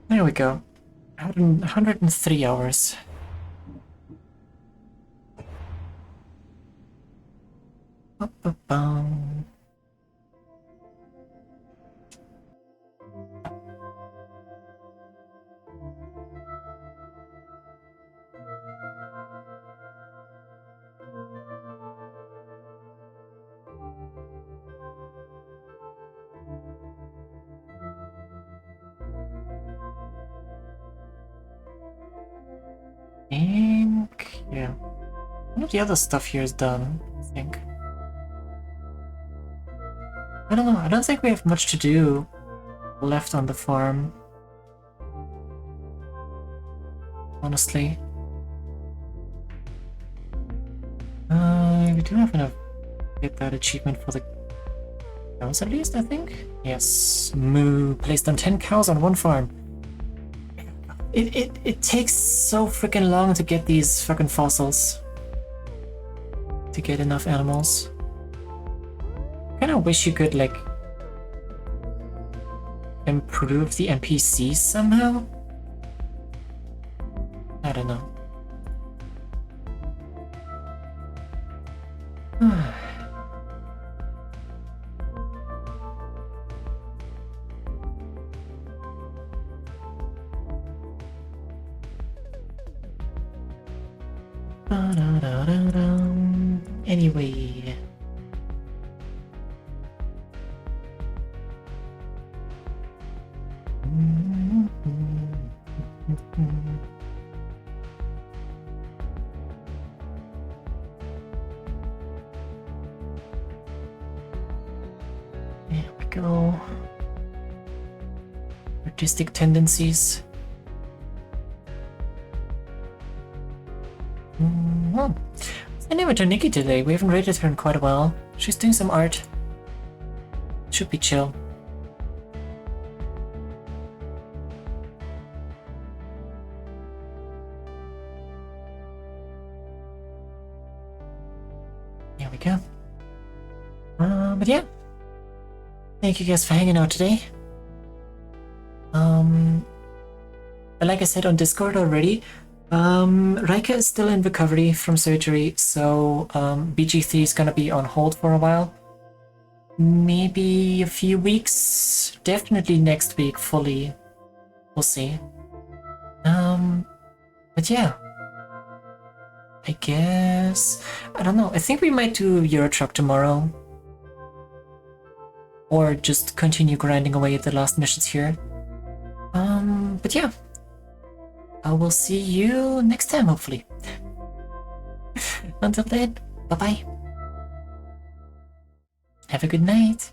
There we go. 103 hours. Ba-ba-bum. Yeah. None of the other stuff here is done, I think. I don't know, I don't think we have much to do left on the farm. Honestly. We do have enough to get that achievement for the cows at least, I think? Yes. Moo placed on 10 cows on one farm. It takes so freaking long to get these fucking fossils. To get enough animals. Kinda wish you could, like, improve the NPCs somehow? I don't know. Anyway. There we go. Artistic tendencies. I never to Nikki today. We haven't rated her in quite a while. She's doing some art. Should be chill. There we go. But yeah. Thank you guys for hanging out today. Like I said on Discord already, Raika is still in recovery from surgery, so BG3 is gonna be on hold for a while. Maybe a few weeks, definitely next week fully. We'll see. But yeah. I guess... I don't know, I think we might do Euro Truck tomorrow. Or just continue grinding away at the last missions here. But yeah. I will see you next time, hopefully. Until then, bye-bye. Have a good night.